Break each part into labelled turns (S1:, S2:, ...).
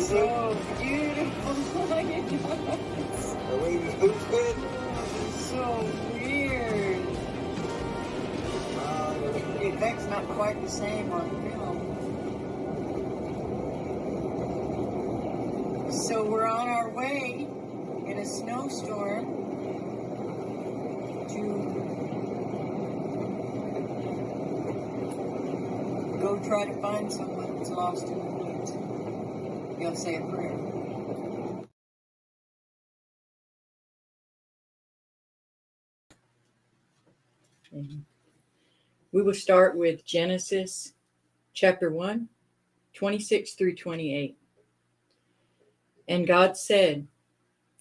S1: So beautiful.
S2: The way these boots fit.
S1: So weird. The effect's not quite the same on film. So we're on our way in a snowstorm to go try to find someone that's lost in the woods. You'll say a prayer. We will start with Genesis chapter 1, 26 through 28. And God said,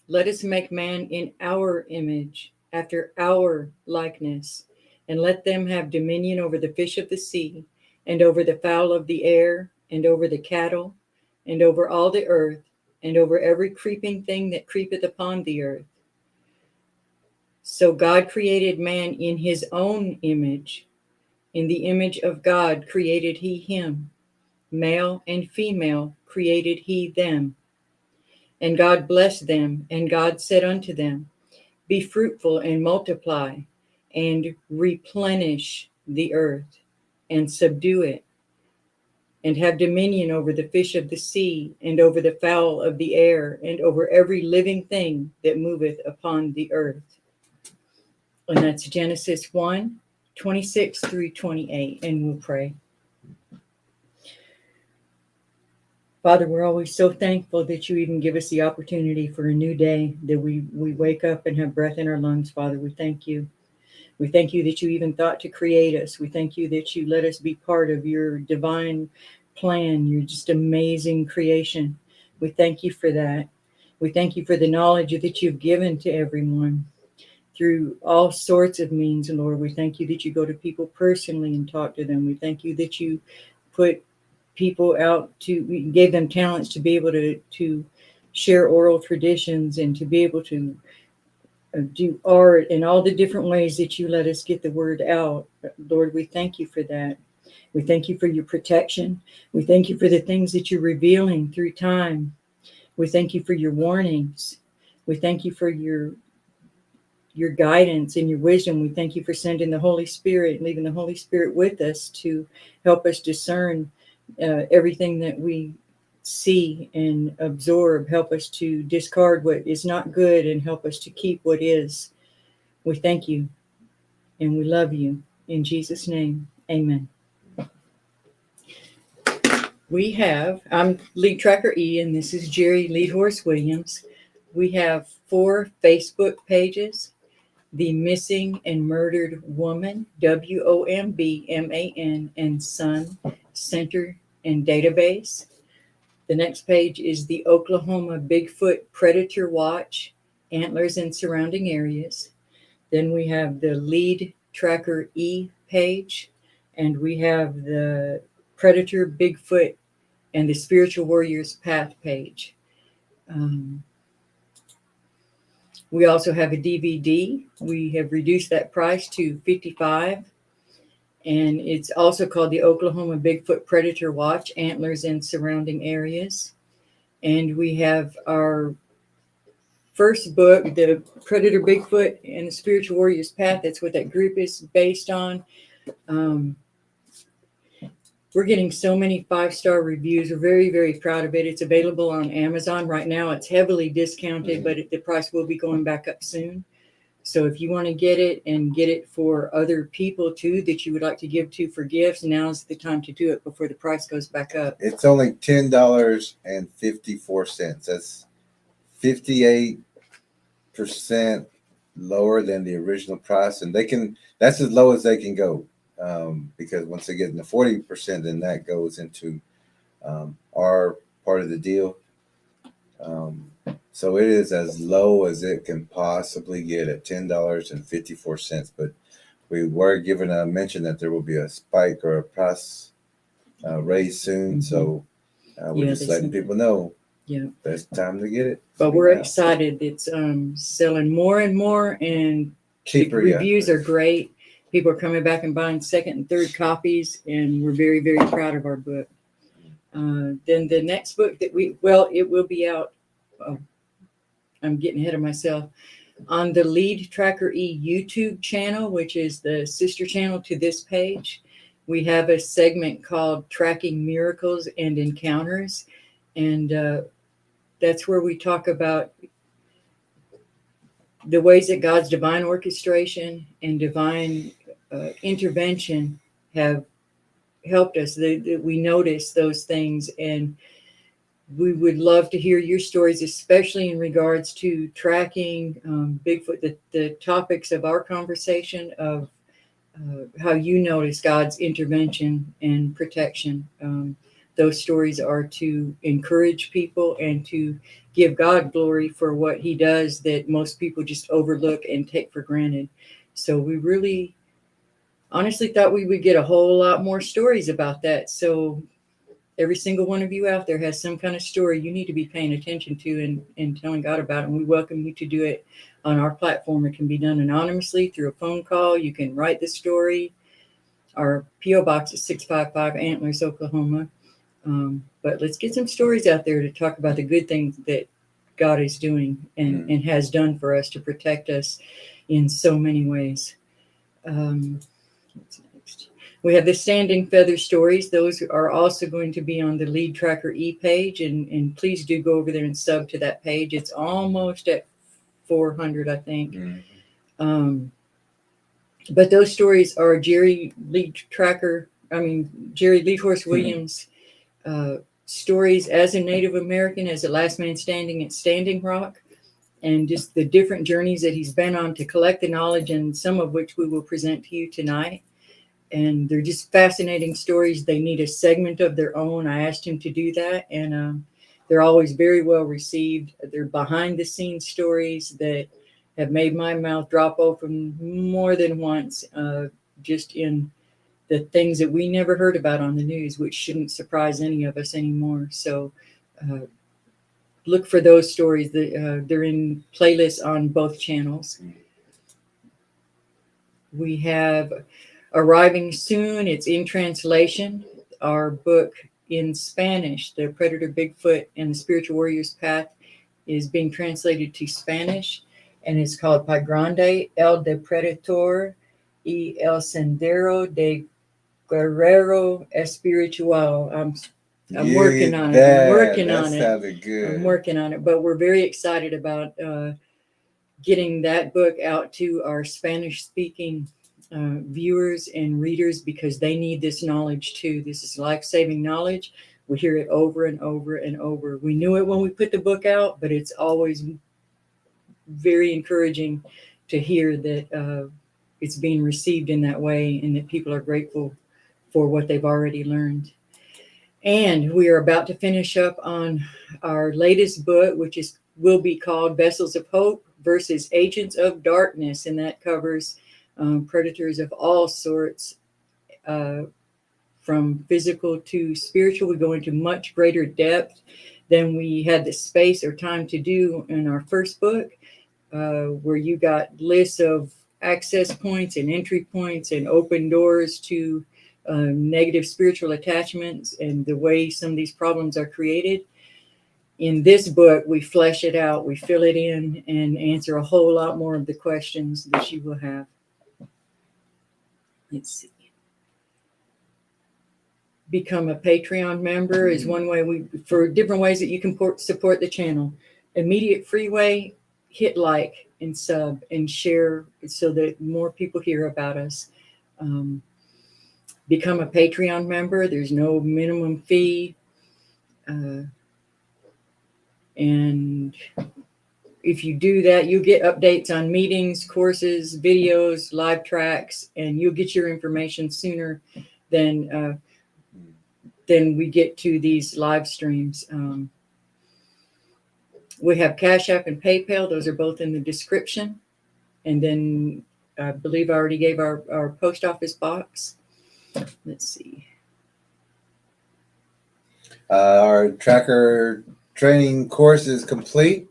S1: let us make man in our image, after our likeness, and let them have dominion over the fish of the sea, and over the fowl of the air, and over the cattle, and over all the earth, and over every creeping thing that creepeth upon the earth. So God created man in his own image. In the image of God created he him. Male and female created he them. And God blessed them, and God said unto them, be fruitful and multiply, and replenish the earth, and subdue it, and have dominion over the fish of the sea, and over the fowl of the air, and over every living thing that moveth upon the earth. And that's Genesis 1, 26 through 28, and we'll pray. Father, we're always so thankful that you even give us the opportunity for a new day, that we wake up and have breath in our lungs, Father. We thank you. We thank you that you even thought to create us. We thank you that you let us be part of your divine plan, your just amazing creation. We thank you for that. We thank you for the knowledge that you've given to everyone through all sorts of means, Lord. We thank you that you go to people personally and talk to them. We thank you that you put people out we gave them talents to be able to share oral traditions and to be able to do art and all the different ways that you let us get the word out. Lord, we thank you for that. We thank you for your protection. We thank you for the things that you're revealing through time. We thank you for your warnings. We thank you for your guidance and your wisdom. We thank you for sending the Holy Spirit, leaving the Holy Spirit with us to help us discern everything that we see and absorb. Help us to discard what is not good and help us to keep what is. We thank you and we love you. In Jesus' name, amen. I'm Lead Tracker E, and this is Jerry Lead Horse Williams. We have 4 Facebook pages: The Missing and Murdered Woman, WOMBMAN, and Son Center and Database. The next page is the Oklahoma Bigfoot Predator Watch, Antlers and Surrounding Areas. Then we have the Lead Tracker E page, and we have the Predator, Bigfoot, and the Spiritual Warriors Path page. We also have a DVD. We have reduced that price to $55. And it's also called the Oklahoma Bigfoot Predator Watch, Antlers and Surrounding Areas. And we have our first book, the Predator, Bigfoot, and the Spiritual Warriors Path. That's what that group is based on. We're getting so many 5-star reviews. We're very, very proud of it. It's available on Amazon right now. It's heavily discounted, but the price will be going back up soon. So if you want to get it and get it for other people too that you would like to give to for gifts, now's the time to do it before the price goes back up. It's
S2: only $10.54. That's 58% lower than the original price, and that's as low as they can go, because once they get into 40%, then that goes into our part of the deal. So it is as low as it can possibly get at $10.54. But we were given a mention that there will be a spike or a price raise soon. So we're just letting people know.
S1: Yeah,
S2: that's time to get it.
S1: But we're excited. It's selling more and more, and
S2: cheaper.
S1: The reviews are great. People are coming back and buying second and third copies, and we're very, very proud of our book. Then the next book that it will be out. Oh, I'm getting ahead of myself. On the Lead Tracker E YouTube channel, which is the sister channel to this page, we have a segment called Tracking Miracles and Encounters. And that's where we talk about the ways that God's divine orchestration and divine intervention have helped us, that we notice those things. And we would love to hear your stories, especially in regards to tracking Bigfoot, the topics of our conversation of how you notice God's intervention and protection. Those stories are to encourage people and to give God glory for what he does that most people just overlook and take for granted. So we really honestly thought we would get a whole lot more stories about that. So every single one of you out there has some kind of story you need to be paying attention to and telling God about it. And we welcome you to do it on our platform. It can be done anonymously through a phone call. You can write the story. Our P.O. Box is 655 Antlers, Oklahoma. But let's get some stories out there to talk about the good things that God is doing and has done for us to protect us in so many ways. What's next? We have the Standing Feather stories. Those are also going to be on the Lead Tracker E page. And please do go over there and sub to that page. It's almost at 400, I think. But those stories are Jerry Lead Horse Williams stories as a Native American, as a last man standing at Standing Rock, and just the different journeys that he's been on to collect the knowledge, and some of which we will present to you tonight. And they're just fascinating stories. They need a segment of their own. I asked him to do that, and they're always very well received. They're behind the scenes stories that have made my mouth drop open more than once, just in the things that we never heard about on the news, which shouldn't surprise any of us anymore. So look for those stories. They're in playlists on both channels. We have arriving soon. It's in translation. Our book in Spanish, The Predator Bigfoot and the Spiritual Warrior's Path, is being translated to Spanish, and it's called Pai Grande, El Depredador y El Sendero de Guerrero Espiritual. I'm working on it. I'm working on it.
S2: Sounded good.
S1: I'm working on it. But we're very excited about getting that book out to our Spanish-speaking viewers and readers, because they need this knowledge too. This is life-saving knowledge. We hear it over and over and over. We knew it when we put the book out, but it's always very encouraging to hear that it's being received in that way, and that people are grateful for what they've already learned. And we are about to finish up on our latest book, which will be called Vessels of Hope versus Agents of Darkness, and that covers predators of all sorts, from physical to spiritual. We go into much greater depth than we had the space or time to do in our first book, where you got lists of access points and entry points and open doors to negative spiritual attachments and the way some of these problems are created. In this book, we flesh it out, we fill it in, and answer a whole lot more of the questions that you will have. Let's see. Become a Patreon member is one way for different ways that you can support the channel. Immediate free way, hit like and sub and share so that more people hear about us. Become a Patreon member. There's no minimum fee. And if you do that, you'll get updates on meetings, courses, videos, live tracks, and you'll get your information sooner than we get to these live streams. We have Cash App and PayPal. Those are both in the description. And then I believe I already gave our post office box. Let's see.
S2: Our tracker training course is complete.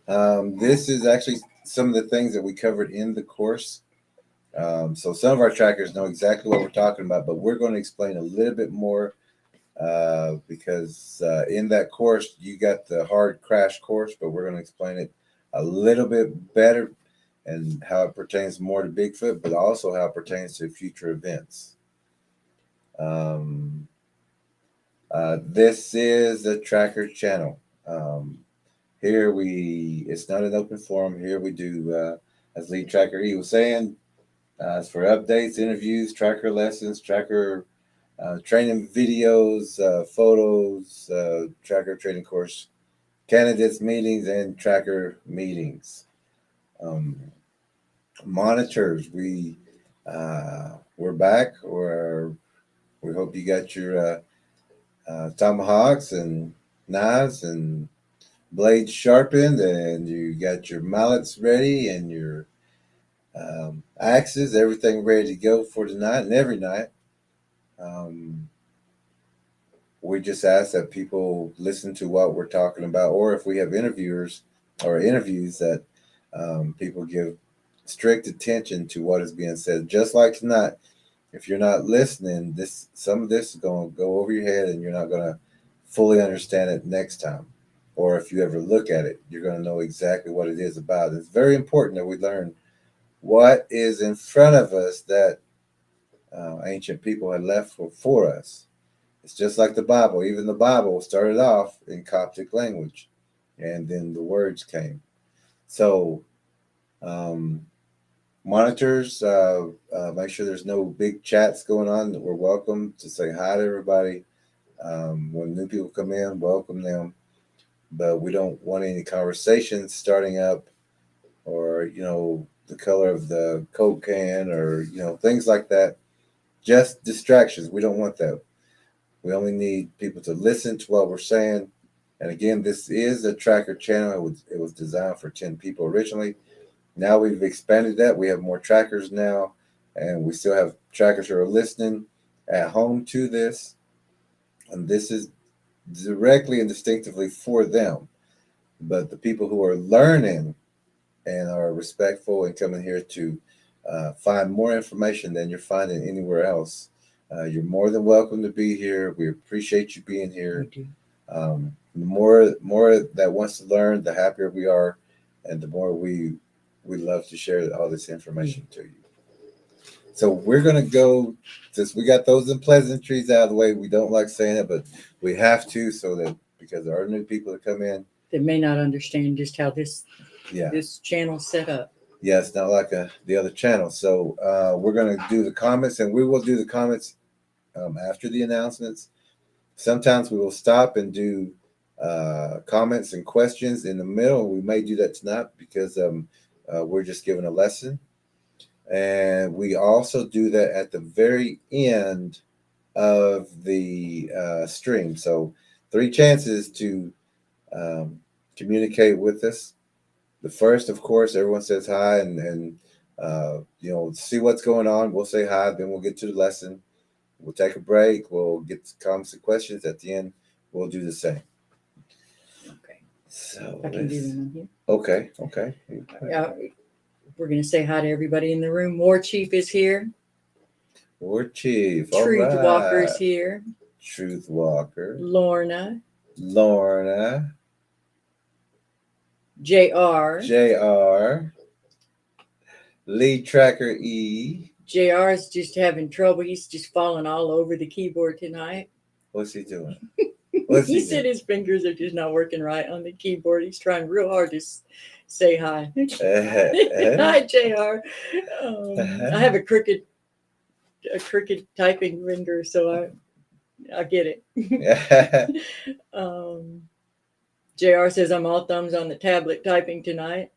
S2: This is actually some of the things that we covered in the course. So some of our trackers know exactly what we're talking about, but we're going to explain a little bit more because in that course you got the hard crash course, but we're going to explain it a little bit better and how it pertains more to Bigfoot, but also how it pertains to future events. This is the Tracker channel. Here it's not an open forum. Here we do, as Lead Tracker E was saying, it's for updates, interviews, tracker lessons, tracker training videos, photos, tracker training course, candidates meetings, and tracker meetings. Monitors, we're back. We hope you got your tomahawks and knives and blades sharpened, and you got your mallets ready and your axes, everything ready to go for tonight and every night. We just ask that people listen to what we're talking about, or if we have interviewers or interviews, that people give strict attention to what is being said. Just like tonight, if you're not listening, some of this is going to go over your head, and you're not going to fully understand it next time. Or if you ever look at it, you're going to know exactly what it is about. It's very important that we learn what is in front of us that ancient people had left for us. It's just like the Bible. Even the Bible started off in Coptic language, and then the words came. So, monitors, make sure there's no big chats going on. We're welcome to say hi to everybody. When new people come in, welcome them. But we don't want any conversations starting up, or, the color of the Coke can, or, things like that. Just distractions. We don't want that. We only need people to listen to what we're saying. And again, this is a tracker channel. It was designed for 10 people originally. Now we've expanded that. We have more trackers now, and we still have trackers who are listening at home to this. And this is directly and distinctively for them. But the people who are learning and are respectful and coming here to find more information than you're finding anywhere else, you're more than welcome to be here. We appreciate you being here. The more that wants to learn, the happier we are, and the more we love to share all this information to you. So we're going to go, since we got those pleasantries out of the way. We don't like saying it, but we have to, so that, because there are new people that come in
S1: that may not understand just how this channel's set up.
S2: Yeah, it's not like the other channel. So we're going to do the comments, and we will do the comments after the announcements. Sometimes we will stop and do comments and questions in the middle. We may do that tonight because we're just giving a lesson. And we also do that at the very end of the stream. So 3 chances to communicate with us. The first, of course, everyone says hi and see what's going on. We'll say hi, then we'll get to the lesson. We'll take a break. We'll get to comments and questions. At the end, we'll do the same.
S1: Okay.
S2: So
S1: I can do them in here.
S2: Okay.
S1: We're going to say hi to everybody in the room. War Chief is here.
S2: War Chief.
S1: Truth Walker is here.
S2: Truth Walker.
S1: Lorna. JR.
S2: Lead Tracker E.
S1: JR is just having trouble. He's just falling all over the keyboard tonight.
S2: What's he doing?
S1: He said his fingers are just not working right on the keyboard. He's trying real hard to say hi. Hi, JR. I have a crooked typing finger, so I get it. JR says I'm all thumbs on the tablet typing tonight.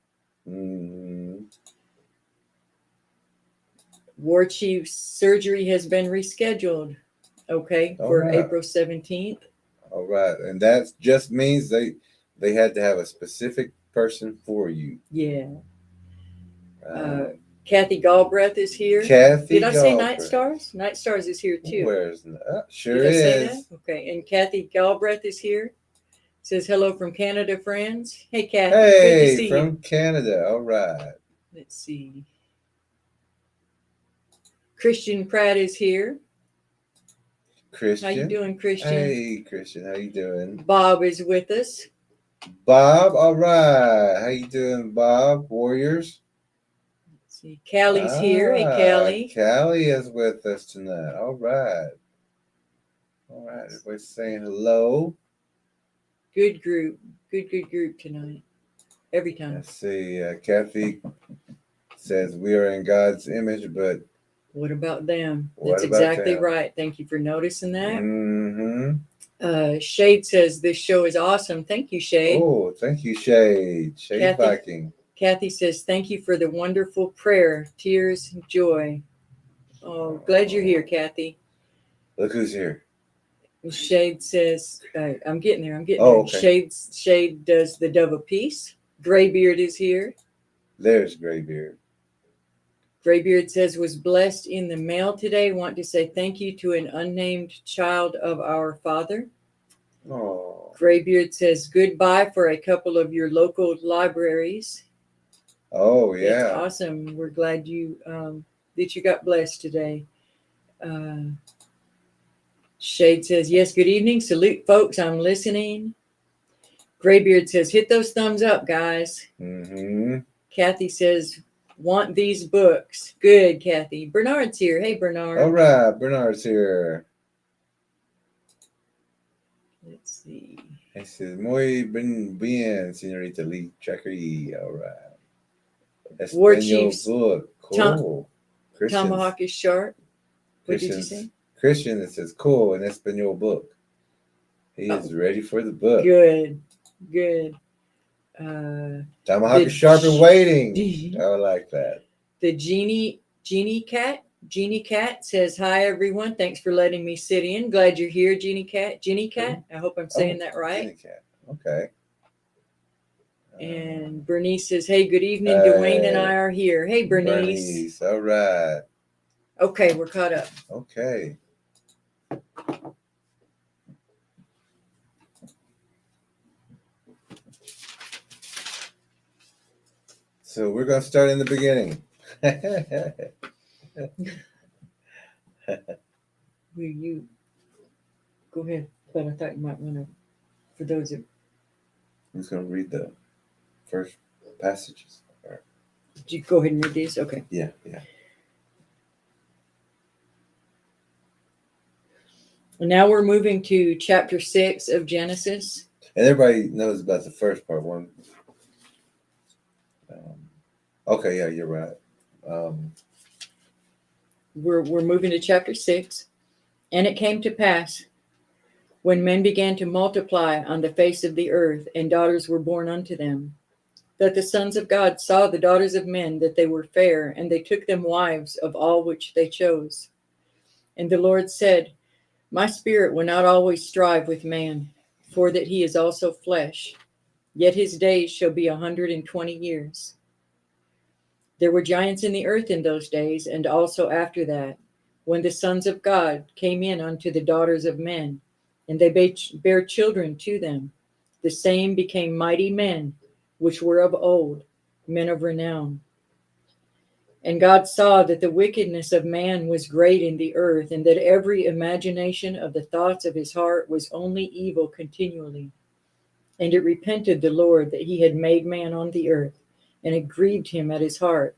S1: War Chief's surgery has been rescheduled. Okay, for April 17th.
S2: All right, and that just means they had to have a specific person for you.
S1: Yeah. Kathy Galbraith is here.
S2: Did
S1: I say Night Stars? Night Stars is here too.
S2: Where's sure
S1: Did I say
S2: is.
S1: that? Okay, and Kathy Galbraith is here. Says hello from Canada, friends. Hey, Kathy.
S2: Hey,
S1: good to see
S2: from
S1: you.
S2: Canada. All right.
S1: Let's see. Christian Pratt is here.
S2: Christian.
S1: How you doing, Christian?
S2: Hey, Christian. How you doing?
S1: Bob is with us.
S2: Bob. All right. How you doing, Bob? Warriors.
S1: Let's see. Callie's here. Hey, Callie.
S2: Callie is with us tonight. All right. All right. Everybody's saying hello.
S1: Good group. Good group tonight. Every time.
S2: Let's see. Kathy says we are in God's image, but
S1: what about them?
S2: What
S1: That's
S2: about
S1: exactly
S2: them?
S1: right. Thank you for noticing that.
S2: Mm-hmm.
S1: Shade says this show is awesome. Thank you, Shade.
S2: Oh, thank you, Shade. Shade
S1: Kathy.
S2: Viking.
S1: Kathy says, thank you for the wonderful prayer. Tears and joy. Oh, glad you're here, Kathy.
S2: Look who's here.
S1: Shade says, I'm getting there.
S2: Oh, okay.
S1: Shade does the dove of peace. Graybeard is here.
S2: There's Graybeard.
S1: Graybeard says, was blessed in the mail today. Want to say thank you to an unnamed child of our Father.
S2: Oh.
S1: Graybeard says, goodbye for a couple of your local libraries.
S2: Oh, yeah.
S1: That's awesome. We're glad you that you got blessed today. Shade says, yes, good evening. Salute, folks. I'm listening. Graybeard says, hit those thumbs up, guys.
S2: Mm-hmm.
S1: Kathy says, want these books. Good, Kathy. Bernard's here. Hey, Bernard.
S2: All right. Bernard's here.
S1: Let's see.
S2: He says, muy bien, señorita Lee Chakri. All right.
S1: War
S2: Espanol
S1: Chief's
S2: book. Cool.
S1: Tomahawk is sharp. What did you say?
S2: Christian, it says, cool, an Espanol book. He is ready for the book.
S1: Good.
S2: Tomahawk is sharp and waiting. I like that.
S1: The Genie Cat says, hi, everyone. Thanks for letting me sit in. Glad you're here, Genie Cat. I hope I'm saying that right.
S2: Genie Cat. Okay.
S1: And Bernice says, hey, good evening. Dwayne and I are here. Hey, Bernice.
S2: All right.
S1: Okay, we're caught up.
S2: Okay. So we're going to start in the beginning.
S1: Will you go ahead? But I thought you might want to, for those of
S2: Who's going to read the first passages?
S1: Did you go ahead and read these? Okay.
S2: Yeah.
S1: Now we're moving to chapter 6 of Genesis.
S2: And everybody knows about the first part. One. Okay, yeah, you're right.
S1: We're moving to chapter 6. And it came to pass, when men began to multiply on the face of the earth, and daughters were born unto them, that the sons of God saw the daughters of men, that they were fair, and they took them wives of all which they chose. And the Lord said, my spirit will not always strive with man, for that he is also flesh, yet his days shall be 120 years. There were giants in the earth in those days, and also after that, when the sons of God came in unto the daughters of men, and they bare children to them. The same became mighty men, which were of old, men of renown. And God saw that the wickedness of man was great in the earth, and that every imagination of the thoughts of his heart was only evil continually. And it repented the Lord that he had made man on the earth, and it grieved him at his heart.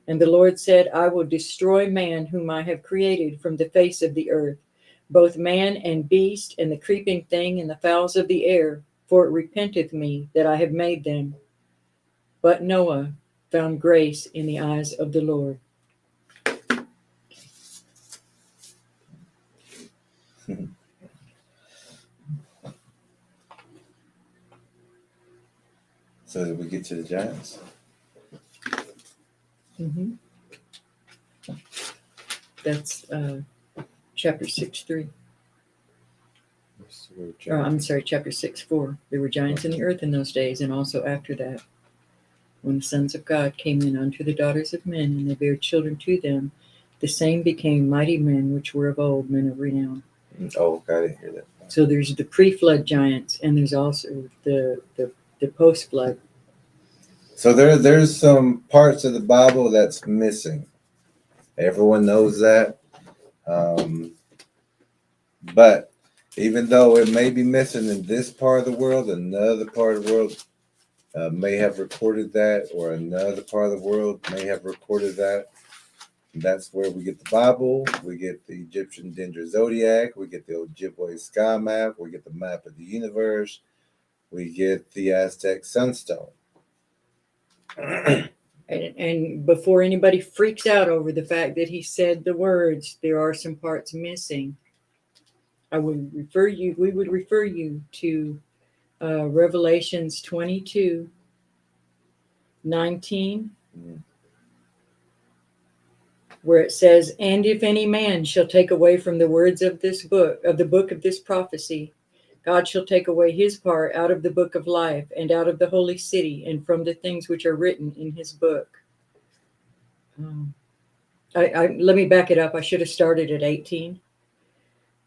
S1: And the Lord said, I will destroy man whom I have created from the face of the earth, both man and beast, and the creeping thing, and the fowls of the air, for it repenteth me that I have made them. But Noah found grace in the eyes of the Lord.
S2: So did we get to the giants?
S1: Mm-hmm. That's chapter 6:3. I'm sorry, chapter 6:4. There were giants in the earth in those days, and also after that, when the sons of God came in unto the daughters of men, and they bare children to them, the same became mighty men, which were of old, men of renown.
S2: Oh, I didn't hear that.
S1: So there's the pre-flood giants, and there's also the post-flood.
S2: So there's some parts of the Bible that's missing. Everyone knows that. But even though it may be missing in this part of the world, another part of the world may have recorded that, or another part of the world may have recorded that. And that's where we get the Bible, we get the Egyptian Dendra Zodiac, we get the Ojibwe sky map, we get the map of the universe, we get the Aztec Sunstone.
S1: And before anybody freaks out over the fact that he said the words, there are some parts missing. We would refer you to Revelations 22:19, where it says, "And if any man shall take away from the words of this book, of the book of this prophecy, God shall take away his part out of the book of life, and out of the holy city, and from the things which are written in his book." Let me back it up. I should have started at 18.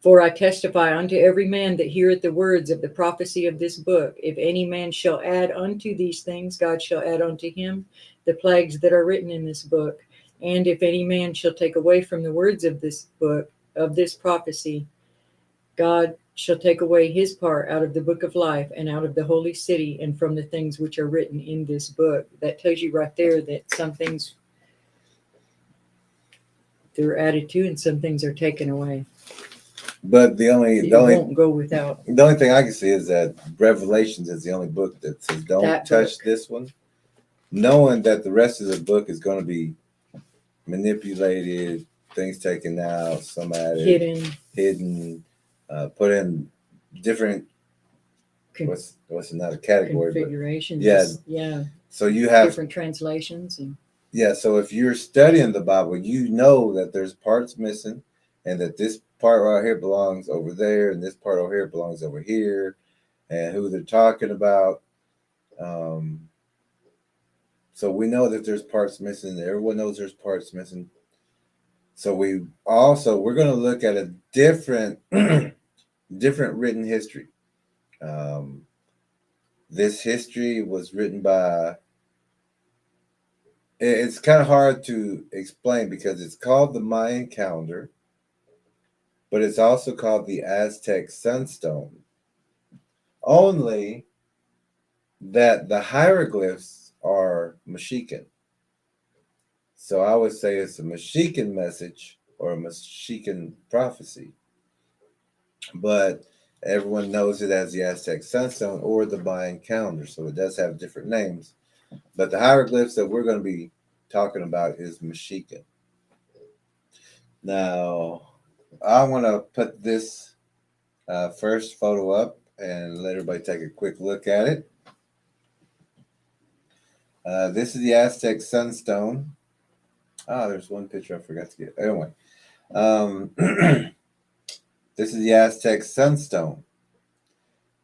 S1: "For I testify unto every man that heareth the words of the prophecy of this book, if any man shall add unto these things, God shall add unto him the plagues that are written in this book. And if any man shall take away from the words of this book, of this prophecy, God shall take away his part out of the book of life, and out of the holy city, and from the things which are written in this book." That tells you right there that some things they're added to, and some things are taken away.
S2: But the only
S1: won't go without.
S2: The only thing I can see is that Revelations is the only book that says don't touch this one, knowing that the rest of the book is going to be manipulated, things taken out, some added, hidden, put in different what's another category
S1: configurations.
S2: Yeah. So you have
S1: different translations and
S2: so if you're studying the Bible, you know that there's parts missing, and that this part right here belongs over there, and this part over here belongs over here, and who they're talking about. So we know that there's parts missing. Everyone knows there's parts missing. So we're going to look at a different written history. This history was written by. It's kind of hard to explain because it's called the Mayan calendar, but it's also called the Aztec Sunstone. Only that the hieroglyphs are Mexican. So I would say it's a Mexican message or a Mexican prophecy. But everyone knows it as the Aztec Sunstone or the Mayan calendar. So it does have different names. But the hieroglyphs that we're going to be talking about is Mexican. Now, I want to put this first photo up and let everybody take a quick look at it. This is the Aztec Sunstone. There's one picture I forgot to get. Anyway, this is the Aztec Sunstone.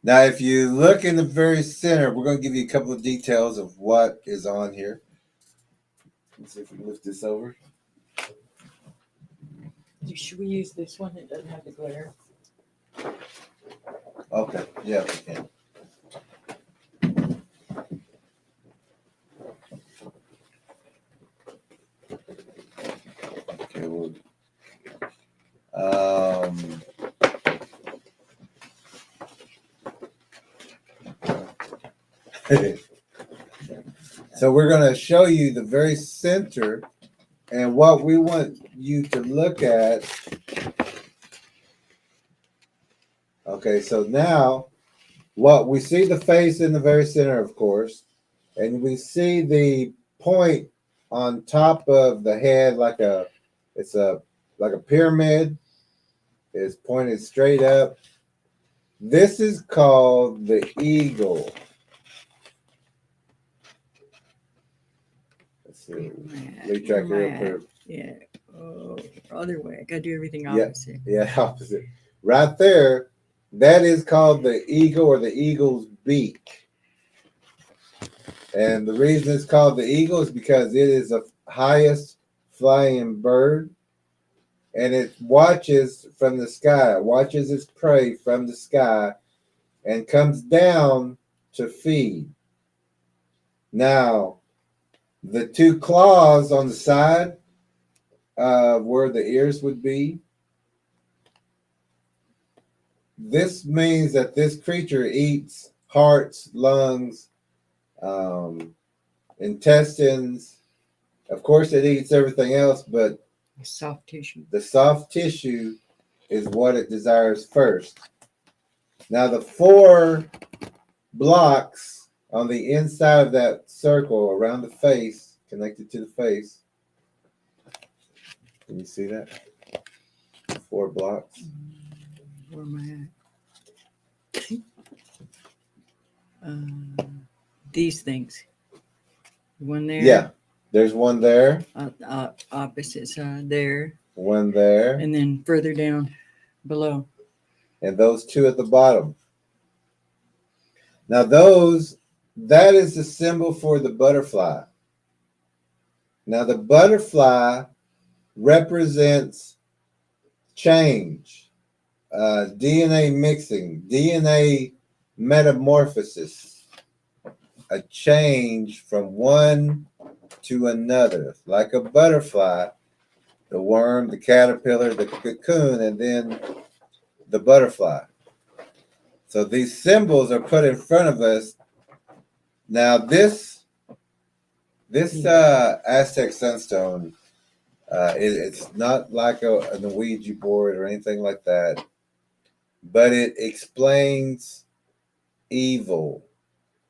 S2: Now, if you look in the very center, we're going to give you a couple of details of what is on here. Let's see if we can lift this over.
S1: Should we use this one? It doesn't have the glare.
S2: Okay, yeah, we can. Okay, well, so we're going to show you the very center, and what we want you to look at. Okay, so now what we see the face in the very center, of course, and we see the point on top of the head like a pyramid. It's pointed straight up. This is called the eagle. Let's see. Lead track here.
S1: Yeah. Oh, other way. I gotta do everything opposite.
S2: Yeah, opposite. Right there. That is called the eagle, or the eagle's beak. And the reason it's called the eagle is because it is the highest flying bird. And it watches from the sky, watches its prey from the sky, and comes down to feed. Now, the two claws on the side where the ears would be, this means that this creature eats hearts, lungs, intestines. Of course, it eats everything else, but
S1: Soft tissue.
S2: the soft tissue is what it desires first. Now, the 4 blocks on the inside of that circle around the face, connected to the face. Can you see that? 4 blocks.
S1: Where am I at? These things. One there.
S2: Yeah, there's one there.
S1: Opposite side there.
S2: One there.
S1: And then further down below.
S2: And those 2 at the bottom. Now that is the symbol for the butterfly. Now the butterfly represents change, DNA mixing, DNA metamorphosis, a change from one to another, like a butterfly, the worm, the caterpillar, the cocoon, and then the butterfly. So these symbols are put in front of us. Now this Aztec Sunstone, it's not like a Ouija board or anything like that, but it explains evil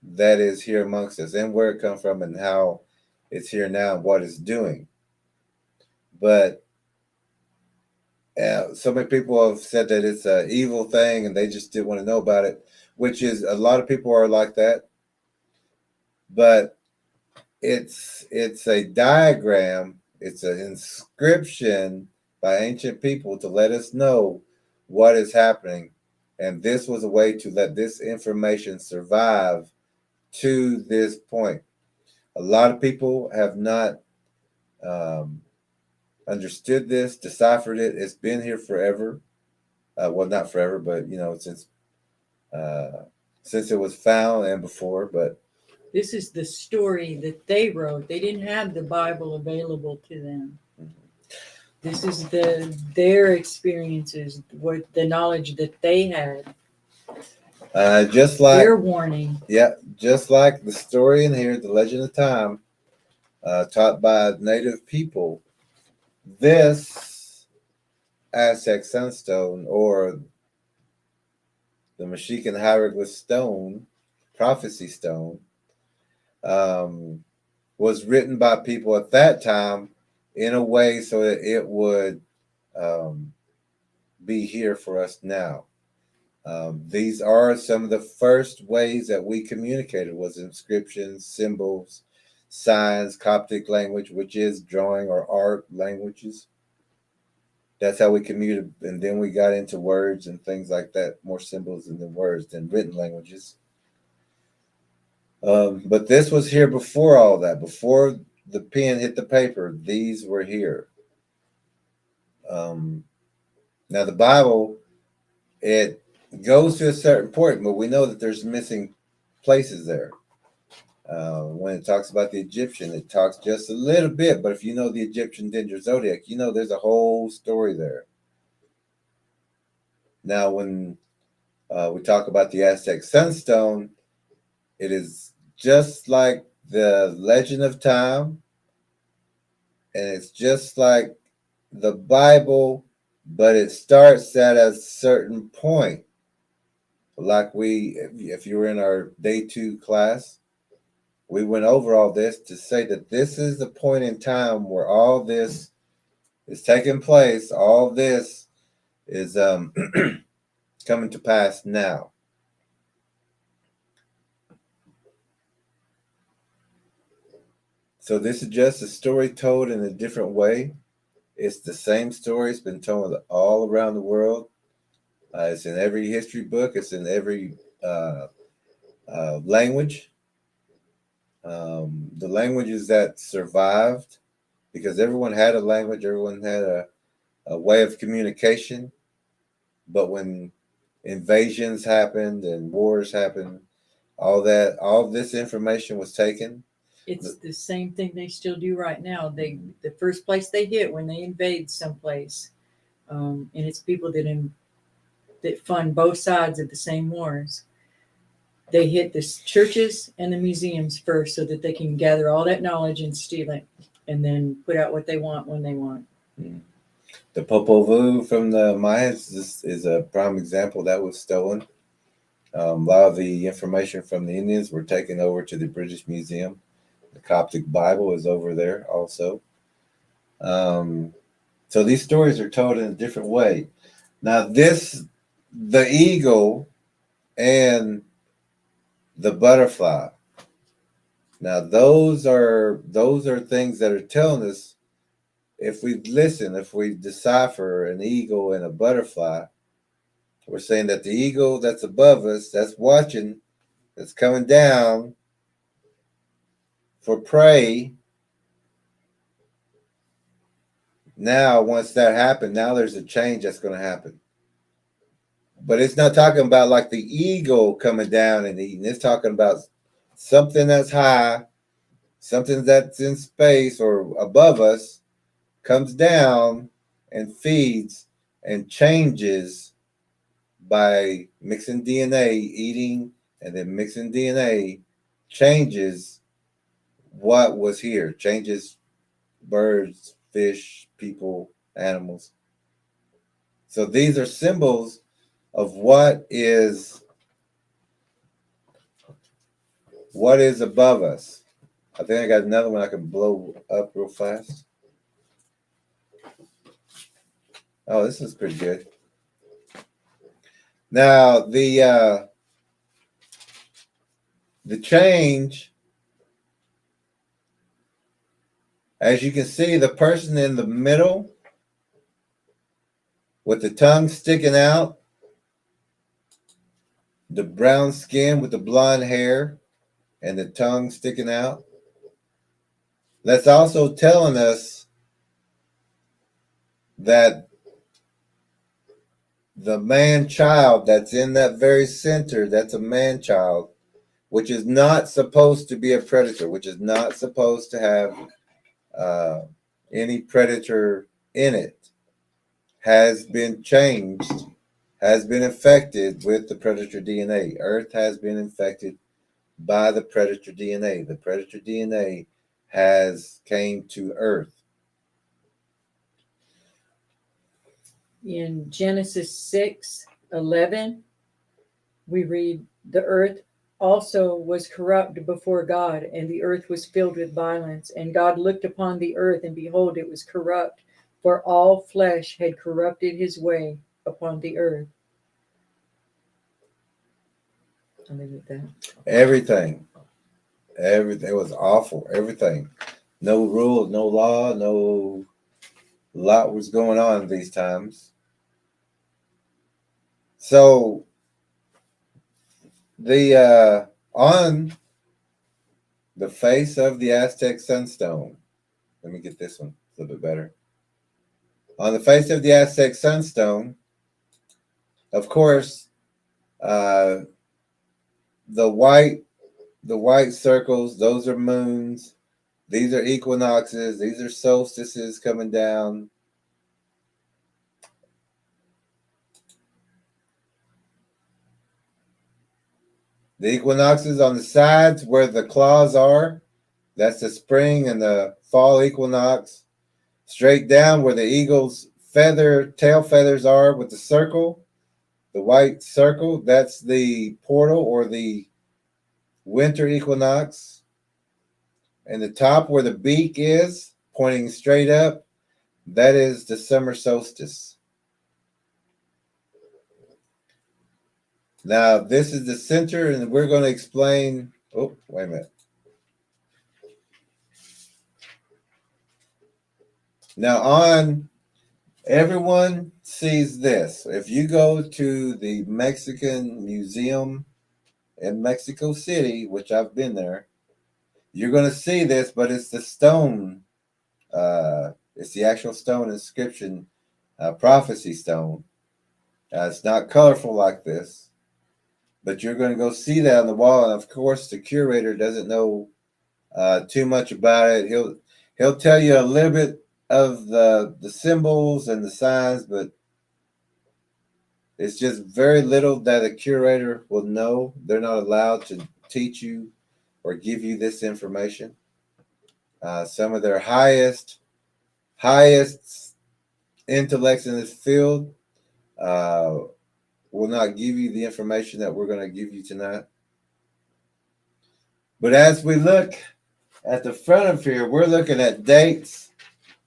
S2: that is here amongst us and where it comes from and how it's here now and what it's doing. But so many people have said that it's an evil thing and they just didn't want to know about it, which is a lot of people are like that. But it's a diagram, it's an inscription by ancient people to let us know what is happening. And this was a way to let this information survive to this point. A lot of people have not understood this, deciphered it. It's been here forever. Well, not forever, but since it was found and before. But
S1: this is the story that they wrote. They didn't have the Bible available to them. This is their experiences, what the knowledge that they had.
S2: Just like
S1: their warning.
S2: Yeah, just like the story in here, the Legend of Time, taught by native people. This Aztec Sunstone, or the Mexican hieroglyph stone, prophecy stone, was written by people at that time in a way so that it would be here for us now. These are some of the first ways that we communicated, was inscriptions, symbols, signs, Coptic language, which is drawing or art languages. That's how we communicated, and then we got into words and things like that, more symbols than words than written languages. But this was here before all that, before the pen hit the paper. These were here. Now the Bible, it goes to a certain point, but we know that there's missing places there. When it talks about the Egyptian, it talks just a little bit, but if you know the Egyptian Dendra Zodiac, you know there's a whole story there. Now, when we talk about the Aztec Sunstone, it is just like the Legend of Time, and it's just like the Bible, but it starts at a certain point. Like if you were in our day 2 class, we went over all this to say that this is the point in time where all this is taking place. All this is coming to pass now. So this is just a story told in a different way. It's the same story. It's been told all around the world. It's in every history book. It's in every language. The languages that survived, because everyone had a language, everyone had a way of communication. But when invasions happened and wars happened, all this information was taken.
S1: It's the same thing they still do right now. The first place they hit when they invade someplace, and it's people that that fund both sides of the same wars. They hit the churches and the museums first so that they can gather all that knowledge and steal it and then put out what they want when they want.
S2: The Popol Vuh from the Mayans is a prime example that was stolen. A lot of the information from the Indians were taken over to the British Museum. The Coptic Bible is over there also. So these stories are told in a different way. Now the eagle and the butterfly. Now those are things that are telling us, if we listen, if we decipher an eagle and a butterfly, we're saying that the eagle that's above us, that's watching, that's coming down for prey. Now, once that happened, now there's a change that's going to happen. But it's not talking about like the eagle coming down and eating. It's talking about something that's high, something that's in space or above us, comes down and feeds and changes by mixing DNA, eating, and then mixing DNA, changes what was here, changes birds, fish, people, animals. So these are symbols of what is above us. I think I got another one I can blow up real fast. Oh, this is pretty good. Now the change, as you can see, the person in the middle with the tongue sticking out, the brown skin with the blonde hair and the tongue sticking out, that's also telling us that the man-child that's in that very center, that's a man-child, which is not supposed to be a predator, which is not supposed to have any predator in it, has been changed, has been infected with the predator DNA. Earth has been infected by the predator DNA. The predator DNA has came to Earth.
S1: In Genesis 6:11, we read, the earth also was corrupt before God, and the earth was filled with violence. And God looked upon the earth, and behold, it was corrupt, for all flesh had corrupted his way upon the earth. I'll leave it at that.
S2: Everything was awful. Everything. No rule, no law, no lot was going on these times. So the on the face of the Aztec Sunstone, let me get this one a little bit better. On the face of the Aztec Sunstone, of course, the white circles, those are moons. These are equinoxes. These are solstices coming down. The equinoxes on the sides where the claws are, that's the spring and the fall equinox. Straight down where the eagle's tail feathers are with the circle, the white circle, that's the portal or the winter equinox. And the top where the beak is, pointing straight up, that is the summer solstice. Now, this is the center, and we're going to explain. Oh, wait a minute. Now, everyone sees this. If you go to the Mexican Museum in Mexico City, which I've been there, you're going to see this, but it's the stone. It's the actual stone inscription, prophecy stone. It's not colorful like this, but you're going to go see that on the wall. And of course, the curator doesn't know too much about it. He'll tell you a little bit of the symbols and the signs, but It's just very little that a curator will know. They're not allowed to teach you or give you this information. Some of their highest intellects in this field uh, will not give you the information that we're going to give you tonight. But as we look at the front of here, we're looking at dates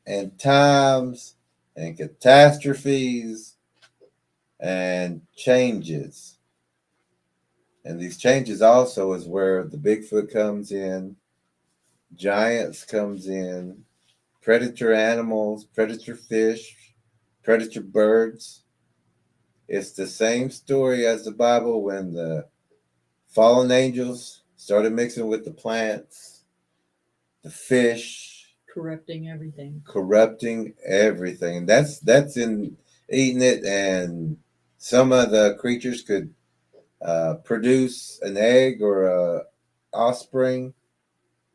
S2: and times and catastrophes and changes. And these changes also is where the Bigfoot comes in, giants comes in, predator animals, predator fish, predator birds. It's the same story as the Bible when the fallen angels started mixing with the plants, the fish,
S1: Corrupting everything.
S2: That's in eating it, and some of the creatures could produce an egg or a offspring.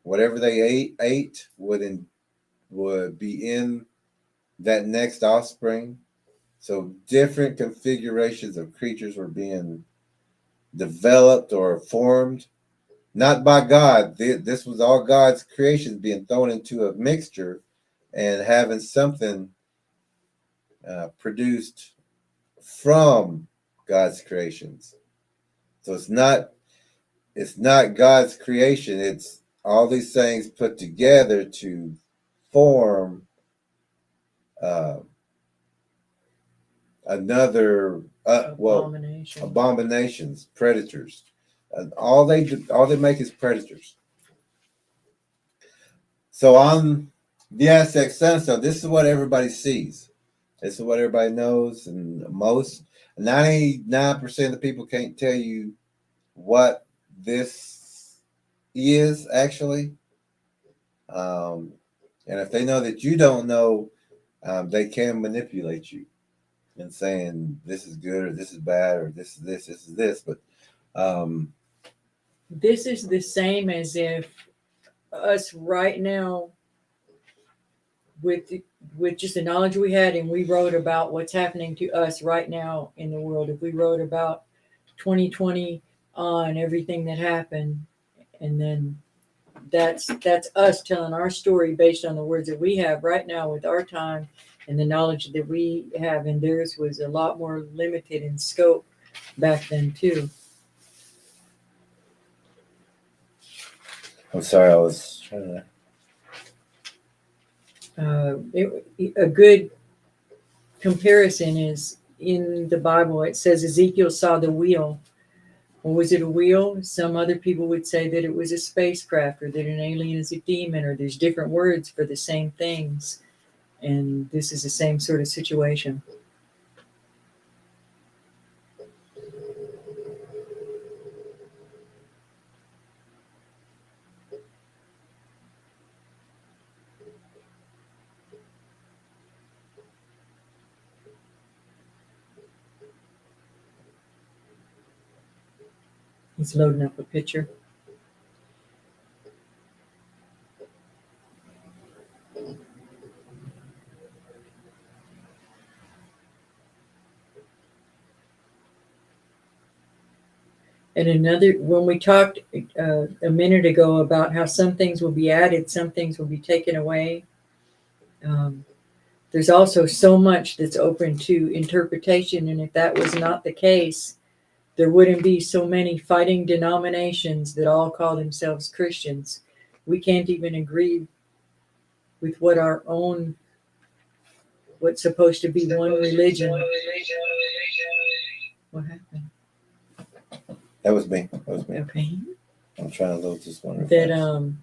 S2: Whatever they ate would be in that next offspring. So different configurations of creatures were being developed or formed, not by God. This was all God's creations being thrown into a mixture and having something produced from God's creations. So it's not God's creation. It's all these things put together to form another abominations, predators. All they make is predators. So on the Aztec Sunstone, this is what everybody sees. This is what everybody knows, and most 99% of the people can't tell you what this is actually. And if they know that you don't know, they can manipulate you and saying this is good or this is bad or this is this. But
S1: this is the same as if us right now, with just the knowledge we had, and we wrote about what's happening to us right now in the world. If we wrote about 2020 on everything that happened, and then that's us telling our story based on the words that we have right now with our time and the knowledge that we have, and theirs was a lot more limited in scope back then too.
S2: I'm sorry, I was trying to.
S1: A good comparison is in the Bible. It says Ezekiel saw the wheel. Well, was it a wheel? Some other people would say that it was a spacecraft, or that an alien is a demon, or there's different words for the same things. And this is the same sort of situation. He's loading up a picture. And another, when we talked a minute ago about how some things will be added, some things will be taken away, there's also so much that's open to interpretation. And if that was not the case, there wouldn't be so many fighting denominations that all call themselves Christians. We can't even agree with what our own, what's supposed to be one religion. What happened?
S2: That was me.
S1: Okay.
S2: I'm trying to load this one.
S1: That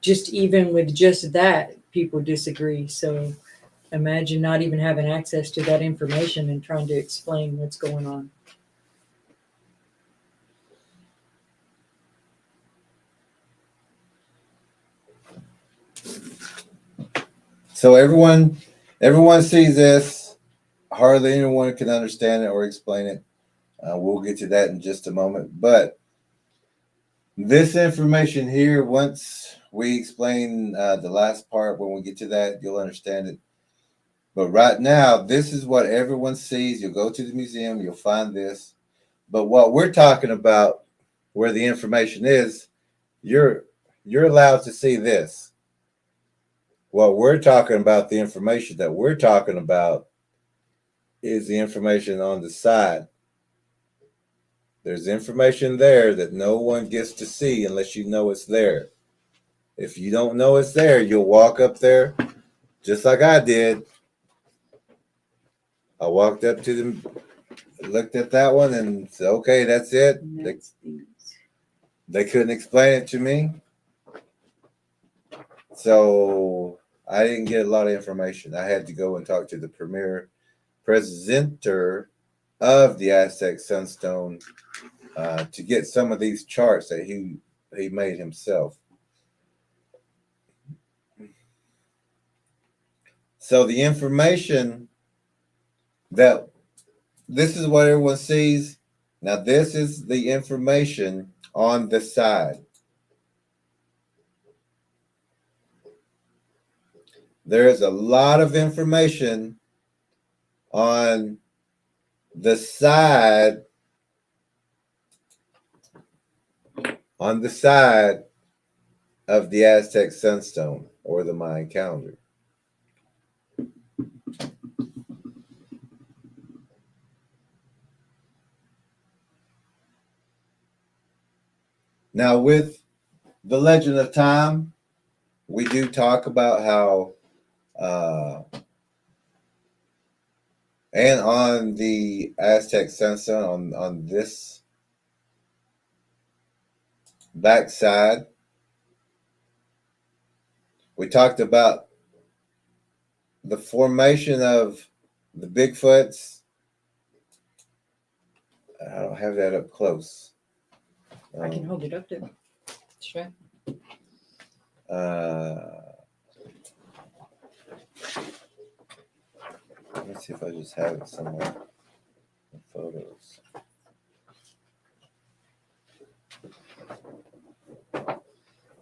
S1: just even with just that, people disagree. So imagine not even having access to that information and trying to explain what's going on.
S2: So everyone sees this. Hardly anyone can understand it or explain it. We'll get to that in just a moment. But this information here, once we explain the last part, when we get to that, you'll understand it. But right now, this is what everyone sees. You'll go to the museum, you'll find this. But what we're talking about, where the information is, you're allowed to see this. What we're talking about, the information that we're talking about, is the information on the side. There's information there that no one gets to see unless you know it's there. If you don't know it's there, you'll walk up there just like I did. I walked up to them, looked at that one, and said, okay, that's it. They couldn't explain it to me. So I didn't get a lot of information. I had to go and talk to the premier presenter of the Aztec Sunstone to get some of these charts that he made himself. So the information that this is what everyone sees. Now this is the information on the side. There is a lot of information on the side of the Aztec Sunstone or the Mayan calendar. Now, with the Legend of Time, we do talk about how, and on the Aztec Sunstone, on this backside, we talked about the formation of the Bigfoots. I don't have that up close.
S1: I can hold it up there. Sure.
S2: Let me see if I just have it somewhere. The photos.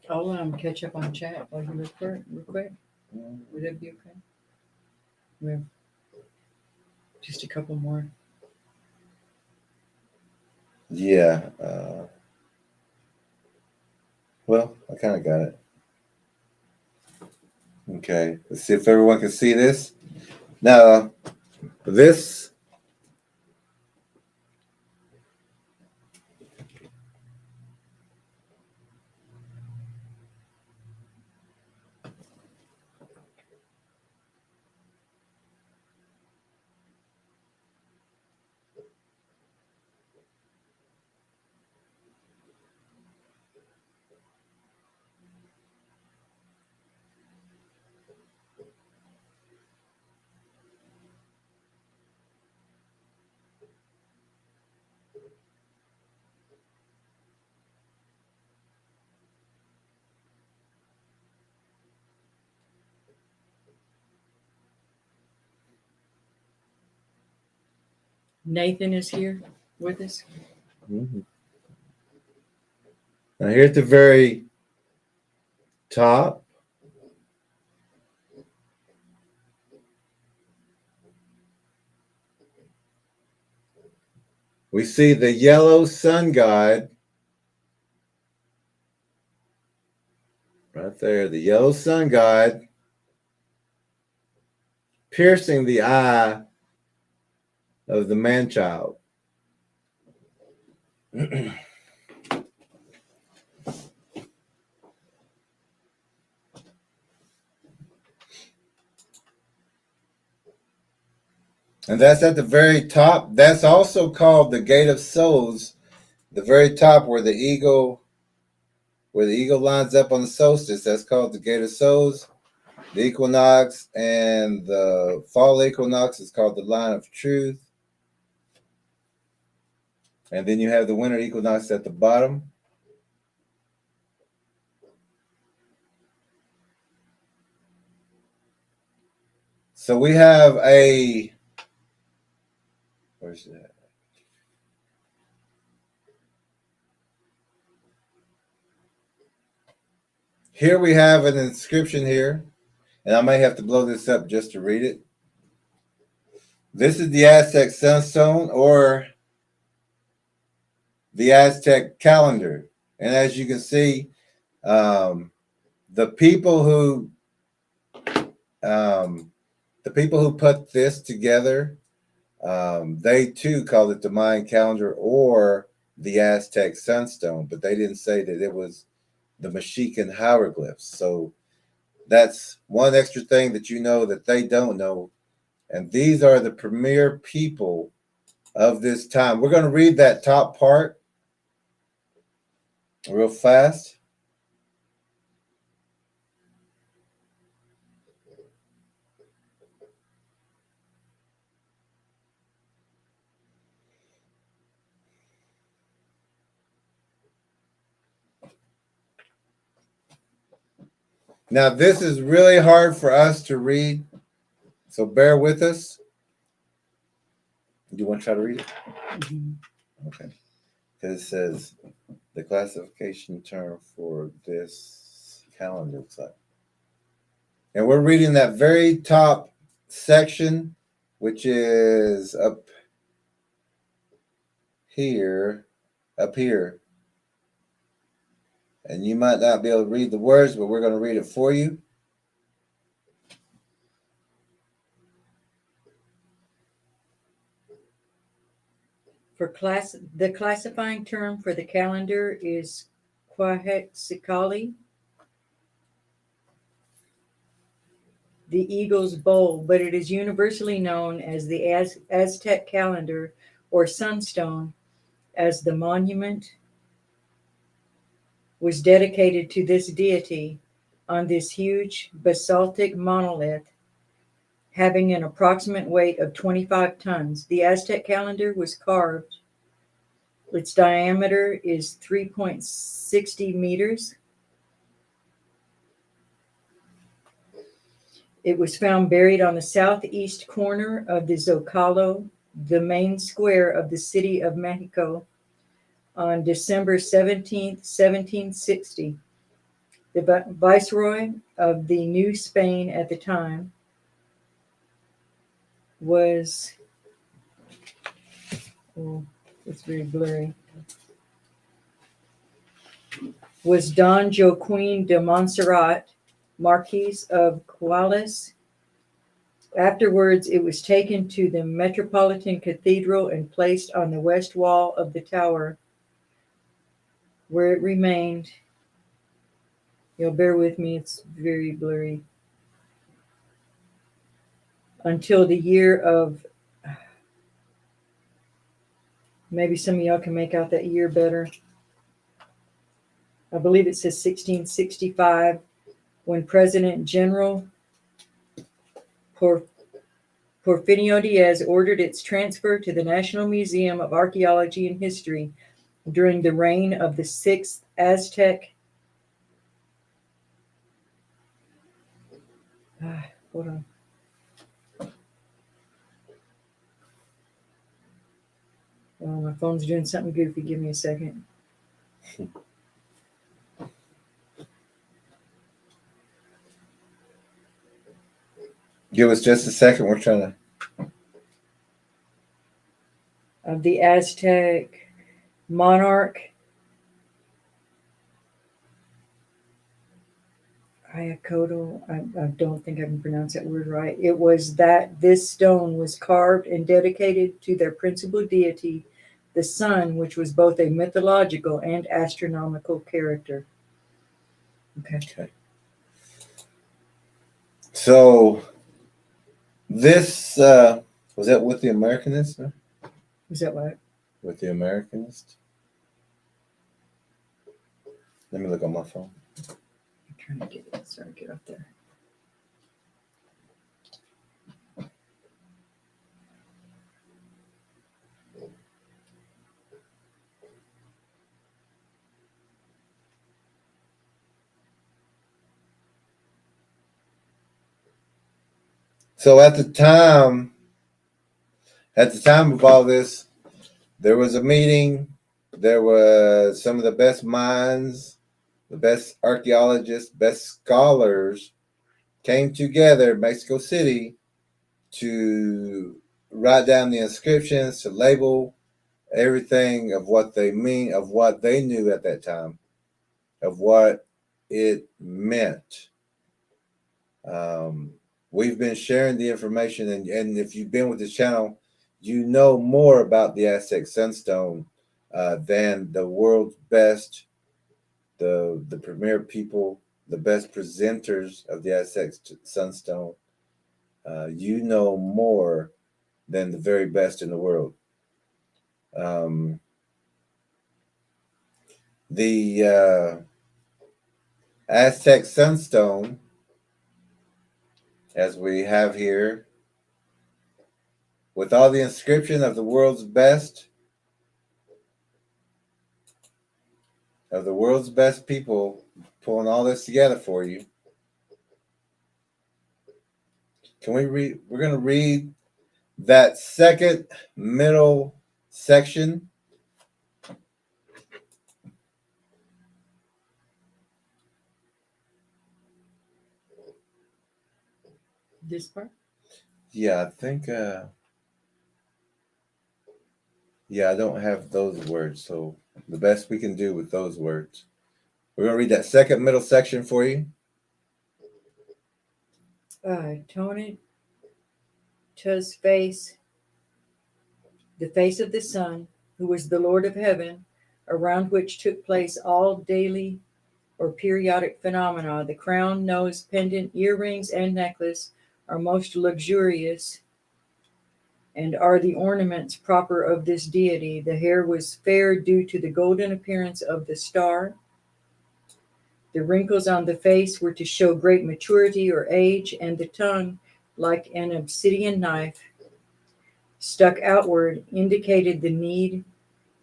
S1: I'll catch up on chat while you real quick. Would that be okay? We have just a couple more.
S2: Yeah. Well, I kind of got it. Okay. Let's see if everyone can see this. Now, this
S1: Nathan is here with us.
S2: now here at the very top, we see the yellow sun god right there, the yellow sun god piercing the eye of the man-child. And that's at the very top. That's also called the Gate of Souls. The very top where the eagle lines up on the solstice, that's called the Gate of Souls. The equinox and the fall equinox is called the Line of Truth. And then you have the winter equinox at the bottom. So we have a, where's that? Here we have an inscription here, and I may have to blow this up just to read it. This is the Aztec Sunstone or the Aztec calendar. And as you can see, the people who put this together, they too called it the Mayan calendar or the Aztec Sunstone, but they didn't say that it was the Mexican hieroglyphs. So that's one extra thing that you know that they don't know. And these are the premier people of this time. We're going to read that top part real fast. Now, this is really hard for us to read, so bear with us. Do you want to try to read it? Mm-hmm. Okay. Because it says the classification term for this calendar looks like. And we're reading that very top section, which is up here. And you might not be able to read the words, but we're going to read it for you.
S1: The classifying term for the calendar is Quetzalcoatl, the eagle's bowl, but it is universally known as the Aztec calendar or Sunstone, as the monument was dedicated to this deity on this huge basaltic monolith having an approximate weight of 25 tons. The Aztec calendar was carved. Its diameter is 3.60 meters. It was found buried on the southeast corner of the Zocalo, the main square of the city of Mexico, on December 17th, 1760. The viceroy of the New Spain at the time was, it's very blurry, was Don Joaquin de Montserrat, Marquis of Corrales. Afterwards, it was taken to the Metropolitan Cathedral and placed on the west wall of the tower, where it remained. You'll bear with me, it's very blurry. Until the year of, maybe some of y'all can make out that year better. I believe it says 1665, when President General Porfirio Diaz ordered its transfer to the National Museum of Archaeology and History during the reign of the 6th Aztec. Hold on. Oh, my phone's doing something goofy. Give me a second.
S2: Give us just a second. We're trying to.
S1: Of the Aztec monarch Ayacotl, I don't think I can pronounce that word right. It was that this stone was carved and dedicated to their principal deity, the sun, which was both a mythological and astronomical character. Okay.
S2: So this was that with the Americanist? Huh?
S1: Was that what?
S2: With the Americanist? Let me look on my phone.
S1: I'm trying to get it. Sorry, get up there.
S2: So at the time of all this, there was a meeting. There was some of the best minds, the best archaeologists, best scholars came together in Mexico City to write down the inscriptions, to label everything of what they mean, of what they knew at that time, of what it meant. We've been sharing the information, and if you've been with the channel, you know more about the Aztec Sunstone than the world's best, the premier people, the best presenters of the Aztec Sunstone. You know more than the very best in the world. The Aztec Sunstone, as we have here, with all the inscription of the world's best, people pulling all this together for you. Can we read? We're going to read that second middle section.
S1: This part?
S2: Yeah, I think, yeah, I don't have those words, so the best we can do with those words. We're going to read that second middle section for you.
S1: Tony Tu's face, the face of the sun, who was the Lord of heaven, around which took place all daily or periodic phenomena. The crown, nose, pendant, earrings, and necklace are most luxurious and are the ornaments proper of this deity. The hair was fair due to the golden appearance of the star. The wrinkles on the face were to show great maturity or age, and the tongue, like an obsidian knife, stuck outward, indicated the need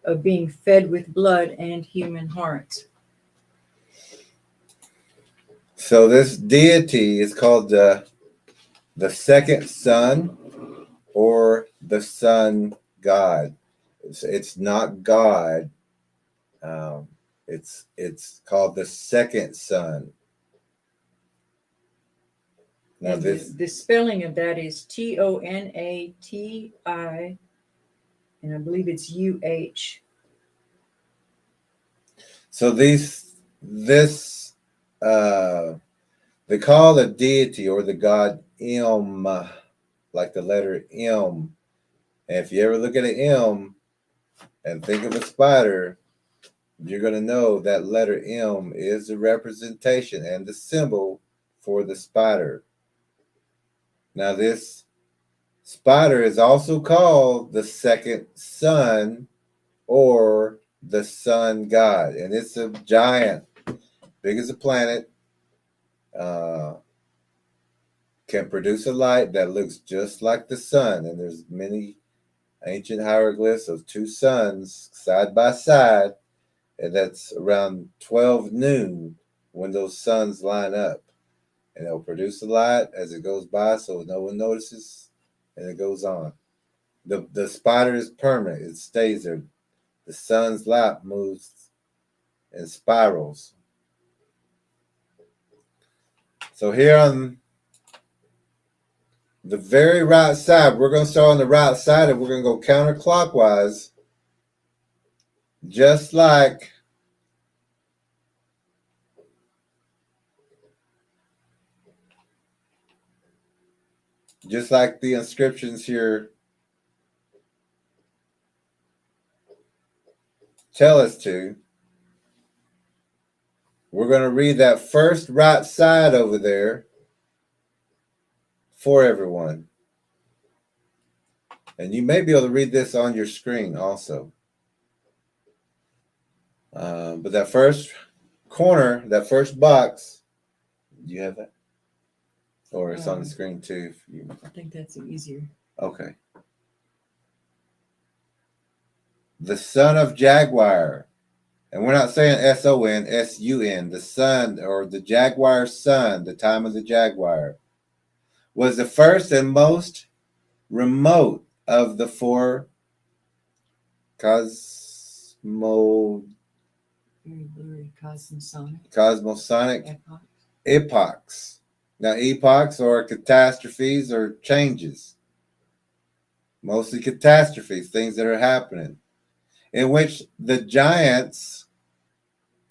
S1: of being fed with blood and human hearts.
S2: So this deity is called the second sun, or the sun god. It's not God. It's called the second sun. Now
S1: the spelling of that is Tonati, and I believe it's UH.
S2: So they call the deity or the god M, like the letter M. And if you ever look at an M and think of a spider, you're going to know that letter M is the representation and the symbol for the spider. Now, this spider is also called the second sun, or the sun god. And it's a giant, big as a planet, can produce a light that looks just like the sun. And there's many ancient hieroglyphs of two suns side by side, and that's around 12 noon when those suns line up, and it'll produce a light as it goes by so no one notices, and it goes on. The spider is permanent. It stays there. The sun's light moves in spirals. So here on the very right side, we're going to start on the right side, and we're going to go counterclockwise, just like the inscriptions here tell us to. We're going to read that first right side over there for everyone. And you may be able to read this on your screen also. But that first corner, that first box, do you have that? Or it's on the screen too.
S1: I think that's easier.
S2: Okay. The son of Jaguar. And we're not saying S-O-N, S-U-N. The sun, or the Jaguar's son, the time of the Jaguar, was the first and most remote of the four cosmosonic epochs. Now, epochs are catastrophes or changes. mostly catastrophes, things that are happening, in which the giants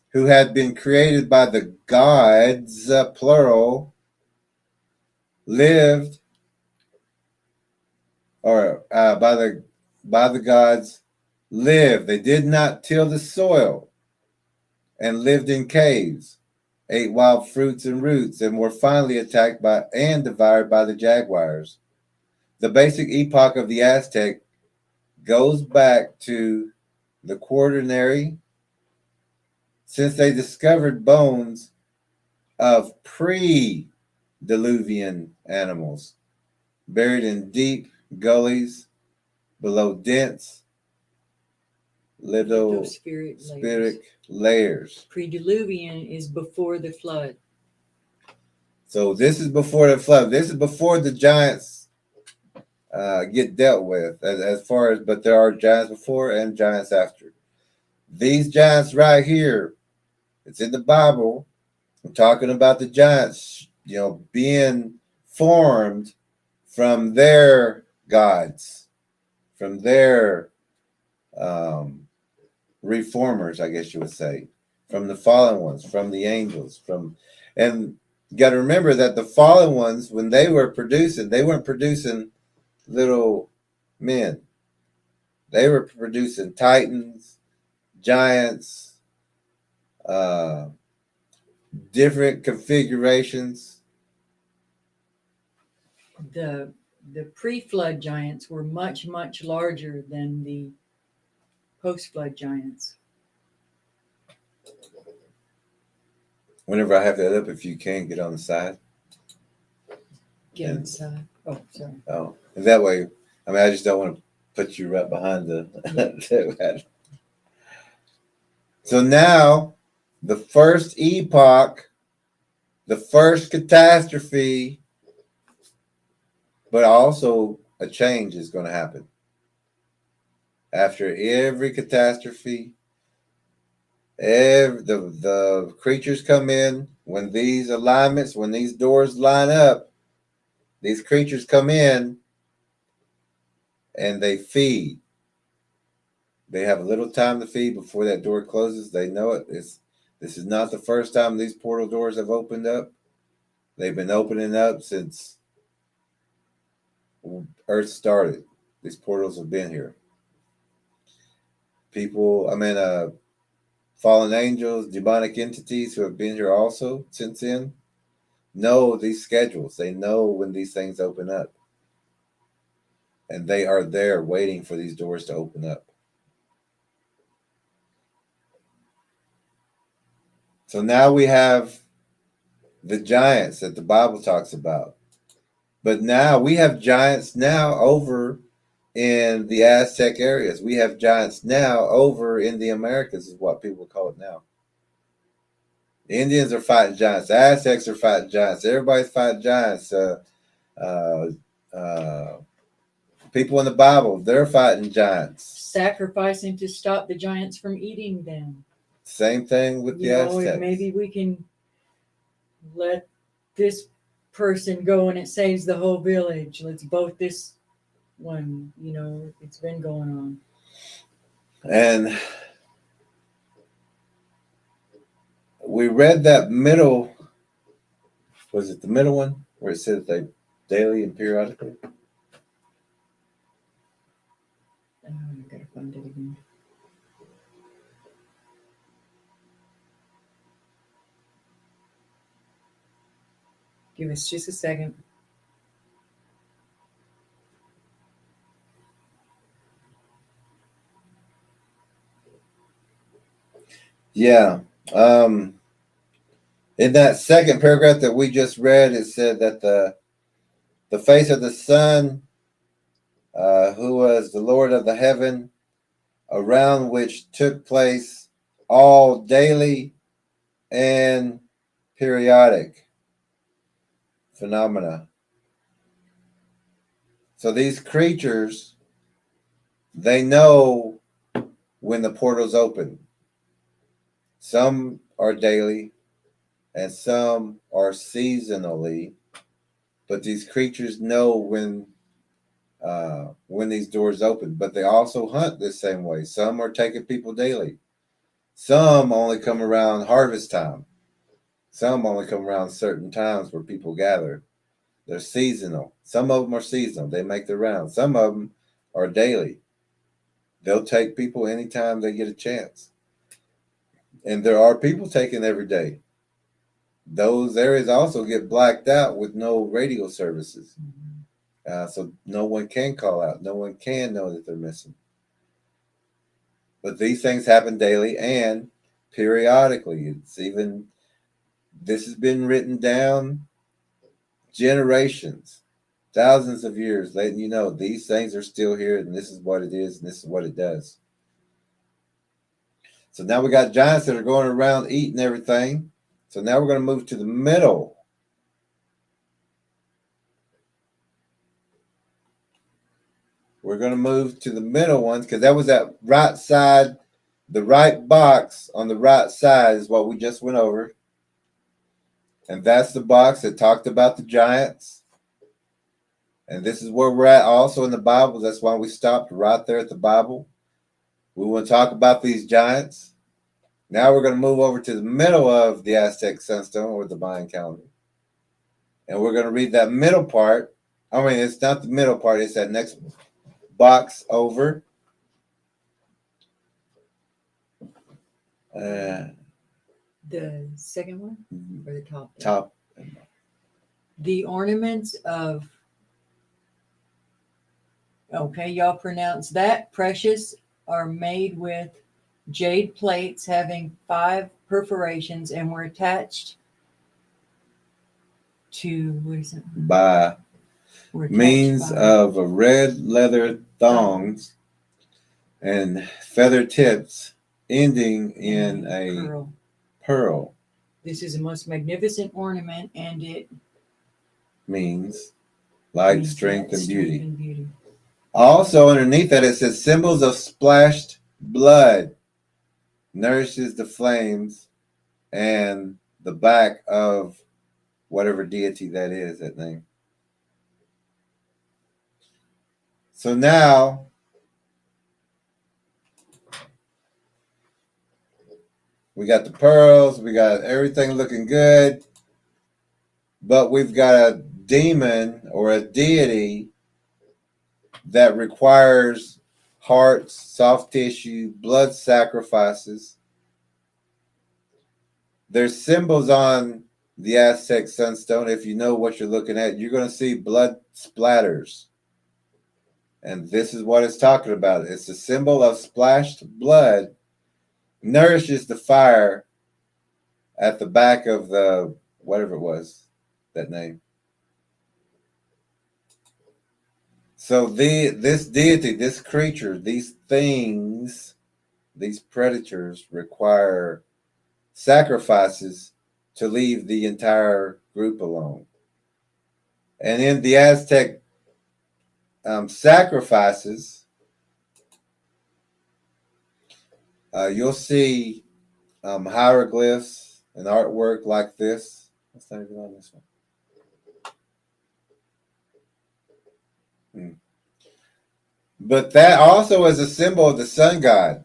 S2: who had been created by the gods, plural, lived, or by the gods lived. They did not till the soil and lived in caves, ate wild fruits and roots, and were finally attacked by and devoured by the jaguars. The basic epoch of the Aztec goes back to the Quaternary, since they discovered bones of pre-Diluvian animals buried in deep gullies below dense little
S1: lithospheric
S2: layers.
S1: Pre-Diluvian is before the flood.
S2: So this is before the flood. This is before the giants get dealt with, as far as, but there are giants before and giants after. These giants right here, it's in the Bible. I'm talking about the giants, being formed from their gods, from their reformers, I guess you would say, from the fallen ones, from the angels, and you got to remember that the fallen ones, when they weren't producing little men. They were producing titans, giants, different configurations.
S1: The pre-flood giants were much, much larger than the post-flood giants.
S2: Whenever I have that up, if you can get on the side.
S1: Get on the side. Oh, sorry.
S2: Oh, and that way, I just don't want to put you right behind the. So now, the first epoch, the first catastrophe, but also a change is going to happen. After every catastrophe, the creatures come in. When these alignments, when these doors line up, these creatures come in and they feed. They have a little time to feed before that door closes. They know it. This is not the first time these portal doors have opened up. They've been opening up since Earth started. These portals have been here. Fallen angels, demonic entities who have been here also since then know these schedules. They know when these things open up. And they are there waiting for these doors to open up. So now we have the giants that the Bible talks about. But now we have giants now over in the Aztec areas. We have giants now over in the Americas, is what people call it now. The Indians are fighting giants. The Aztecs are fighting giants. Everybody's fighting giants. People in the Bible, they're fighting giants.
S1: Sacrificing to stop the giants from eating them.
S2: Same thing with the Aztecs.
S1: Maybe we can let this person go and it saves the whole village. Let's vote this one. It's been going on.
S2: And we read that middle, was it the middle one? Where it says they daily and periodically?
S1: I gotta find it again. Give us just a second.
S2: Yeah. In that second paragraph that we just read, it said that the face of the sun, who was the Lord of the heaven, around which took place all daily and periodic phenomena. So these creatures, they know when the portals open. Some are daily and some are seasonally, but these creatures know when when these doors open, but they also hunt the same way. Some are taking people daily. Some only come around harvest time. Some only come around certain times where people gather. They're seasonal. Some of them are seasonal. They make the rounds. Some of them are daily. They'll take people anytime they get a chance. And there are people taken every day. Those areas also get blacked out with no radio services. So no one can call out. No one can know that they're missing. But these things happen daily and periodically. This has been written down generations, thousands of years, letting you know these things are still here and this is what it is and this is what it does. So now we got giants that are going around eating everything. So now we're going to move to the middle. We're going to move to the middle ones because that was that right side, the right box on the right side is what we just went over. And that's the box that talked about the giants. And this is where we're at also in the Bible. That's why we stopped right there at the Bible. We want to talk about these giants. Now we're going to move over to the middle of the Aztec Sunstone or the Mayan calendar. And we're going to read that middle part. I mean, it's not the middle part. It's that next box over.
S1: The second one or the top?
S2: Top.
S1: The ornaments of, okay, y'all pronounce that, precious, are made with jade plates having 5 perforations and were attached to, what is it?
S2: By means of a red leather thongs and feather tips ending in a pearl.
S1: This is the most magnificent ornament, and it
S2: means light, strength, and beauty. Also, underneath that, it says symbols of splashed blood nourishes the flames and the back of whatever deity that is, that name. So now we got the pearls, we got everything looking good, but we've got a demon or a deity that requires hearts, soft tissue, blood sacrifices. There's symbols on the Aztec Sunstone. If you know what you're looking at, you're going to see blood splatters. And this is what it's talking about. It's a symbol of splashed blood nourishes the fire at the back of the, whatever it was, that name. So this deity, this creature, these things, these predators require sacrifices to leave the entire group alone. And in the Aztec sacrifices, you'll see hieroglyphs and artwork like this. That's not even on this one. But that also is a symbol of the sun god.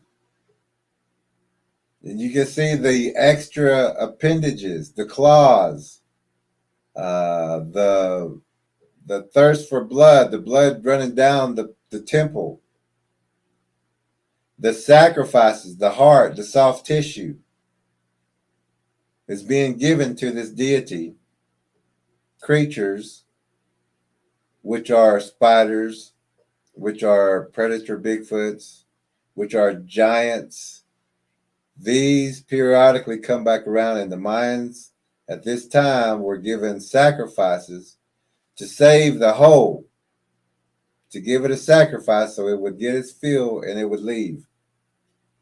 S2: And you can see the extra appendages, the claws, the thirst for blood, the blood running down the temple, the sacrifices, the heart, the soft tissue is being given to this deity. Creatures, which are spiders, which are predator Bigfoots, which are giants. These periodically come back around, and the Mayans at this time were given sacrifices to save the whole, to give it a sacrifice so it would get its fill and it would leave.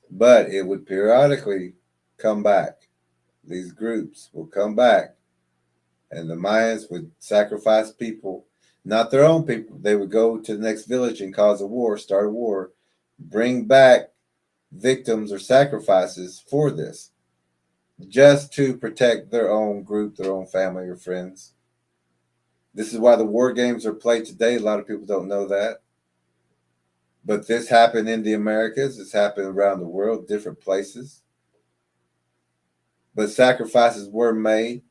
S2: But it would periodically come back. These groups will come back, and the Mayans would sacrifice people, not their own people. They would go to the next village and cause a war, start a war, bring back victims or sacrifices for this, just to protect their own group, their own family or friends. This is why the war games are played today. A lot of people don't know that. But this happened in the Americas. It's happened around the world, different places. But sacrifices were made.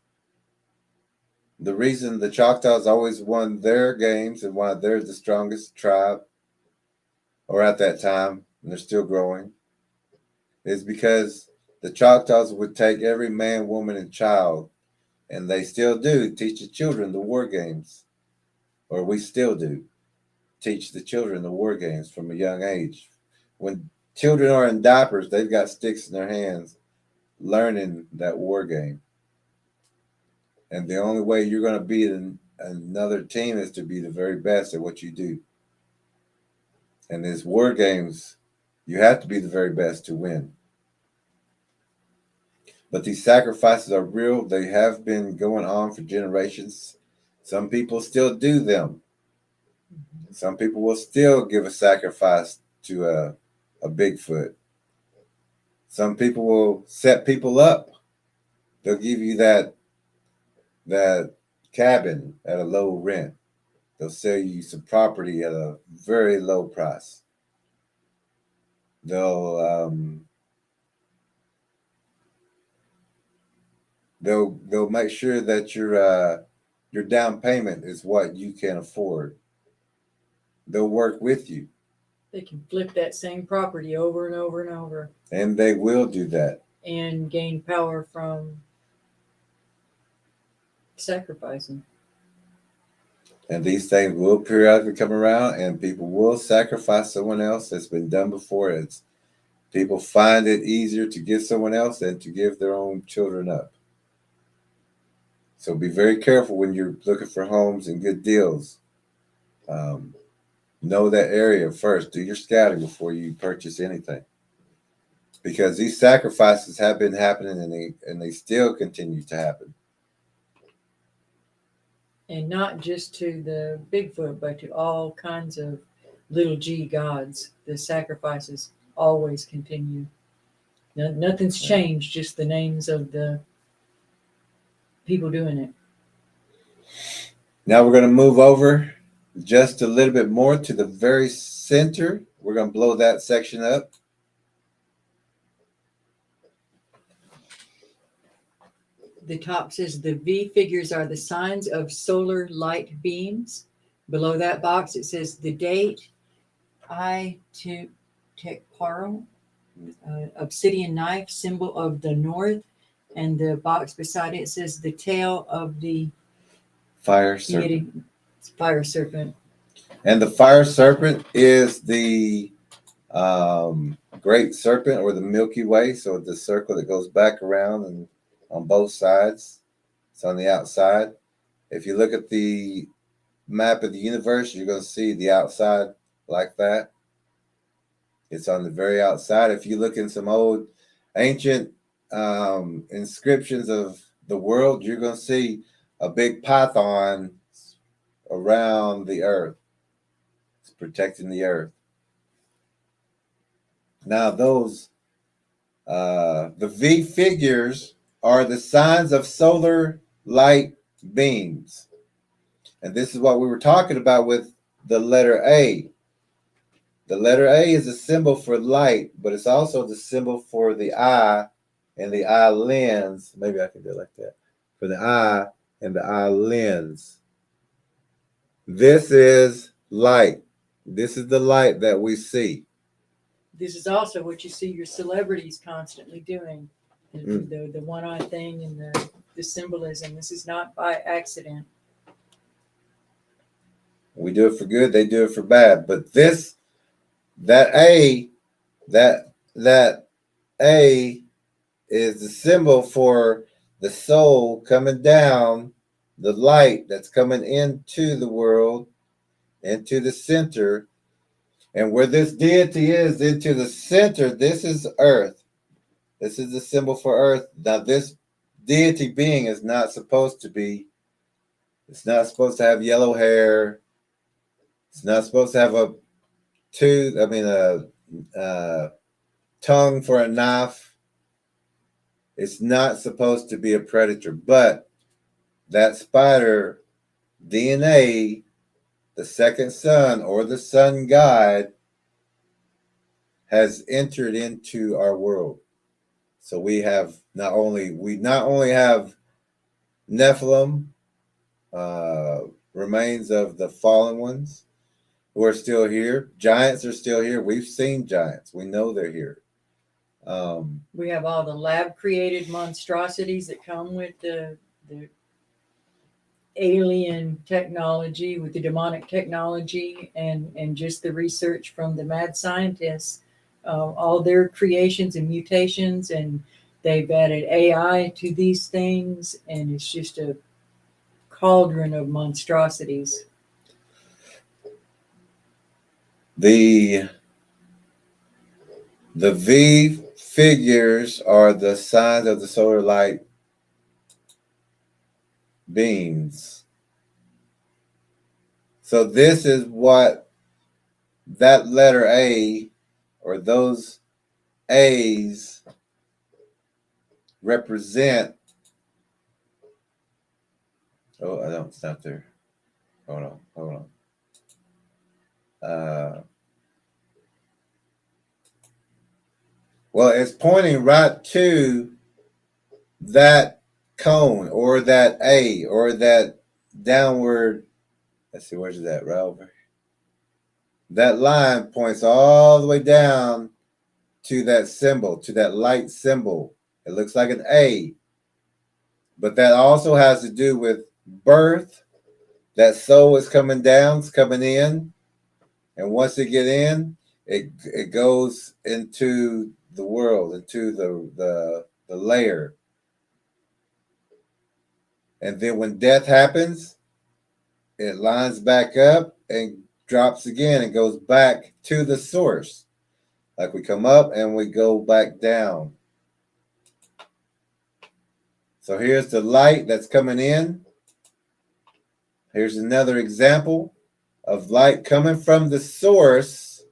S2: The reason the Choctaws always won their games and why they're the strongest tribe, or at that time, and they're still growing, is because the Choctaws would take every man, woman, and child, and they still do, teach the children the war games, or we still do, teach the children the war games from a young age. When children are in diapers, they've got sticks in their hands learning that war game. And the only way you're going to beat another team is to be the very best at what you do. And these war games, you have to be the very best to win. But these sacrifices are real. They have been going on for generations. Some people still do them. Some people will still give a sacrifice to a Bigfoot. Some people will set people up. They'll give you that cabin at a low rent. They'll sell you some property at a very low price. They'll make sure that your down payment is what you can afford. They'll work with you.
S1: They can flip that same property over and over and over.
S2: And they will do that.
S1: And gain power from sacrificing.
S2: And these things will periodically come around, and people will sacrifice someone else. That's been done before. It's people find it easier to give someone else than to give their own children up. So be very careful when you're looking for homes and good deals. Know that area first. Do your scouting before you purchase anything, because these sacrifices have been happening, and they still continue to happen.
S1: And not just to the Bigfoot, but to all kinds of little g gods. The sacrifices always continue. Nothing's changed, just the names of the people doing it.
S2: Now we're going to move over just a little bit more to the very center. We're going to blow that section up.
S1: The top says the V figures are the signs of solar light beams. Below that box, it says the date, Tekparo, obsidian knife, symbol of the north. And the box beside it says the tail of the
S2: fire serpent.
S1: Fire serpent.
S2: And the fire serpent is the great serpent, or the Milky Way. So the circle that goes back around and on both sides. It's on the outside. If you look at the map of the universe, you're going to see the outside like that. It's on the very outside. If you look in some old ancient inscriptions of the world, you're going to see a big python around the earth. It's protecting the earth. Now those the V figures are the signs of solar light beams. And this is what we were talking about with the letter A. The letter A is a symbol for light, but it's also the symbol for the eye and the eye lens. Maybe I can do it like that. For the eye and the eye lens. This is light. This is the light that we see.
S1: This is also what you see your celebrities constantly doing. The one-eye thing and the symbolism. This is not by accident.
S2: We do it for good, they do it for bad. But that A is the symbol for the soul coming down, the light that's coming into the world, into the center. And where this deity is, into the center, this is earth. This is the symbol for earth. Now, this deity being is not supposed to be, it's not supposed to have yellow hair. It's not supposed to have a tongue for a knife. It's not supposed to be a predator. But that spider DNA, the second sun or the sun god, has entered into our world. So we not only have Nephilim, remains of the fallen ones who are still here. Giants are still here. We've seen giants. We know they're here.
S1: We have all the lab created monstrosities that come with the alien technology, with the demonic technology, and just the research from the mad scientists, all their creations and mutations, and they've added AI to these things, and it's just a cauldron of monstrosities.
S2: The V figures are the signs of the solar light beams. So this is what that letter A, or those A's, represent. Oh, I don't, it's not there. Hold on. Well, it's pointing right to that cone, or that A, or that downward. Let's see, where's that? Right over. That line points all the way down to that symbol, to that light symbol. It looks like an A, but that also has to do with birth. That soul is coming down, it's coming in, and once it get in, it goes into the world, into the layer. And then when death happens, it lines back up and drops again and goes back to the source. Like we come up and we go back down. So here's the light that's coming in. Here's another example of light coming from the source.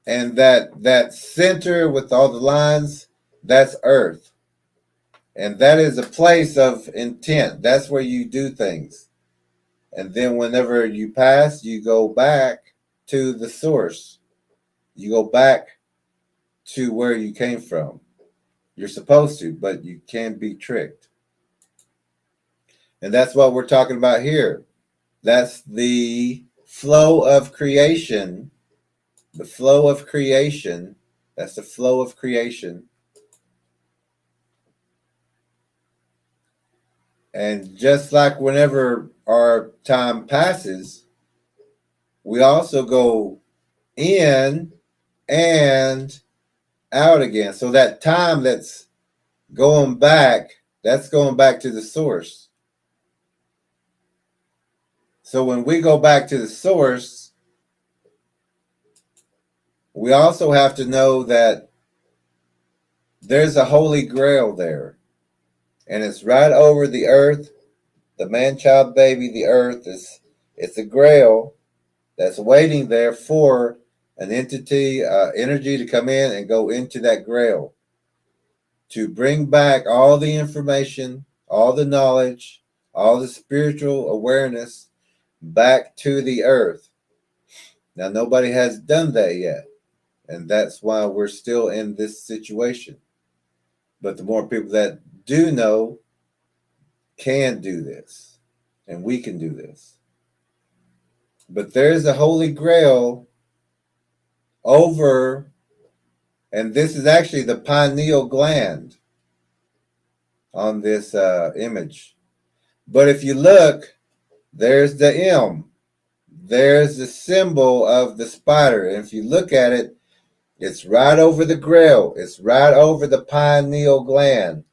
S2: And that center with all the lines, that's Earth. And that is a place of intent. That's where you do things. And then whenever you pass, you go back to the source. You go back to where you came from. You're supposed to, but you can be tricked. And that's what we're talking about here. That's the flow of creation. The flow of creation. That's the flow of creation. And just like whenever our time passes, we also go in and out again. So that time that's going back, that's going back to the source. So when we go back to the source, we also have to know that there's a holy grail there. And it's right over the earth. The man-child baby, the earth, it's a grail that's waiting there for an entity, energy to come in and go into that grail, to bring back all the information, all the knowledge, all the spiritual awareness back to the earth. Now, nobody has done that yet, and that's why we're still in this situation. But the more people that do know can do this, and we can do this. But there's a holy grail over, and this is actually the pineal gland on this image. But if you look, there's the M. There's the symbol of the spider. And if you look at it, it's right over the grail. It's right over the pineal gland.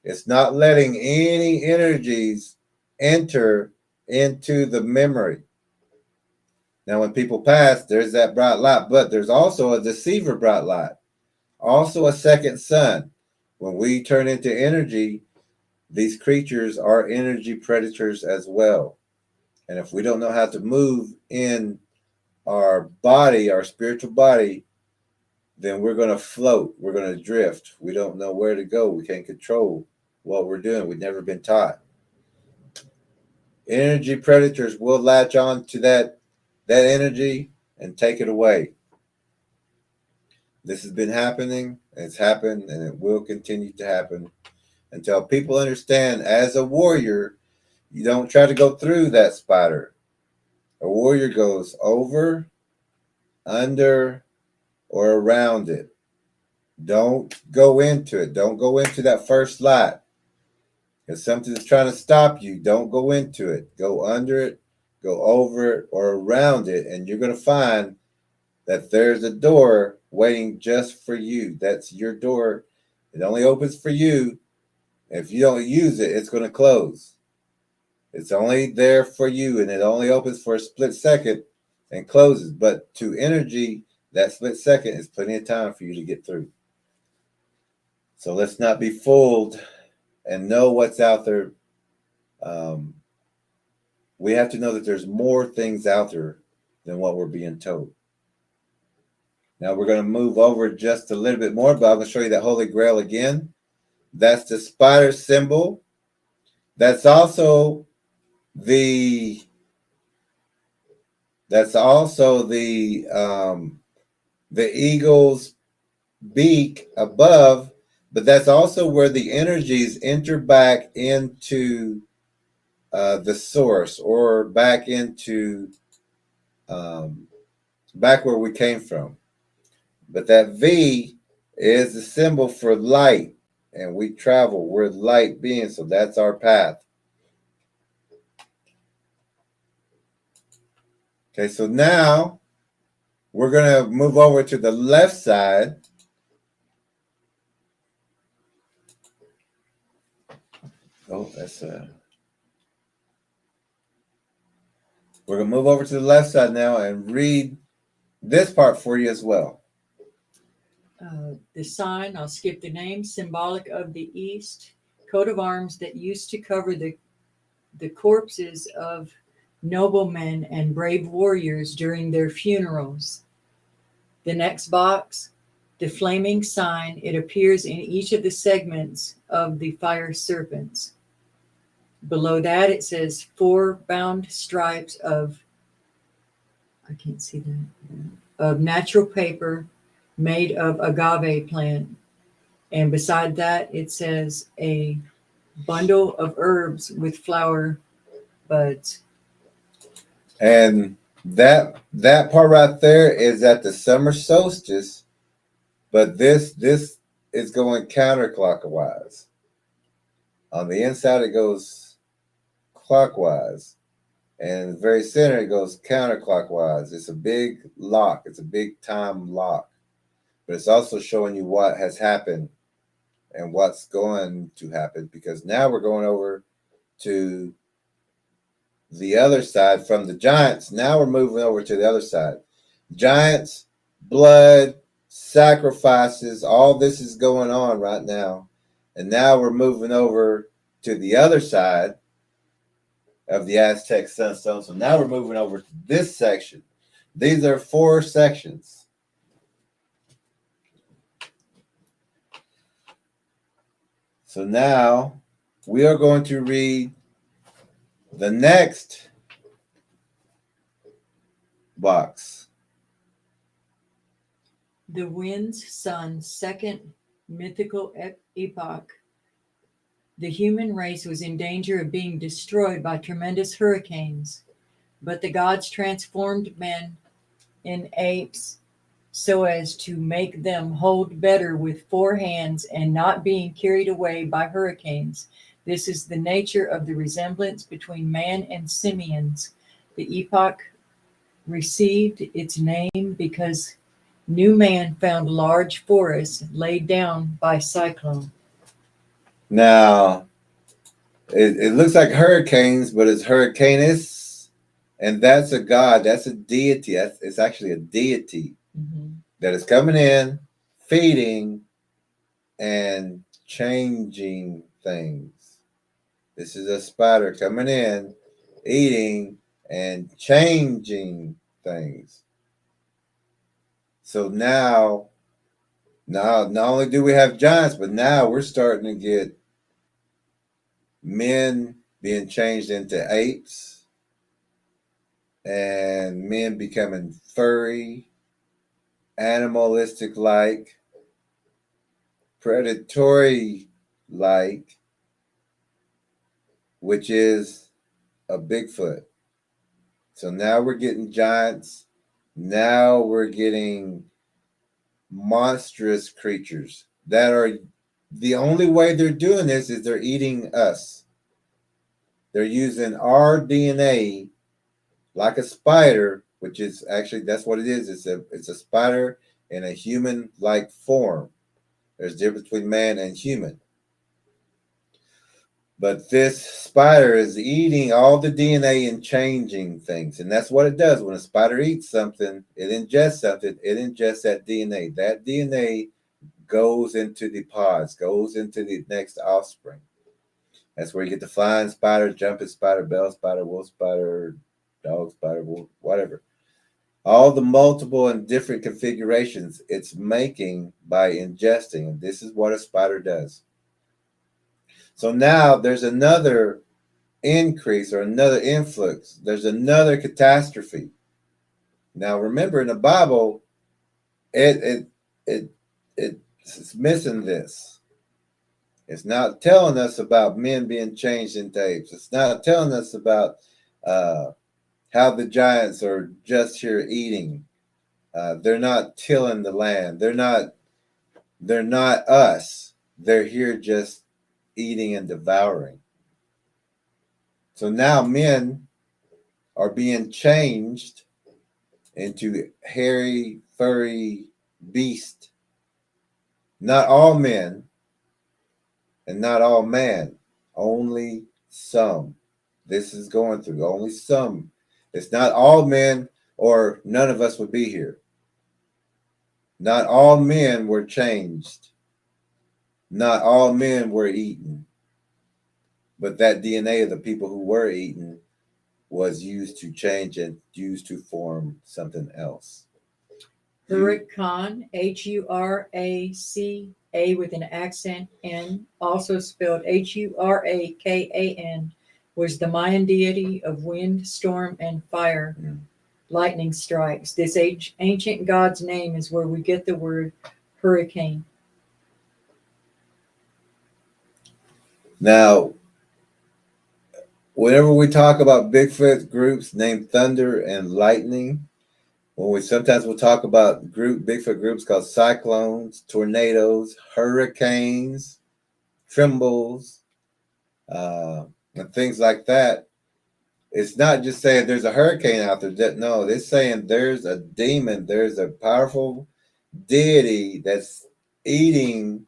S2: It's not letting any energies enter into the memory. Now, when people pass, there's that bright light, but there's also a deceiver bright light, also a second sun. When we turn into energy, these creatures are energy predators as well. And if we don't know how to move in our body, our spiritual body, then we're going to float. We're going to drift. We don't know where to go. We can't control what we're doing. We've never been taught. Energy predators will latch on to that energy and take it away. This has been happening. It's happened, and it will continue to happen until people understand. As a warrior, you don't try to go through that spider. A warrior goes over, under, or around it. Don't go into it. Don't go into that first light. If something's trying to stop you, don't go into it. Go under it, go over it, or around it, and you're going to find that there's a door waiting just for you. That's your door. It only opens for you. If you don't use it, it's going to close. It's only there for you, and it only opens for a split second and closes. But to energy, that split second is plenty of time for you to get through. So let's not be fooled and know what's out there. We have to know that there's more things out there than what we're being told. Now we're going to move over just a little bit more, but I'm going to show you that Holy Grail again. That's the spider symbol. That's also the eagle's beak above, but that's also where the energies enter back into the source, or back into back where we came from. But that V is the symbol for light, and we travel. We're light beings, so that's our path. Okay, so now we're going to move over to the left side. Oh, that's we're going to move over to the left side now and read this part for you as well.
S1: The sign, I'll skip the name, symbolic of the East, coat of arms that used to cover the corpses of noblemen and brave warriors during their funerals. The next box, the flaming sign, it appears in each of the segments of the fire serpents. Below that, it says 4 bound stripes of, I can't see that, of natural paper made of agave plant. And beside that, it says a bundle of herbs with flower buds.
S2: And that part right there is at the summer solstice, but this is going counterclockwise. On the inside, it goes clockwise, and in the very center, it goes counterclockwise. It's a big lock. It's a big time lock, but it's also showing you what has happened and what's going to happen, because now we're going over to the other side from the giants. Now we're moving over to the other side. Giants, blood, sacrifices, all this is going on right now. And now we're moving over to the other side of the Aztec Sunstone. So now we're moving over to this section. These are 4 sections. So now we are going to read the next box.
S1: The wind's sun's second mythical epoch. The human race was in danger of being destroyed by tremendous hurricanes, but the gods transformed men in apes so as to make them hold better with 4 hands and not being carried away by hurricanes. This is the nature of the resemblance between man and simians. The epoch received its name because new man found large forests laid down by cyclone.
S2: Now, it looks like hurricanes, but it's hurricanus, and that's a god. That's a deity. It's actually a deity that is coming in, feeding, and changing things. This is a spider coming in, eating, and changing things. So now not only do we have giants, but now we're starting to get men being changed into apes, and men becoming furry, animalistic like, predatory like, which is a Bigfoot. So now we're getting giants. Now we're getting monstrous creatures that are, the only way they're doing this is they're eating us. They're using our DNA like a spider, which is actually, that's what it is. It's a spider in a human like form. There's a difference between man and human. But this spider is eating all the DNA and changing things. And that's what it does. When a spider eats something, it ingests something, it ingests that DNA. That DNA goes into the pods, goes into the next offspring. That's where you get the flying spider, jumping spider, bell spider, wolf spider, dog spider, wolf, whatever. All the multiple and different configurations it's making by ingesting. And this is what a spider does. So now there's another increase or another influx. There's another catastrophe. Now remember, in the Bible, it's missing this. It's not telling us about men being changed into apes. It's not telling us about how the giants are just here eating. They're not tilling the land. They're not us. They're here just eating and devouring. So now men are being changed into hairy, furry beast. Not all men and not all man, only some. This is going through only some. It's not all men, or none of us would be here. Not all men were changed. Not all men were eaten. But that DNA of the people who were eaten was used to change and used to form something else.
S1: Huracan, Huraca with an accent N, also spelled Hurakan, was the Mayan deity of wind, storm, and fire. Lightning strikes. This ancient god's name is where we get the word hurricane.
S2: Now, whenever we talk about Bigfoot groups named Thunder and Lightning, when we sometimes we'll talk about Bigfoot groups called cyclones, tornadoes, hurricanes, trembles, and things like that. It's not just saying there's a hurricane out there. No, it's saying there's a demon, there's a powerful deity that's eating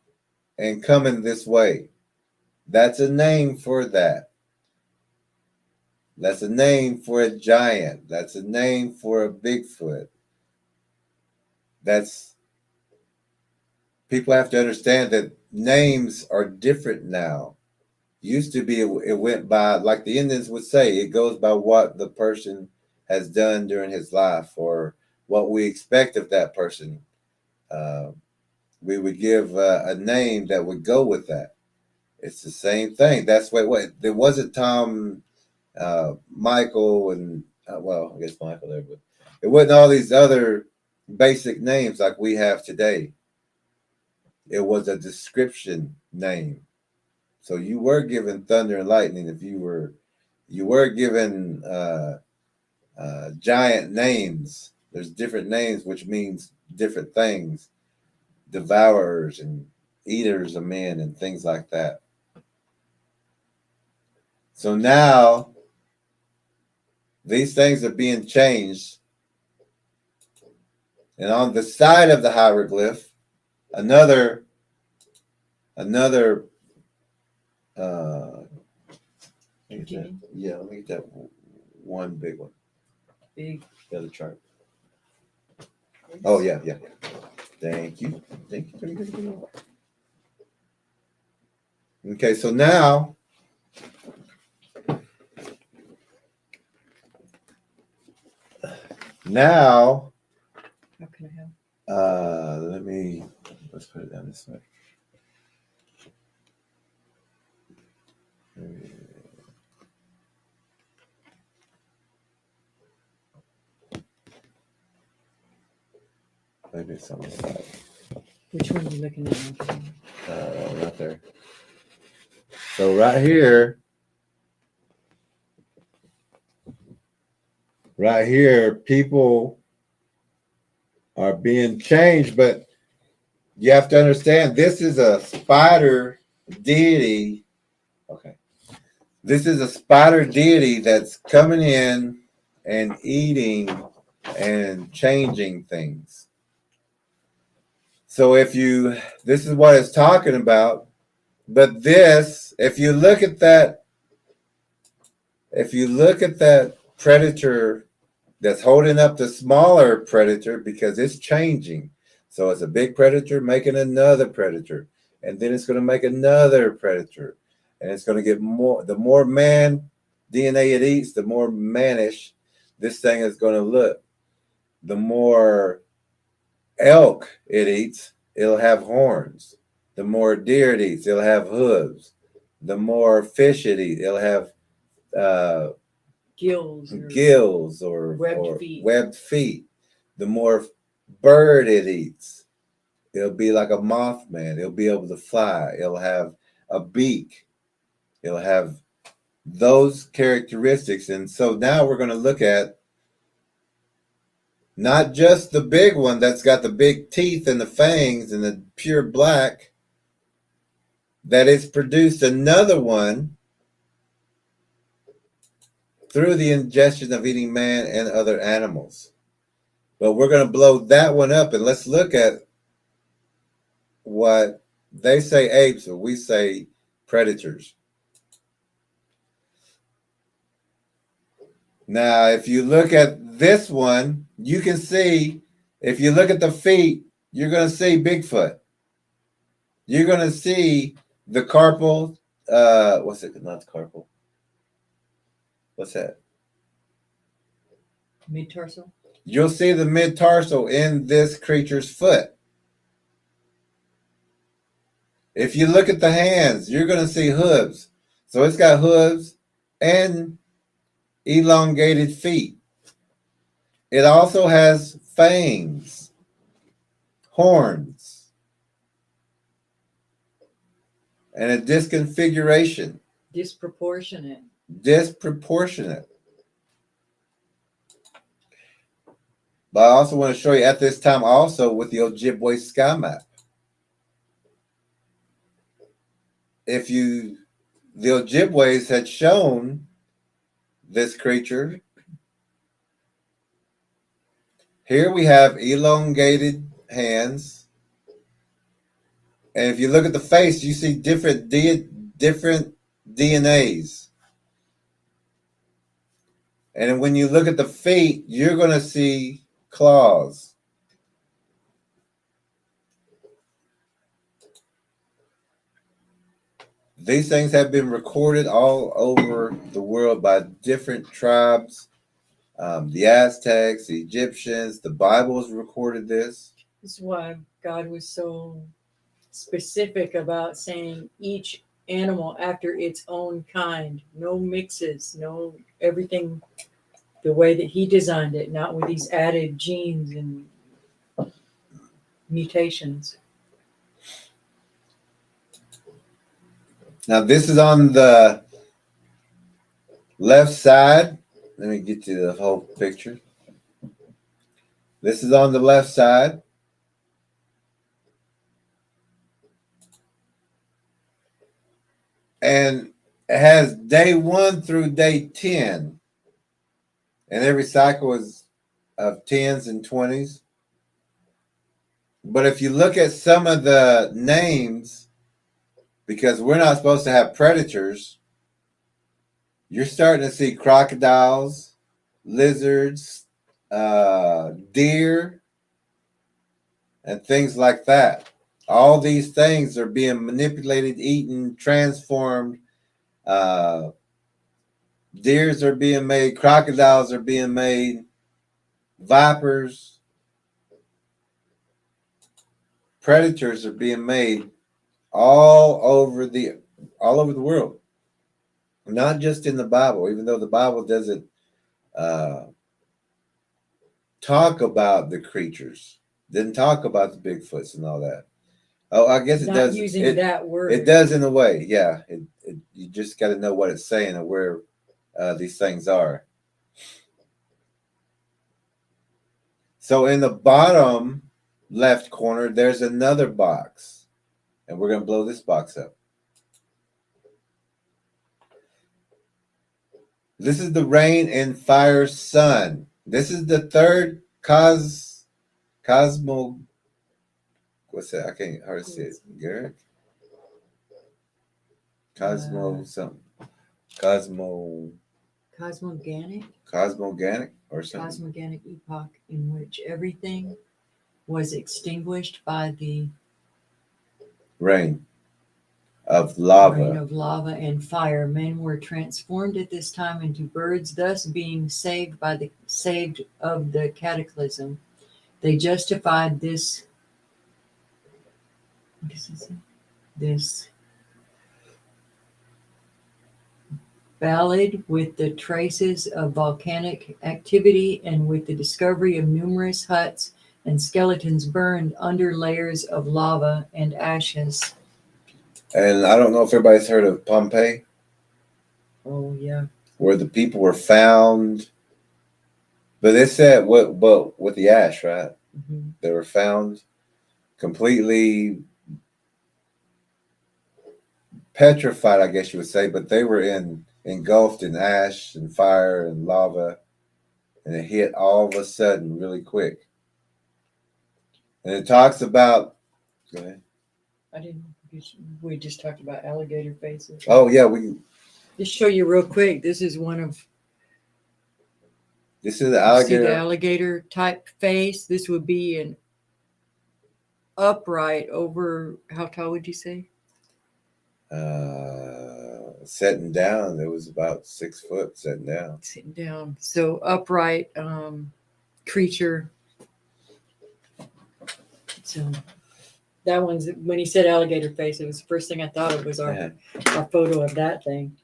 S2: and coming this way. That's a name for that. That's a name for a giant. That's a name for a Bigfoot. That's, people have to understand that names are different now. Used to be, it went by, like the Indians would say, it goes by what the person has done during his life or what we expect of that person. We would give a name that would go with that. It's the same thing. That's what there wasn't Tom, Michael, and well, I guess Michael there, but it wasn't all these other basic names like we have today. It was a description name. So you were given thunder and lightning if you were given giant names. There's different names which means different things. Devourers and eaters of men and things like that. So now these things are being changed. And on the side of the hieroglyph, another let me get that, let me get that one big one.
S1: Big.
S2: The other chart. Oh, yeah. Thank you. Okay, so now how
S1: can I help?
S2: Let's put it down this way. maybe it's on the side.
S1: Which one are you looking at?
S2: Right there. So right here, people are being changed, but you have to understand this is a spider deity. Okay. This is a spider deity that's coming in and eating and changing things. So this is what it's talking about. But this, if you look at that predator that's holding up the smaller predator, because it's changing. So it's a big predator making another predator, and then it's going to make another predator, and it's going to get more. The more man DNA it eats, the more mannish this thing is going to look. The more elk it eats, it'll have horns. The more deer it eats, it'll have hooves. The more fish it eats, it'll have gills or webbed feet. The more bird it eats, it'll be like a mothman. It'll be able to fly. It'll have a beak. It'll have those characteristics. And so now we're going to look at not just the big one that's got the big teeth and the fangs and the pure black, that it's produced another one through the ingestion of eating man and other animals. But we're going to blow that one up, and let's look at what they say apes, or we say predators. Now, if you look at this one, you can see, if you look at the feet, you're going to see Bigfoot. You're going to see the carpal, what's it? Not carpal. What's that?
S1: Mid-tarsal?
S2: You'll see the mid-tarsal in this creature's foot. If you look at the hands, you're going to see hooves. So it's got hooves and elongated feet. It also has fangs, horns, and a disconfiguration.
S1: Disproportionate.
S2: But I also want to show you at this time also with the Ojibwe sky map. The Ojibways had shown this creature. Here we have elongated hands. And if you look at the face, you see different DNAs. And when you look at the feet, you're going to see claws. These things have been recorded all over the world by different tribes. The Aztecs, the Egyptians, the Bibles recorded this.
S1: This is why God was so specific about saying each animal after its own kind. No mixes, no everything the way that he designed it, not with these added genes and mutations.
S2: Now this is on the left side. Let me get you the whole picture. This is on the left side. And it has day 1 through day 10. And every cycle is of 10s and 20s. But if you look at some of the names, because we're not supposed to have predators, you're starting to see crocodiles, lizards, deer, and things like that. All these things are being manipulated, eaten, transformed. Deers are being made, crocodiles are being made, vipers, predators are being made all over the world. Not just in the Bible, even though the Bible doesn't talk about the creatures. Didn't talk about the Bigfoots and all that. Oh, I guess it
S1: Not
S2: does.
S1: using that word.
S2: It does in a way, yeah. You just got to know what it's saying and where these things are. So in the bottom left corner, there's another box, and we're going to blow this box up. This is the rain and fire sun. This is the third Cosmo. What's that? I can't hardly see it. Garrick? Cosmo something. Cosmogonic or something.
S1: Cosmogonic epoch in which everything was extinguished by the
S2: Rain of lava.
S1: rain of lava and fire. Men were transformed at this time into birds, thus being saved of the cataclysm. They justified this. What does it say? This ballad with the traces of volcanic activity and with the discovery of numerous huts and skeletons burned under layers of lava and ashes.
S2: And I don't know if everybody's heard of Pompeii.
S1: Oh yeah.
S2: Where the people were found, but they said but with the ash, right?
S1: Mm-hmm.
S2: They were found completely petrified, I guess you would say, but they were engulfed in ash and fire and lava, and it hit all of a sudden really quick. And it talks about. Go ahead.
S1: I didn't. We just talked about alligator faces.
S2: Oh yeah, we
S1: just show you real quick. This is one of.
S2: This is the alligator.
S1: See the alligator type face. This would be an upright over. How tall would you say?
S2: Sitting down, it was about 6 foot sitting down.
S1: Sitting down. So upright creature. So that one's when he said alligator face, it was the first thing I thought of was our photo of that thing.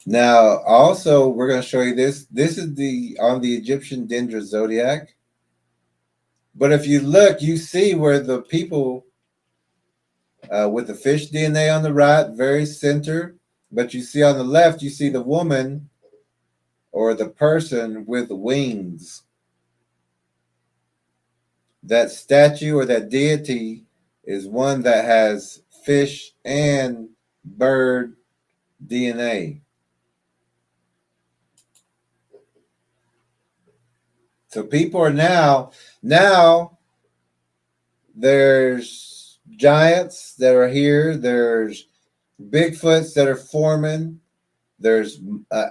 S2: Now, also, we're going to show you this. This is on the Egyptian Dendra zodiac. But if you look, you see where the people with the fish DNA on the right, very center. But you see on the left, you see the woman or the person with wings. That statue or that deity is one that has fish and bird DNA. So people are now there's giants that are here. There's Bigfoots that are forming. There's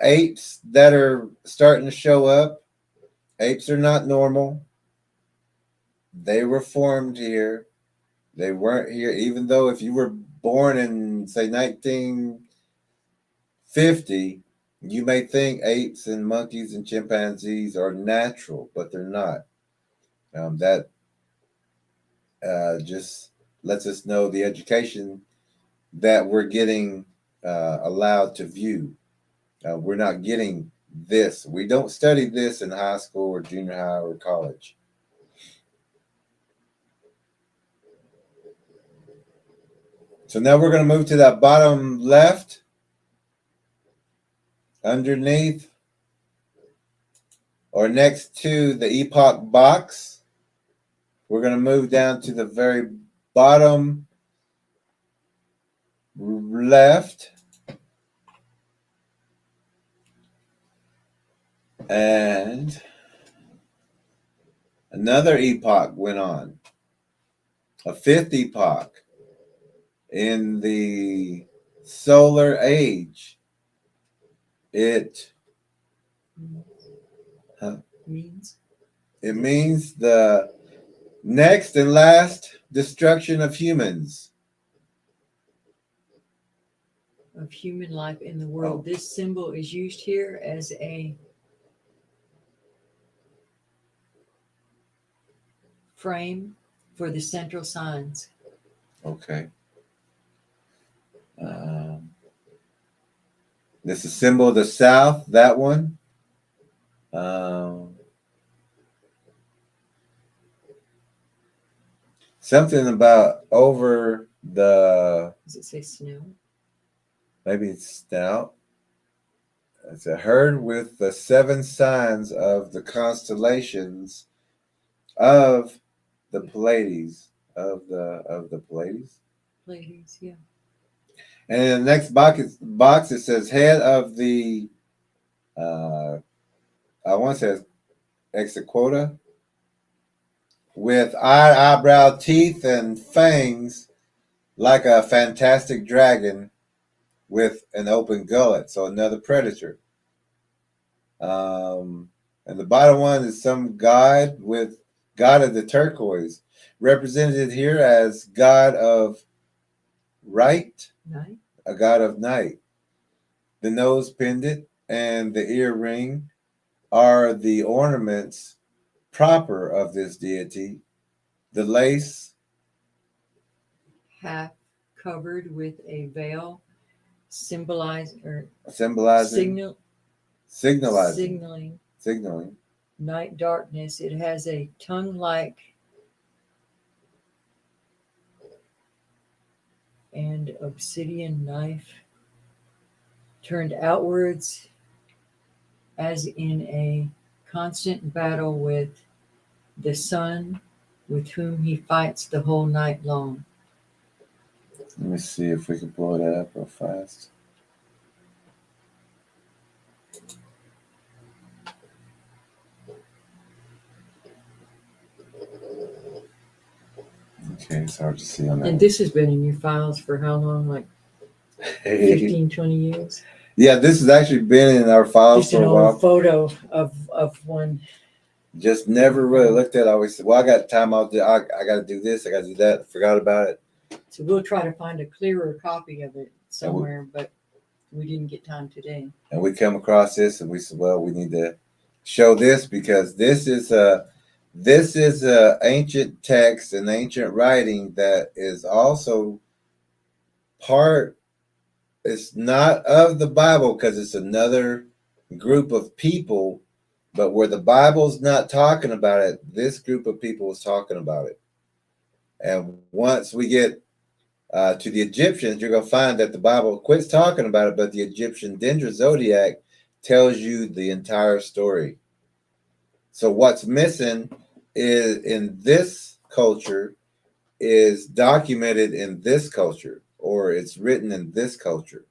S2: apes that are starting to show up. Apes are not normal. They were formed here. They weren't here, even though if you were born in, say, 1950, you may think apes and monkeys and chimpanzees are natural, but they're not. That just lets us know the education that we're getting allowed to view. We're not getting this. We don't study this in high school or junior high or college. So now we're going to move to that bottom left. Underneath or next to the epoch box. We're going to move down to the very bottom left. And another epoch went on. A fifth epoch in the solar age. It means the next and last destruction of humans.
S1: Of human life in the world. Oh. This symbol is used here as a frame for the central signs.
S2: Okay. This is a symbol of the South, that one. something about over the,
S1: Does it say snow?
S2: maybe it's snout. It's a herd with the 7 signs of the constellations of the Pleiades. Of the Pleiades.
S1: Ladies, yeah.
S2: And in the next box it says head of the I want to say Exequota, with eyebrow, teeth, and fangs like a fantastic dragon with an open gullet. So another predator. And the bottom one is some god of the turquoise, represented here as god of right,
S1: Night.
S2: a god of night. The nose pendant and the earring are the ornaments proper of this deity. The lace,
S1: Half covered with a veil, symbolizing or
S2: symbolizing, signaling
S1: night darkness. It has a tongue-like and obsidian knife turned outwards, as in a constant battle with the sun, with whom he fights the whole night long.
S2: Let me see if we can pull it up real fast. Okay, it's hard to see on that.
S1: And this has been in your files for how long? Like 15, 20 years?
S2: Yeah, this has actually been in our files
S1: Just
S2: for
S1: an
S2: a while.
S1: old photo of one.
S2: Just never really looked at it. I always said, well, I got time. I got to do this. I got to do that. Forgot about it.
S1: So we'll try to find a clearer copy of it somewhere, but we didn't get time today.
S2: And we come across this and we said, well, we need to show this because this is a ancient text and ancient writing that is also part, it's not of the Bible because it's another group of people, but where the Bible's not talking about it, this group of people is talking about it. And once we get to the Egyptians, you're going to find that the Bible quits talking about it, but the Egyptian Dendra Zodiac tells you the entire story. So what's missing is in this culture is documented in this culture, or it's written in this culture.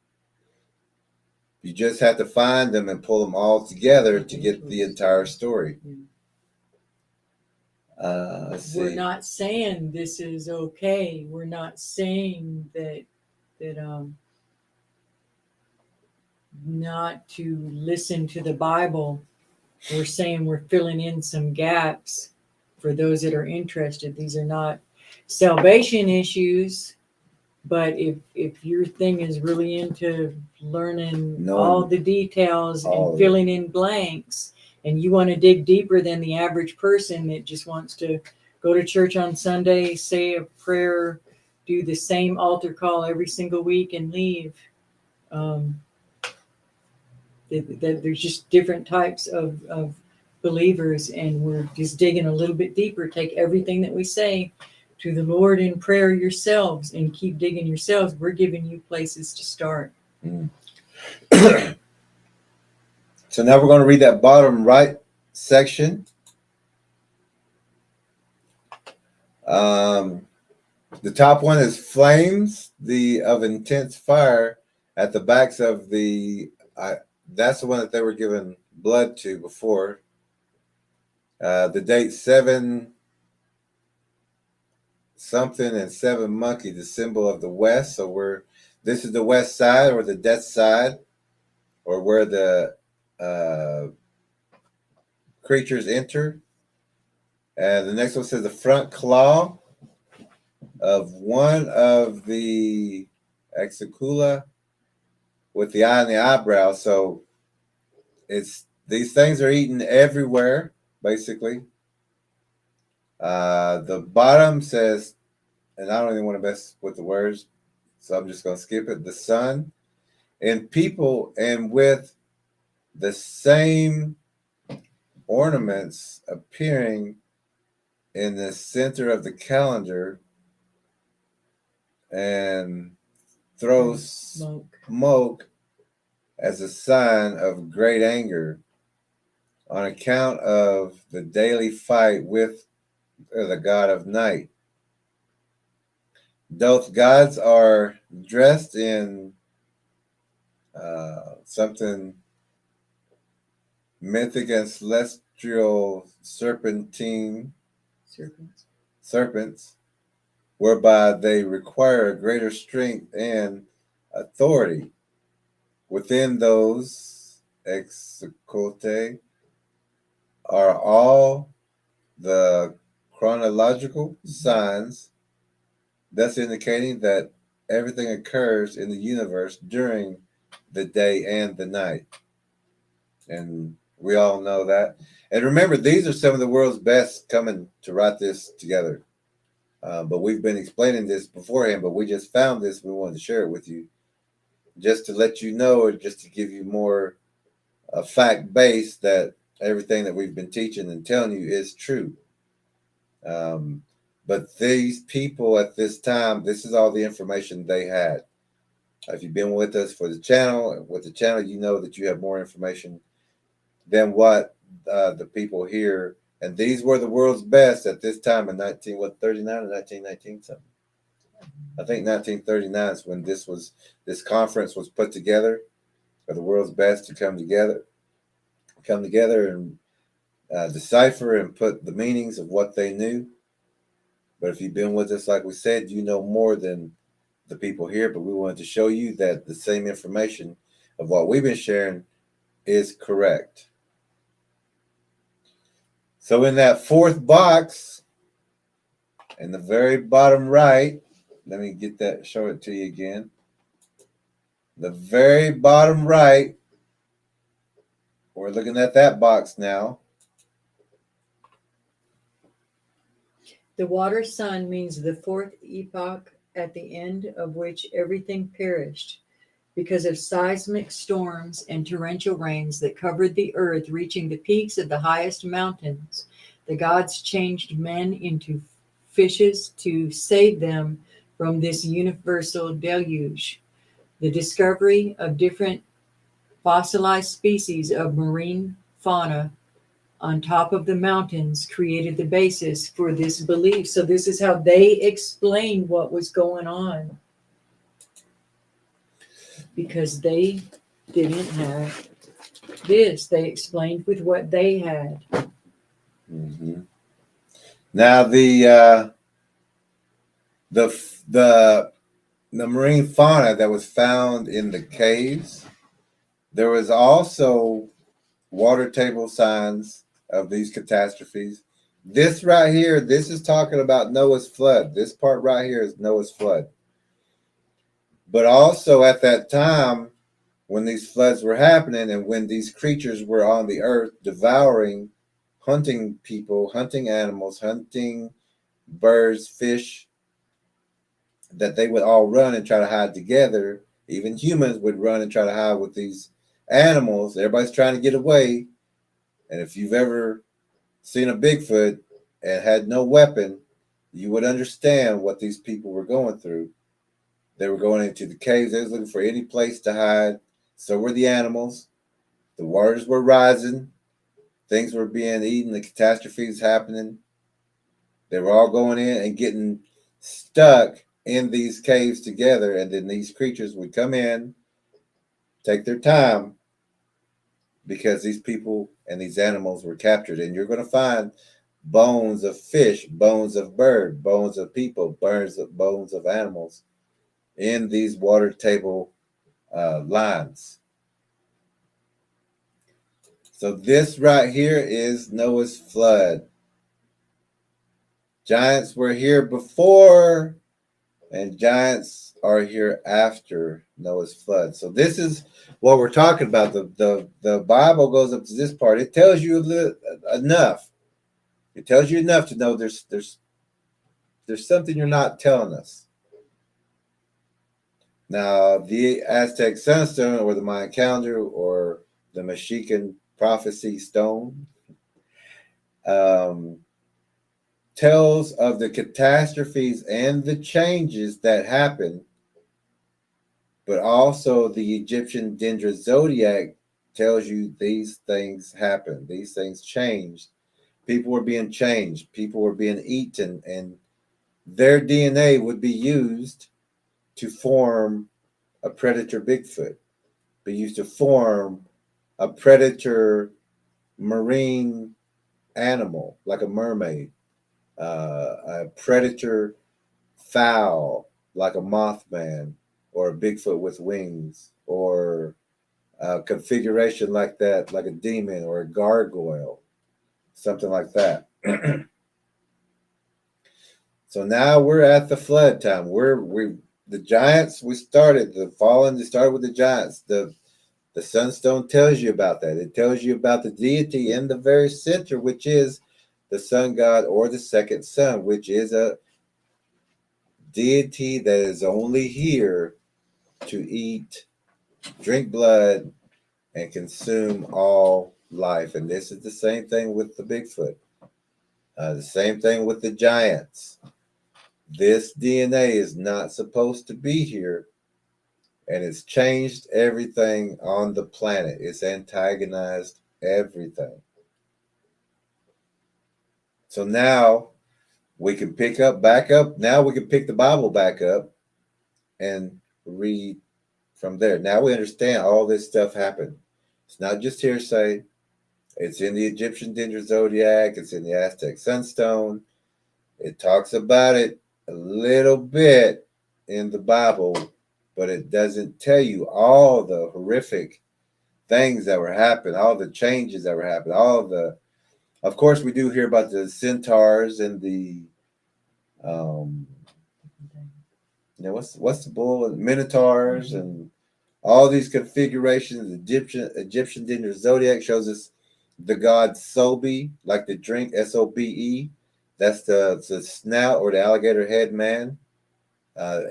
S2: You just have to find them and pull them all together to get the entire story. Let's see.
S1: We're not saying this is okay. We're not saying that not to listen to the Bible. We're saying we're filling in some gaps for those that are interested. These are not salvation issues, but if your thing is really into learning all the details and filling in blanks, and you want to dig deeper than the average person that just wants to go to church on Sunday, say a prayer, do the same altar call every single week and leave, there's just different types of believers, and we're just digging a little bit deeper. Take everything that we say to the Lord in prayer yourselves and keep digging yourselves. We're giving you places to start.
S2: So now we're going to read that bottom right section. The top one is flames of intense fire at the backs of the that's the one that they were giving blood to before. The date 7 something and 7 monkey, the symbol of the west. So this is the west side, or the death side, or where the creatures enter. And the next one says the front claw of one of the Execula with the eye and the eyebrow. So these things are eaten everywhere, basically. The bottom says, and I don't even want to mess with the words, so I'm just going to skip it. The sun and people, and with the same ornaments appearing in the center of the calendar and throws
S1: Smoke.
S2: as a sign of great anger on account of the daily fight with the god of night. Those gods are dressed in something mythic and celestial serpents, whereby they require a greater strength and authority. Within those execote are all the chronological signs, thus indicating that everything occurs in the universe during the day and the night. And we all know that. And remember, these are some of the world's best coming to write this together. But we've been explaining this beforehand, but we just found this. We wanted to share it with you just to let you know, or just to give you more fact base that everything that we've been teaching and telling you is true. But these people at this time, this is all the information they had. If you've been with us for the channel, you know that you have more information than what the people here. And these were the world's best at this time in 1939 or 1919 something. I think 1939 is when this conference was put together for the world's best to come together and decipher and put the meanings of what they knew. But if you've been with us, like we said, you know more than the people here. But we wanted to show you that the same information of what we've been sharing is correct. So in that fourth box, in the very bottom right, let me get that, show it to you again. The very bottom right, we're looking at that box now.
S1: The water sun means the fourth epoch, at the end of which everything perished because of seismic storms and torrential rains that covered the earth, reaching the peaks of the highest mountains. The gods changed men into fishes to save them from this universal deluge. The discovery of different fossilized species of marine fauna on top of the mountains created the basis for this belief. So this is how they explained what was going on, because they didn't have this. They explained with what they had.
S2: Mm-hmm. Now the marine fauna that was found in the caves, there was also water table signs of these catastrophes. This right here, this is talking about Noah's flood. This part right here is Noah's flood. But also at that time, when these floods were happening and when these creatures were on the earth devouring, hunting people, hunting animals, hunting birds, fish, that they would all run and try to hide together. Even humans would run and try to hide with these animals. Everybody's trying to get away. And if you've ever seen a Bigfoot and had no weapon, you would understand what these people were going through. They were going into the caves. They were looking for any place to hide. So were the animals. The waters were rising. Things were being eaten. The catastrophes happening. They were all going in and getting stuck in these caves together. And then these creatures would come in, take their time, because these people and these animals were captured. And you're going to find bones of fish, bones of bird, bones of people, bones of animals in these water table lines. So this right here is Noah's flood. Giants were here before, and giants are here after Noah's flood. So this is what we're talking about. The Bible goes up to this part. It tells you enough. It tells you enough to know there's something you're not telling us. Now, the Aztec Sunstone, or the Mayan calendar, or the Mexican prophecy stone, tells of the catastrophes and the changes that happen, but also the Egyptian Dendra zodiac tells you these things happen, these things changed. People were being changed, people were being eaten, and their DNA would be used to form a predator Bigfoot, be used to form a predator marine animal like a mermaid, a predator fowl like a mothman, or a Bigfoot with wings, or a configuration like that, like a demon or a gargoyle, something like that. So now we're at the flood time. We the giants. We started the fallen. It started with the giants. The Sunstone tells you about that. It tells you about the deity in the very center, which is the sun god or the second sun, which is a deity that is only here to eat, drink blood, and consume all life. And this is the same thing with the Bigfoot. The same thing with the giants. This DNA is not supposed to be here, and it's changed everything on the planet. It's antagonized everything. So now we can pick up, back up. Now we can pick the Bible back up and read from there. Now we understand all this stuff happened. It's not just hearsay. It's in the Egyptian Dendra zodiac. It's in the Aztec Sunstone. It talks about it a little bit in the Bible, but it doesn't tell you all the horrific things that were happening, all the changes that were happening, all the. Of course, we do hear about the centaurs and the, um, what's the bull and minotaurs and all these configurations. Egyptian Dendra zodiac shows us the god Sobe, like the drink Sobe. That's the snout or the alligator head man.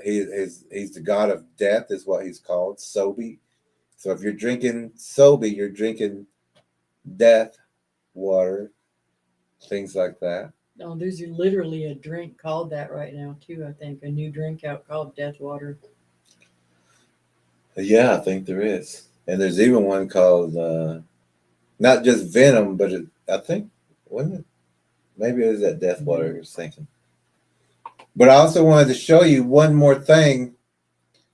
S2: He's the god of death, is what he's called, Sobe. So if you're drinking Sobe, you're drinking death water, things like that.
S1: Oh, there's literally a drink called that right now too. I think a new drink out called Death Water.
S2: Yeah, I think there is, and there's even one called not just Venom, but I think wasn't it? Maybe it was that Death Water I was thinking. But I also wanted to show you one more thing.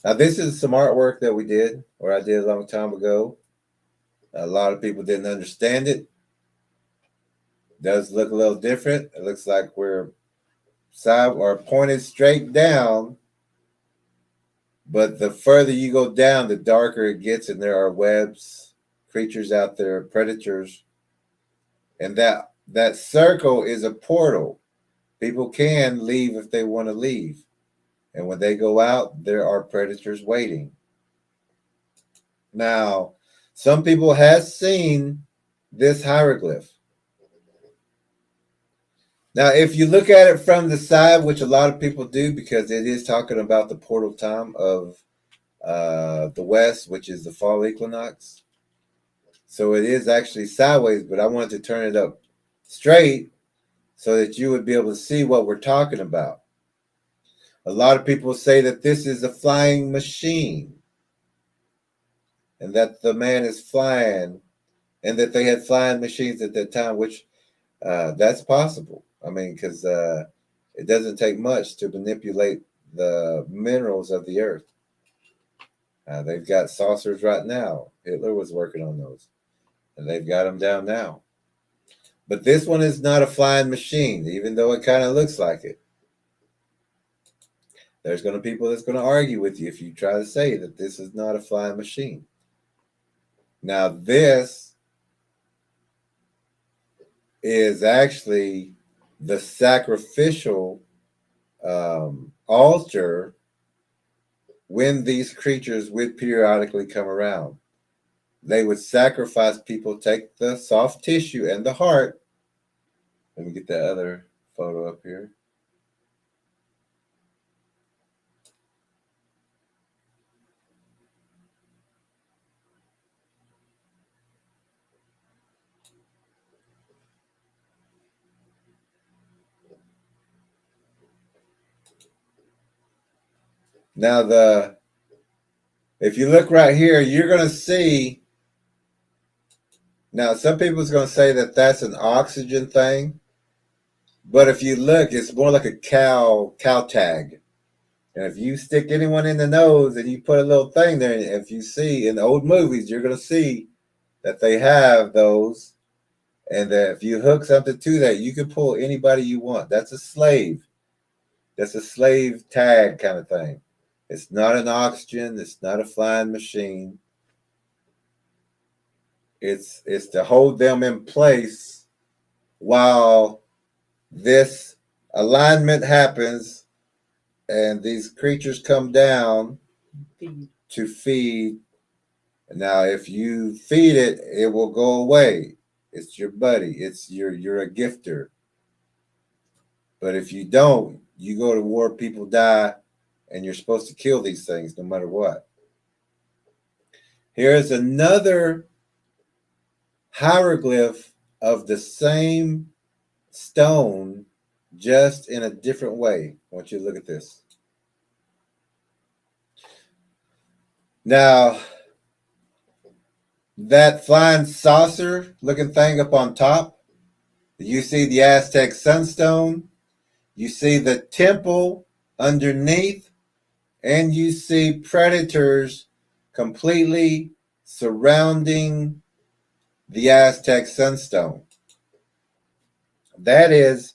S2: Now, this is some artwork that we did, or I did a long time ago. A lot of people didn't understand it. Does look a little different. It looks like we're side or pointed straight down, but the further you go down, the darker it gets, and there are webs, creatures out there, predators, and that circle is a portal. People can leave if they want to leave, and when they go out, there are predators waiting. Now, some people have seen this hieroglyph. Now, if you look at it from the side, which a lot of people do because it is talking about the portal time of the west, which is the fall equinox. So it is actually sideways, but I wanted to turn it up straight so that you would be able to see what we're talking about. A lot of people say that this is a flying machine and that the man is flying and that they had flying machines at that time, which that's possible. I mean, because it doesn't take much to manipulate the minerals of the earth. They've got saucers right now. Hitler was working on those, and they've got them down now. But this one is not a flying machine, even though it kind of looks like it. There's going to be people that's going to argue with you if you try to say that this is not a flying machine. Now, this is actually the sacrificial altar when these creatures would periodically come around. They would sacrifice people, take the soft tissue and the heart. Let me get that other photo up here. Now if you look right here, you're going to see. Now some people's going to say that that's an oxygen thing, but if you look, it's more like a cow tag. And if you stick anyone in the nose and you put a little thing there, and if you see in the old movies, you're going to see that they have those. And that if you hook something to that, you can pull anybody you want. That's a slave. That's a slave tag kind of thing. It's not an oxygen. It's not a flying machine. It's to hold them in place while this alignment happens and these creatures come down to feed. Now, if you feed it, it will go away. It's your buddy. You're a gifter. But if you don't, you go to war, people die, and you're supposed to kill these things no matter what. Here's another hieroglyph of the same stone, just in a different way. I want you to look at this. Now, that flying saucer looking thing up on top, you see the Aztec Sunstone, you see the temple underneath, and you see predators completely surrounding the Aztec Sunstone. That is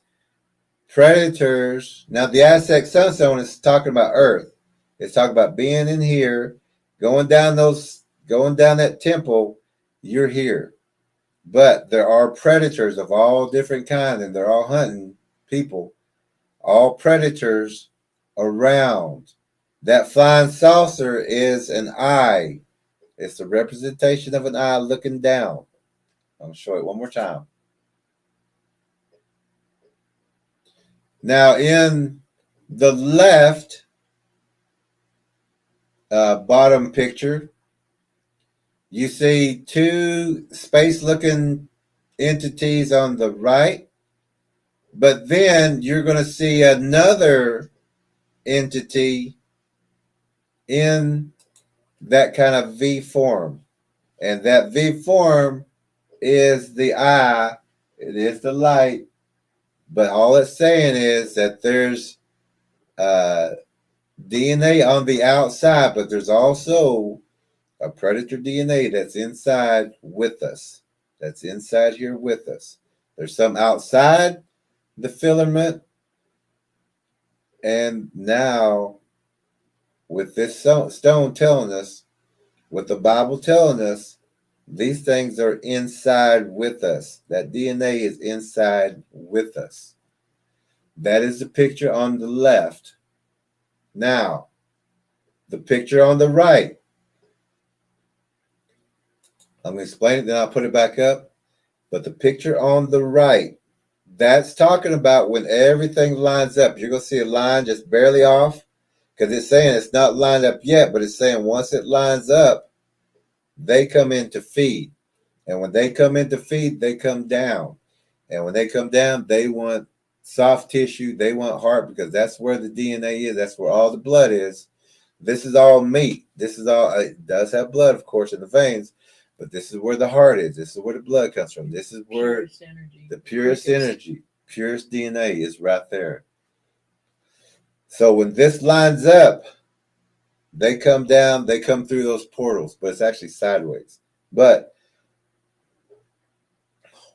S2: predators. Now, the Aztec Sunstone is talking about Earth. It's talking about being in here, going down that temple. You're here. But there are predators of all different kinds, and they're all hunting people. All predators around. That flying saucer is an eye. It's a representation of an eye looking down. I'll show it one more time. Now, in the left bottom picture, you see two space-looking entities on the right, but then you're going to see another entity in that kind of V form. And that V form is the eye. It is the light. But all it's saying is that there's DNA on the outside, but there's also a predator DNA that's inside with us. That's inside here with us. There's some outside the filament. And now, with this stone telling us, with the Bible telling us, these things are inside with us. That DNA is inside with us. That is the picture on the left. Now, the picture on the right. I'm going to explain it, then I'll put it back up. But the picture on the right, that's talking about when everything lines up. You're going to see a line just barely off, because it's saying it's not lined up yet, but it's saying once it lines up, they come in to feed. And when they come in to feed, they come down. And when they come down, they want soft tissue. They want heart, because that's where the DNA is. That's where all the blood is. This is all meat. This is all, it does have blood, of course, in the veins, but this is where the heart is. This is where the blood comes from. This is where the purest energy, purest DNA is right there. So when this lines up, they come down, they come through those portals, but it's actually sideways. But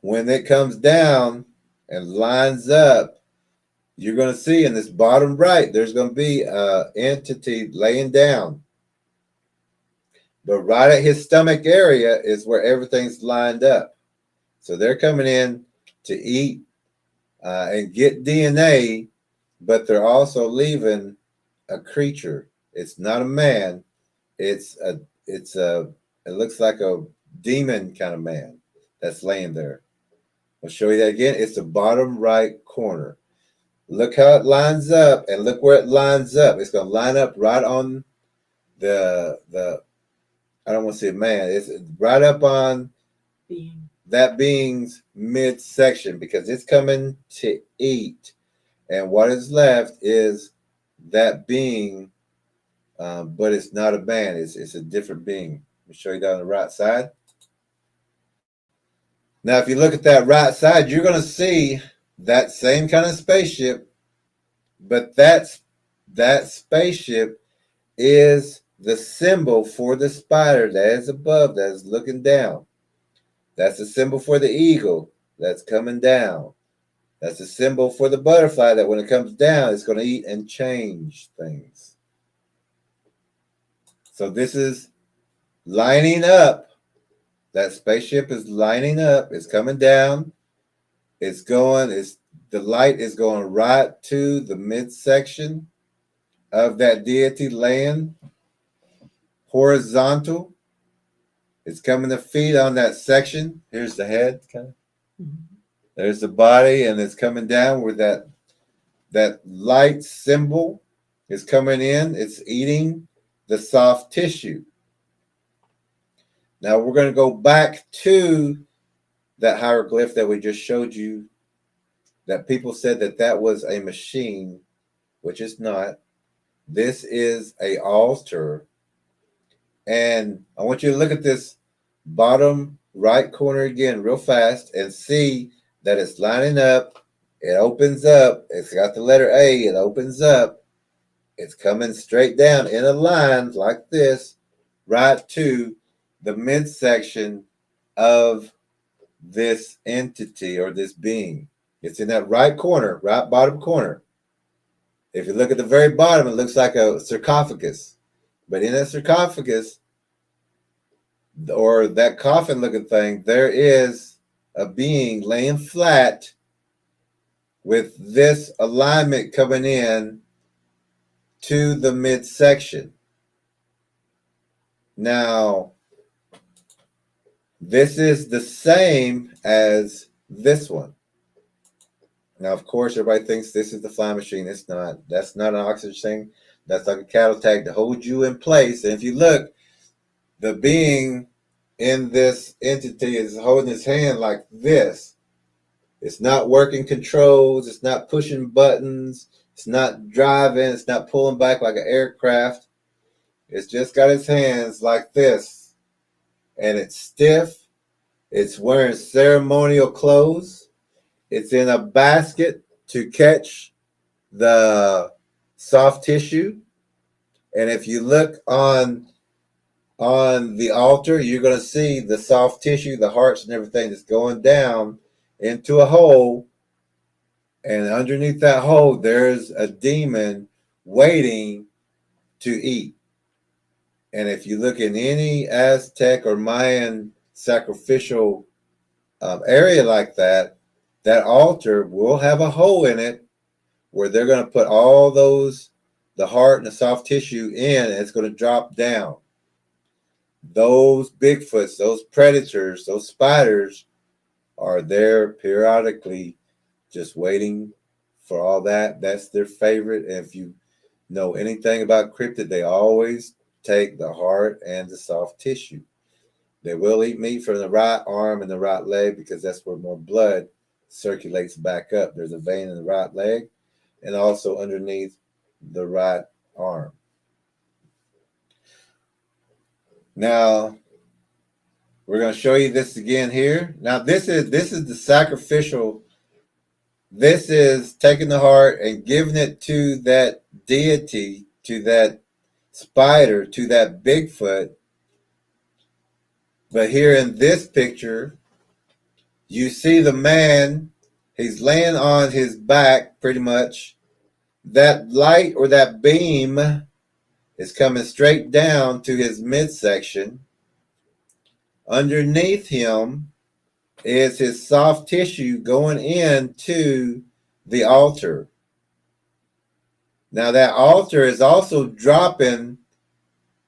S2: when it comes down and lines up, you're going to see in this bottom right, there's going to be an entity laying down. But right at his stomach area is where everything's lined up. So they're coming in to eat and get DNA, but they're also leaving a creature. It's not a man. It looks like a demon kind of man that's laying there. I'll show you that again. It's the bottom right corner. Look how it lines up, and look where it lines up. It's going to line up right on the I don't want to say man. It's right up on that being's midsection, because it's coming to eat. And what is left is that being but it's not a man. It's a different being. Let me show you that on the right side. Now, if you look at that right side, you're going to see that same kind of spaceship, but that spaceship is the symbol for the spider that is above, that is looking down. That's the symbol for the eagle that's coming down. That's the symbol for the butterfly that when it comes down, it's going to eat and change things. So this is lining up. That spaceship is lining up. It's coming down. The light is going right to the midsection of that deity laying horizontal. It's coming to feed on that section. Here's the head, kind of. Mm-hmm. There's the body, and it's coming down where that light symbol is coming in. It's eating the soft tissue. Now we're going to go back to that hieroglyph that we just showed you, that people said that was a machine, which is not. This is an altar. And I want you to look at this bottom right corner again real fast and see that it's lining up. It opens up. It's got the letter A. It opens up. It's coming straight down in a line like this, right to the midsection of this entity or this being. It's in that right corner, right bottom corner. If you look at the very bottom, it looks like a sarcophagus. But in that sarcophagus, or that coffin-looking thing, there is a being laying flat with this alignment coming in to the midsection. Now, this is the same as this one. Now, of course, everybody thinks this is the flying machine. It's not. That's not an oxygen thing. That's like a cattle tag to hold you in place. And if you look, the being in this entity is holding his hand like this. It's not working controls. It's not pushing buttons. It's not driving. It's not pulling back like an aircraft. It's just got its hands like this. And it's stiff. It's wearing ceremonial clothes. It's in a basket to catch the soft tissue. And if you look on the altar, you're going to see the soft tissue, the hearts and everything that's going down into a hole. And underneath that hole, there's a demon waiting to eat. And if you look in any Aztec or Mayan sacrificial area like that, that altar will have a hole in it where they're going to put all those, the heart and the soft tissue in, and it's going to drop down. Those Bigfoots, those predators, those spiders are there periodically just waiting for all that. That's their favorite. And if you know anything about cryptid, they always take the heart and the soft tissue. They will eat meat from the right arm and the right leg because that's where more blood circulates back up. There's a vein in the right leg and also underneath the right arm. Now, we're going to show you this again here. Now, this is the sacrificial. This is taking the heart and giving it to that deity, to that spider, to that Bigfoot. But here in this picture, you see the man, he's laying on his back pretty much. That light or that beam is coming straight down to his midsection. Underneath him is his soft tissue going into the altar. Now that altar is also dropping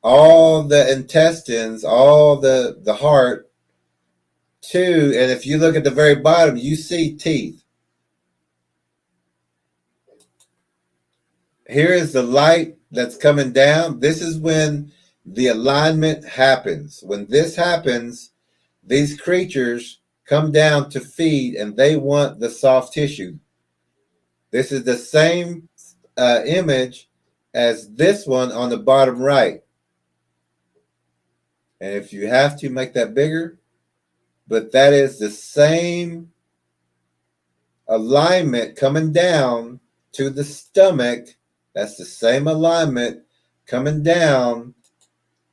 S2: all the intestines, all the heart too. And if you look at the very bottom, you see teeth. Here is the light that's coming down. This is when the alignment happens. When this happens, these creatures come down to feed and they want the soft tissue. This is the same image as this one on the bottom right. And if you have to, make that bigger, but that is the same alignment coming down to the stomach. That's the same alignment coming down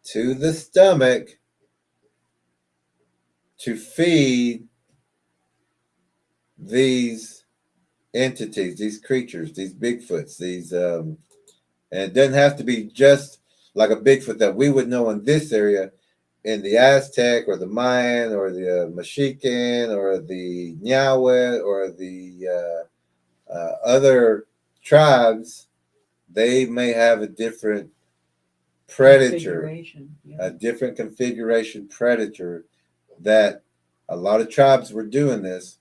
S2: to the stomach to feed these entities, these creatures, these Bigfoots, these and it doesn't have to be just like a Bigfoot that we would know in this area. In the Aztec or the Mayan or the Mexican or the Nahua or the other tribes, they may have a different predator, a different configuration predator that a lot of tribes were doing this.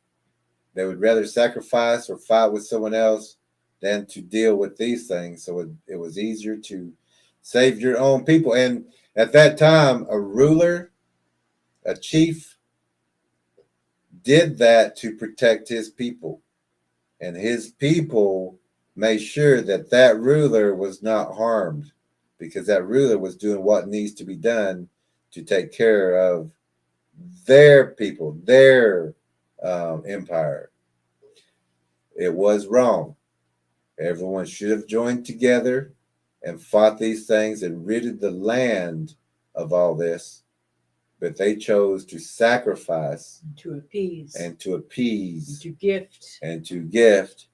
S2: They would rather sacrifice or fight with someone else than to deal with these things. So it was easier to save your own people. And at that time, a ruler, a chief, did that to protect his people. And his people made sure that that ruler was not harmed, because that ruler was doing what needs to be done to take care of their people, their empire. It was wrong. Everyone should have joined together and fought these things and ridded the land of all this. But they chose to sacrifice,
S1: to appease,
S2: and to appease,
S1: and to gift,
S2: and to gift,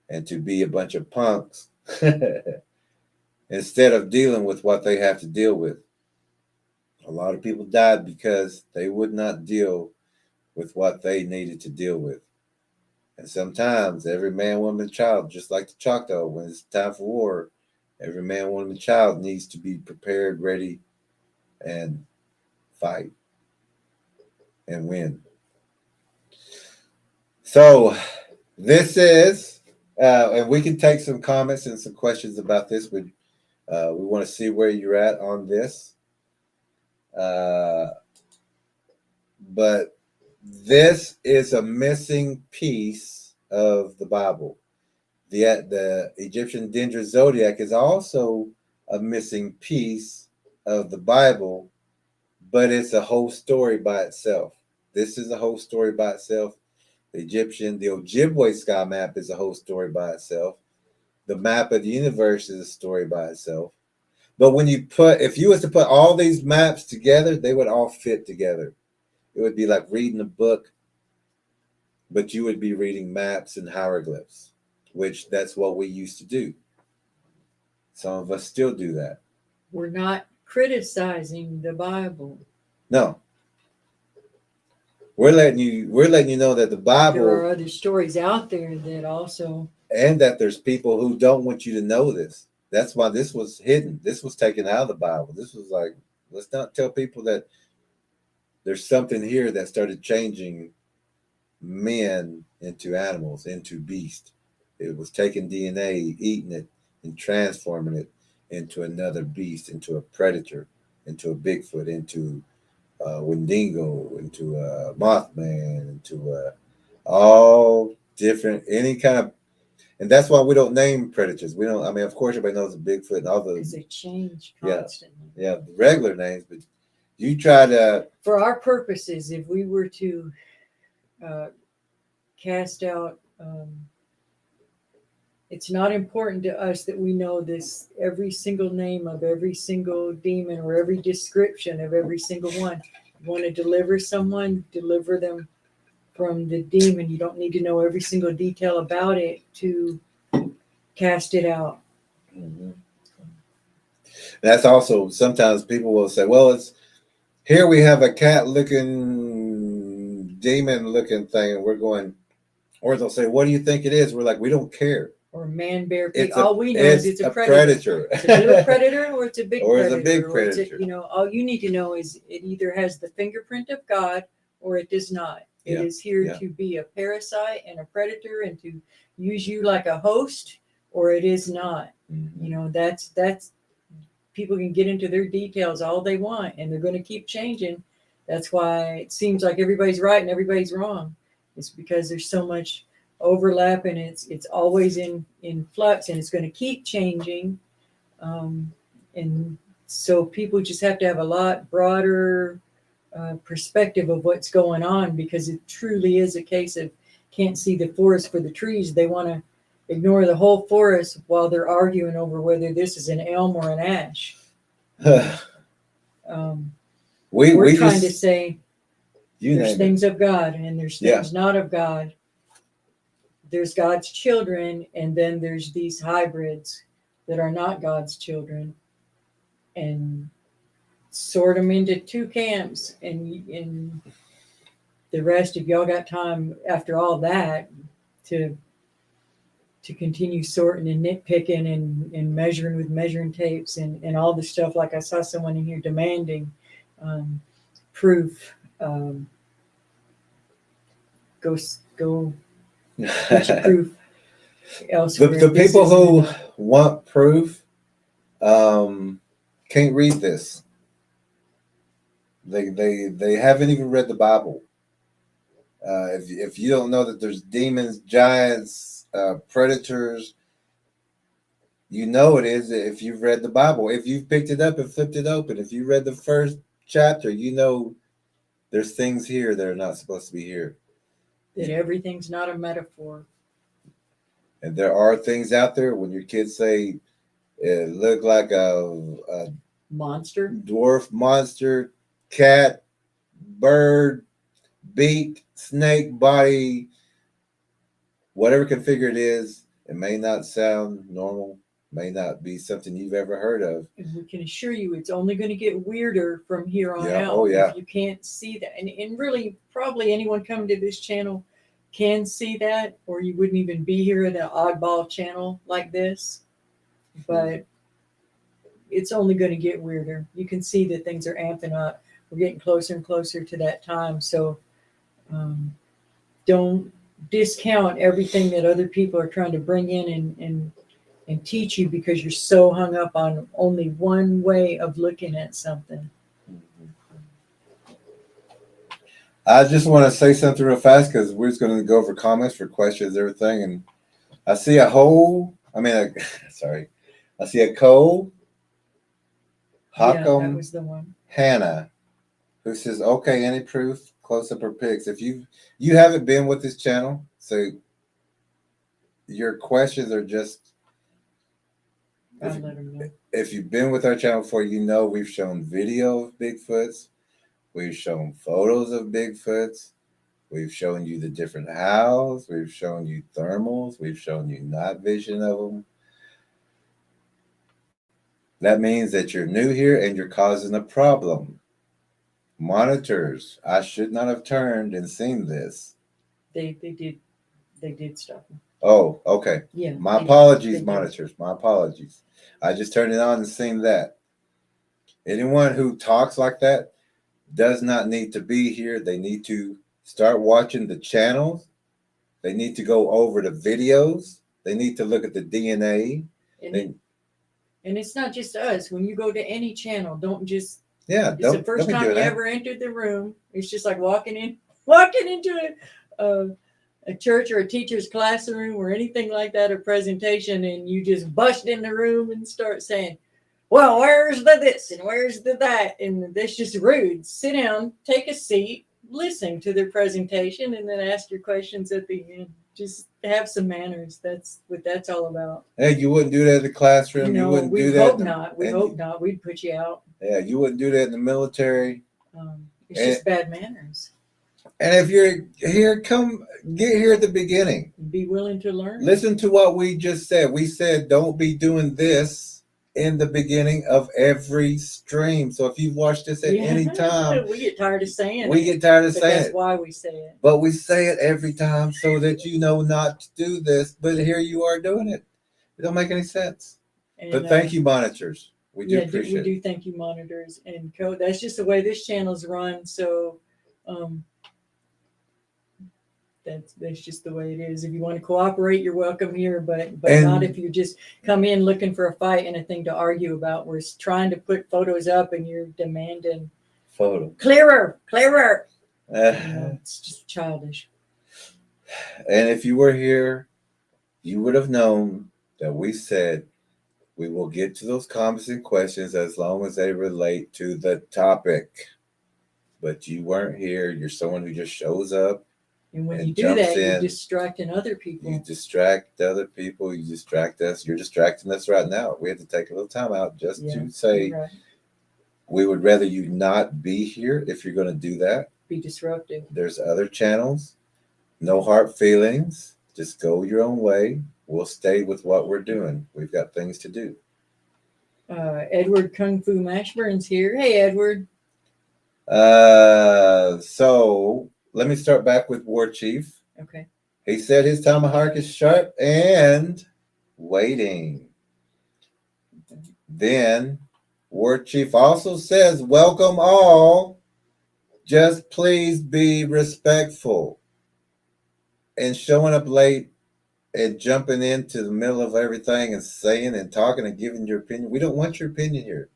S2: and to be a bunch of punks instead of dealing with what they have to deal with. A lot of people died because they would not deal with what they needed to deal with. And sometimes every man, woman, child, just like the Choctaw, when it's time for war, every man, woman, child needs to be prepared, ready, and fight and win. So this is, and we can take some comments and some questions about this. We want to see where you're at on this. But this is a missing piece of the Bible. The Egyptian Dendra Zodiac is also a missing piece of the Bible, but it's a whole story by itself. This is a whole story by itself. The Ojibwe sky map is a whole story by itself. The map of the universe is a story by itself. But if you was to put all these maps together, they would all fit together. It would be like reading a book, but you would be reading maps and hieroglyphs, which that's what we used to do. Some of us still do that.
S1: We're not criticizing the Bible.
S2: No. We're letting you know that the Bible,
S1: there are other stories out there that also,
S2: and that there's people who don't want you to know this. That's why this was hidden. This was taken out of the Bible. This was like, let's not tell people that there's something here that started changing men into animals, into beasts. It was taking DNA, eating it, and transforming it into another beast, into a predator, into a Bigfoot, into Wendigo, into a Mothman, into all different, any kind of. And that's why we don't name predators. We don't. I mean, of course, everybody knows the Bigfoot and all those.
S1: Because they change constantly.
S2: Yeah, the regular names, but you try to.
S1: For our purposes, if we were to cast out, it's not important to us that we know every single name of every single demon or every description of every single one. You want to deliver someone, deliver them from the demon. You don't need to know every single detail about it to cast it out.
S2: Mm-hmm. That's also, sometimes people will say, well, it's here we have a cat looking, demon looking thing, and we're going, or they'll say, what do you think it is? We're like, we don't care.
S1: Or man, bear, pig. All we know is it's a
S2: predator.
S1: It's a little predator, or it's a big
S2: or
S1: predator.
S2: It's a big predator.
S1: All you need to know is it either has the fingerprint of God or it does not. It is here to be a parasite and a predator and to use you like a host, or it is not.
S2: Mm-hmm.
S1: That's people can get into their details all they want, and they're going to keep changing. That's why it seems like everybody's right and everybody's wrong. It's because there's so much overlap, and it's always in flux, and it's going to keep changing And so people just have to have a lot broader perspective of what's going on, because it truly is a case of can't see the forest for the trees. They want to ignore the whole forest while they're arguing over whether this is an elm or an ash. We're trying to say there's things of God and there's things not of God. There's God's children, and then there's these hybrids that are not God's children, and sort them into two camps. And the rest, if y'all got time after all that to continue sorting and nitpicking and measuring with measuring tapes and all the stuff, like I saw someone in here demanding proof. Go get your proof elsewhere.
S2: The people who want proof can't read this. They haven't even read the Bible. If you don't know that there's demons, giants, predators, you know it is if you've read the Bible. If you've picked it up and flipped it open, if you read the first chapter, you know there's things here that are not supposed to be here.
S1: That everything's not a metaphor.
S2: And there are things out there when your kids say it looked like a
S1: monster,
S2: dwarf monster, cat, bird, beak, snake body, whatever configure it is, it may not sound normal, may not be something you've ever heard of.
S1: And we can assure you it's only going to get weirder from here on out.
S2: Oh, yeah.
S1: If you can't see that. And really, probably anyone coming to this channel can see that, or you wouldn't even be here at an oddball channel like this. But it's only going to get weirder. You can see that things are amping up. We're getting closer and closer to that time. So don't discount everything that other people are trying to bring in and teach you because you're so hung up on only one way of looking at something.
S2: I just want to say something real fast because we're just going to go over comments for questions, everything. And I see a whole, I see a Cole Hockham,
S1: that was the one.
S2: Hannah, who says, okay, any proof, close up or pics. If you haven't been with this channel, so your questions are just,
S1: I'll let them know.
S2: If you've been with our channel before, you know we've shown video of Bigfoots. We've shown photos of Bigfoots. We've shown you the different howls. We've shown you thermals. We've shown you night vision of them. That means that you're new here and you're causing a problem. Monitors. I should not have turned and seen this.
S1: They did stop them.
S2: Oh, okay.
S1: Yeah.
S2: My apologies, monitors. My apologies. I just turned it on and seen that. Anyone who talks like that does not need to be here. They need to start watching the channels. They need to go over the videos. They need to look at the DNA.
S1: And it's not just us. When you go to any channel, don't just
S2: it's
S1: the first time you ever entered the room. It's just like walking into a church or a teacher's classroom or anything like that, a presentation, and you just bust in the room and start saying, well, where's the this and where's the that? And that's just rude. Sit down, take a seat, listen to their presentation, and then ask your questions at the end. Just have some manners. That's what that's all about.
S2: Hey, you wouldn't do that in the classroom.
S1: No,
S2: you wouldn't
S1: we
S2: do that.
S1: hope not. We hope not. We'd put you out.
S2: Yeah, you wouldn't do that in the military.
S1: It's just bad manners.
S2: And if you're here, get here at the beginning.
S1: Be willing to learn.
S2: Listen to what we just said. We said don't be doing this in the beginning of every stream. So if you've watched this at any time,
S1: we get tired of saying it.
S2: We get tired of saying it.
S1: That's why we say it.
S2: But we say it every time so that you know not to do this. But here you are doing it. It don't make any sense. And, but thank you, monitors. We do appreciate it.
S1: We do thank you, monitors and code. That's just the way this channel's run. So that's just the way it is. If you want to cooperate, you're welcome here, but not if you just come in looking for a fight and a thing to argue about. We're trying to put photos up and you're demanding
S2: photo
S1: clearer. It's just childish.
S2: And if you were here, you would have known that we said We will get to those comments and questions as long as they relate to the topic. But you weren't here. You're someone who just shows up.
S1: And when
S2: and
S1: you do
S2: jumps
S1: that, you're
S2: in.
S1: distracting other people.
S2: You distract other people. You distract us. You're distracting us right now. We had to take a little time out just to say
S1: right.
S2: we would rather you not be here if you're going to do that.
S1: Be disruptive.
S2: There's other channels. No hard feelings. Just go your own way. We'll stay with what we're doing. We've got things to do.
S1: Edward Kung Fu Mashburn's here. Hey, Edward.
S2: So let me start back with War Chief.
S1: Okay.
S2: He said his tomahawk is sharp and waiting. Then War Chief also says, welcome all. Just please be respectful. And showing up late and jumping into the middle of everything and saying and talking and giving your opinion. We don't want your opinion here.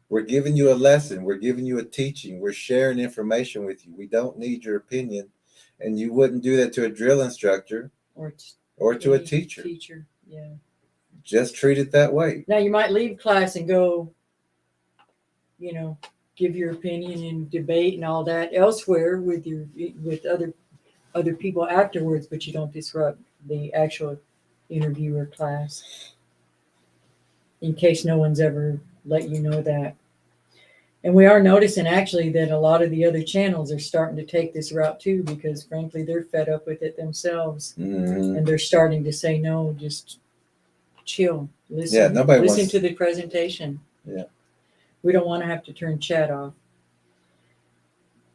S2: We're giving you a lesson. We're giving you a teaching. We're sharing information with you. We don't need your opinion. And you wouldn't do that to a drill instructor or to a teacher.
S1: Yeah.
S2: Just treat it that way.
S1: Now you might leave class and go, give your opinion and debate and all that elsewhere with other people afterwards, but you don't disrupt the actual interviewer class. In case no one's ever let you know that. And we are noticing actually that a lot of the other channels are starting to take this route too, because frankly, they're fed up with it themselves.
S2: Mm-hmm.
S1: And they're starting to say, no, just chill. Listen.
S2: Yeah, nobody
S1: listen
S2: wants
S1: to the presentation.
S2: Yeah.
S1: We don't want to have to turn chat off.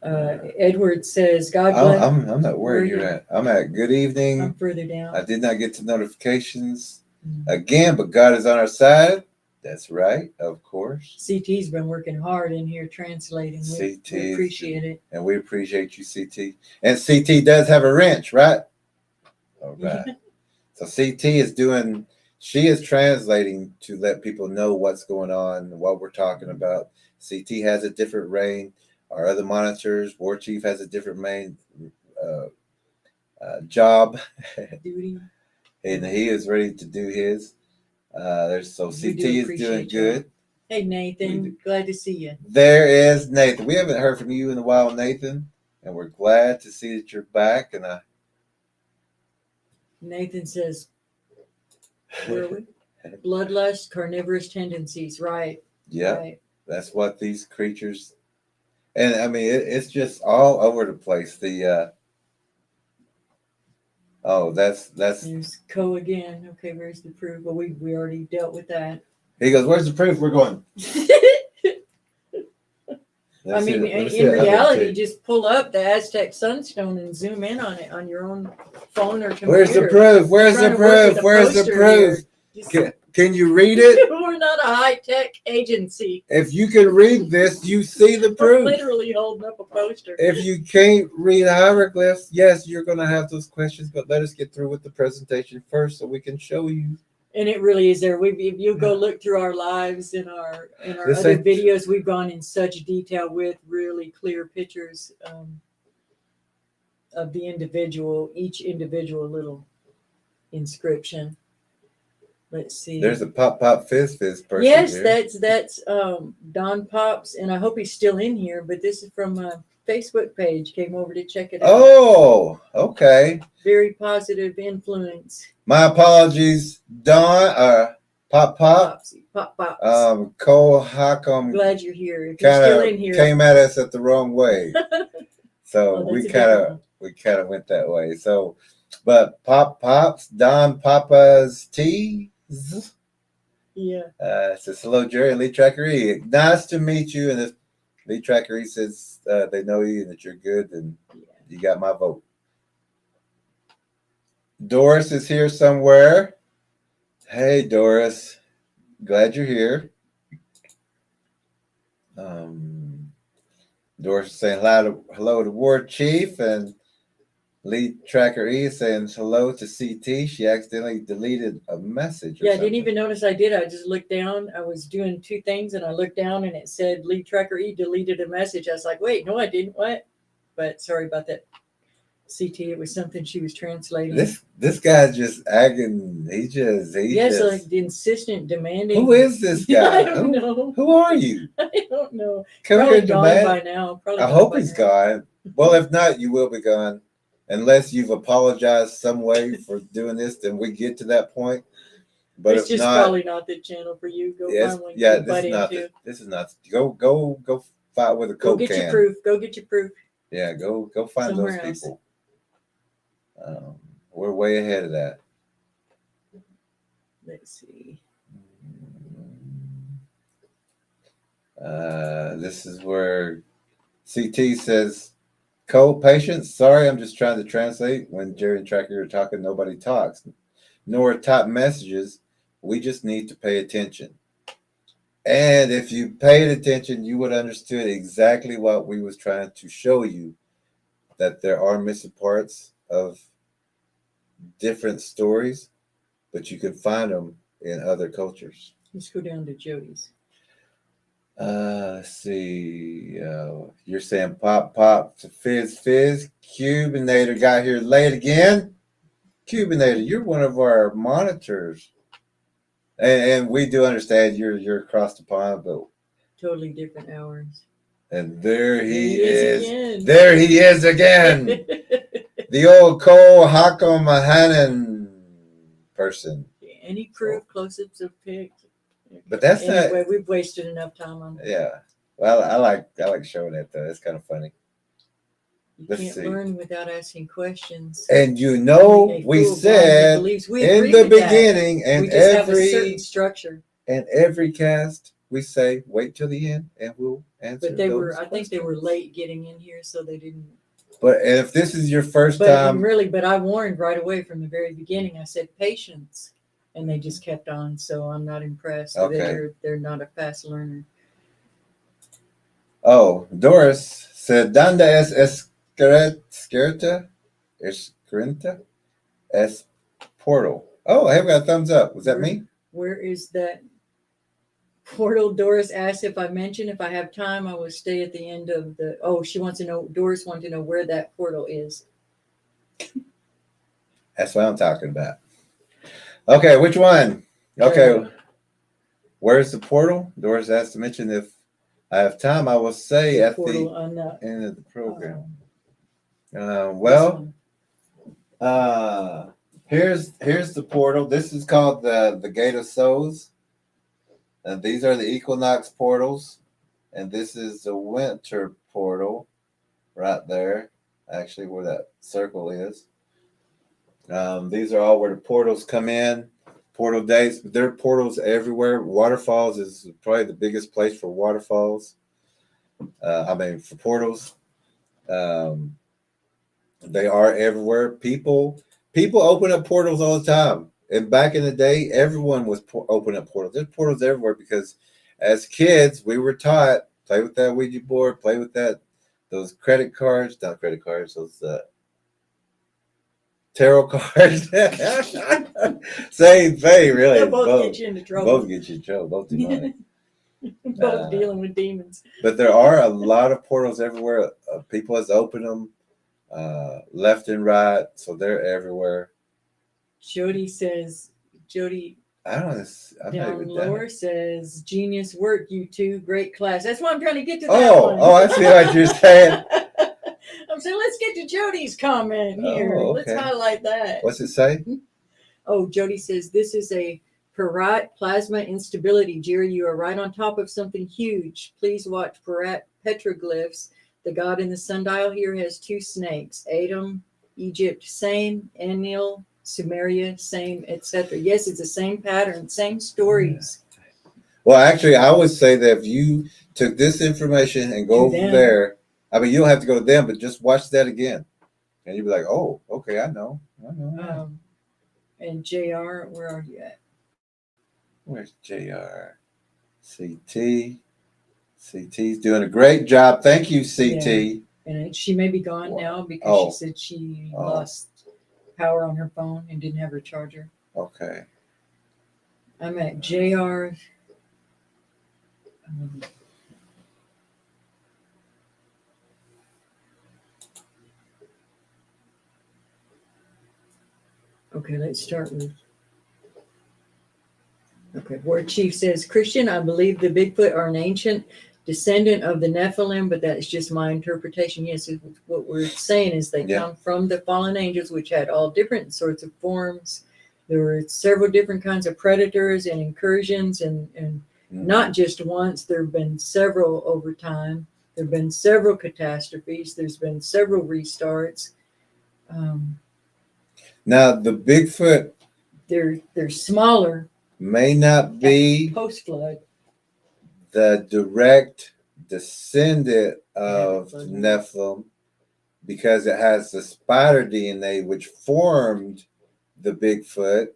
S1: Edward says, God bless.
S2: I'm not where you're at. I'm at good evening.
S1: I'm further down.
S2: I did not get to notifications again, but God is on our side. That's right, of course.
S1: CT's been working hard in here translating. We appreciate it.
S2: And we appreciate you, CT. And CT does have a wrench, right? All right. So CT is she is translating to let people know what's going on, what we're talking about. CT has a different reign. Our other monitors, War Chief has a different main job.
S1: Duty.
S2: And he is ready to do his. So CT is doing good.
S1: Hey, Nathan. Glad to see you.
S2: There is Nathan. We haven't heard from you in a while, Nathan. And we're glad to see that you're back. And
S1: Nathan says, where are we? Bloodlust, carnivorous tendencies. Right.
S2: Yeah.
S1: Right.
S2: That's what these creatures. And I mean, it's just all over the place. That's.
S1: There's Co again. Okay, where's the proof? Well, we already dealt with that.
S2: He goes, "Where's the proof?" We're going.
S1: I mean, in reality, just pull up the Aztec Sunstone and zoom in on it on your own phone or computer.
S2: Where's the proof? Where's the proof? Where's the proof? Can you read it?
S1: We're not a high-tech agency.
S2: If you can read this, you see the proof.
S1: We're literally holding up a poster.
S2: If you can't read hieroglyphs, yes, you're going to have those questions, but let us get through with the presentation first so we can show you.
S1: And it really is there. If you go look through our lives and our other videos, we've gone in such detail with really clear pictures of the individual, each individual little inscription. Let's see.
S2: There's a Pop Fizz person.
S1: Yes,
S2: here.
S1: that's Don Pops, and I hope he's still in here. But this is from a Facebook page. Came over to check it out.
S2: Oh, okay.
S1: Very positive influence.
S2: My apologies, Don. Pop. Cole Hockham.
S1: Glad you're here. If you're still in here,
S2: came at us at the wrong way, so we kind of went that way. So, but Pops, Don Papa's Tea.
S1: Yeah.
S2: Says hello, Jerry and Lee Tracker E. Nice to meet you. And if Lee Tracker E says they know you and that you're good, then you got my vote. Doris is here somewhere. Hey, Doris. Glad you're here. Doris is saying hello to War Chief, and Lee Tracker E is saying hello to CT. She accidentally deleted a message.
S1: I didn't even notice I did. I just looked down. I was doing two things, and I looked down, and it said Lee Tracker E deleted a message. I was like, wait, no, I didn't. What? But sorry about that. CT, it was something she was translating.
S2: This guy's just acting. He just.
S1: Like the insistent, demanding.
S2: Who is this guy?
S1: I don't know.
S2: Who are you?
S1: I don't know.
S2: Come
S1: Probably
S2: here,
S1: gone
S2: demand.
S1: by now. Probably
S2: I
S1: gone
S2: hope
S1: by
S2: he's
S1: now.
S2: gone. Well, if not, you will be gone. Unless you've apologized some way for doing this, then we get to that point. But
S1: it's
S2: if
S1: just
S2: not,
S1: probably not the channel for you. Go find one.
S2: yeah,
S1: this is not.
S2: This is not. Go fight with a Coke
S1: get
S2: can.
S1: your proof. Go get your proof.
S2: Yeah, go find
S1: somewhere
S2: those
S1: else.
S2: people. We're way ahead of that.
S1: Let's see.
S2: This is where CT says, "Co-patients, sorry, I'm just trying to translate. When Jerry and Tracker are talking, nobody talks, nor type messages. We just need to pay attention. And if you paid attention, you would understood exactly what we was trying to show you, that there are missing parts of different stories, but you can find them in other cultures."
S1: Let's go down to Jody's.
S2: Let's see. You're saying pop, fizz. Cubinator got here late again. Cubinator, you're one of our monitors. And we do understand you're across the pond, but
S1: totally different hours.
S2: And there he
S1: is. Again.
S2: There he is again. The old Cole Hockomahanan person.
S1: Any proof, close-ups of pics.
S2: But that's
S1: anyway, we've wasted enough time on that.
S2: Yeah. Well, I like showing it though. It's kind of funny.
S1: You can't learn without asking questions.
S2: And we said in the beginning, and
S1: we just have a certain structure.
S2: And every cast, we say, wait till the end, and we'll answer.
S1: But I think they were late getting in here, so they didn't.
S2: But if this is your first time,
S1: but I warned right away from the very beginning. I said patience, and they just kept on. So I'm not impressed.
S2: Okay.
S1: They're not a fast learner.
S2: Oh, Doris said, "Danda es escrita es portal." Oh, I have got a thumbs up. Was that me?
S1: Where is that portal? Doris asked if I mentioned. If I have time, I will stay at the end of the. Oh, she wants to know. Doris wants to know where that portal is.
S2: That's what I'm talking about. Okay, which one? Okay, where's the portal? Doris asked to mention if I have time. I will say at the end of the program. Here's the portal. This is called the Gate of Souls. And these are the equinox portals. And this is the winter portal right there. Actually, where that circle is. These are all where the portals come in. Portal dates. But there are portals everywhere. Waterfalls is probably the biggest place for waterfalls. For portals. They are everywhere. People open up portals all the time. And back in the day, everyone was opening up portals. There's portals everywhere because as kids, we were taught, play with that Ouija board, play with those credit cards, not credit cards, those tarot cards. Same thing, really.
S1: They'll both get you into trouble.
S2: Both get you in trouble. Both demonic.
S1: Both dealing with demons.
S2: But there are a lot of portals everywhere. People has opened them left and right, so they're everywhere.
S1: Jody says,
S2: I don't know.
S1: Down lower says, genius work, you two. Great class. That's why I'm trying to get to that one.
S2: Oh, I see what you're saying.
S1: I'm saying, let's get to Jody's comment here.
S2: Oh, okay.
S1: Let's highlight that.
S2: What's it say?
S1: Oh, Jody says, this is a Parat plasma instability. Jerry, you are right on top of something huge. Please watch Parat petroglyphs. The god in the sundial here has two snakes. Adam, Egypt, same. Enlil, Sumeria, same, etc. Yes, it's the same pattern, same stories.
S2: Well, actually, I would say that if you took this information and go over there, you don't have to go to them, but just watch that again. And you'd be like, oh, okay, I know.
S1: And JR, where are you at?
S2: Where's JR? CT. CT's doing a great job. Thank you, CT.
S1: Yeah. And she may be gone now because she said she lost power on her phone and didn't have her charger.
S2: Okay.
S1: I'm at JR. Okay, let's start with. Okay, Ward Chief says, Christian, I believe the Bigfoot are an ancient descendant of the Nephilim, but that is just my interpretation. Yes, what we're saying is they come from the fallen angels, which had all different sorts of forms. There were several different kinds of predators and incursions, and not just once. There have been several over time. There have been several catastrophes. There's been several restarts.
S2: Now, the Bigfoot,
S1: they're smaller,
S2: may not be
S1: post-flood.
S2: The direct descendant of Nephilim, because it has the spider DNA which formed the Bigfoot,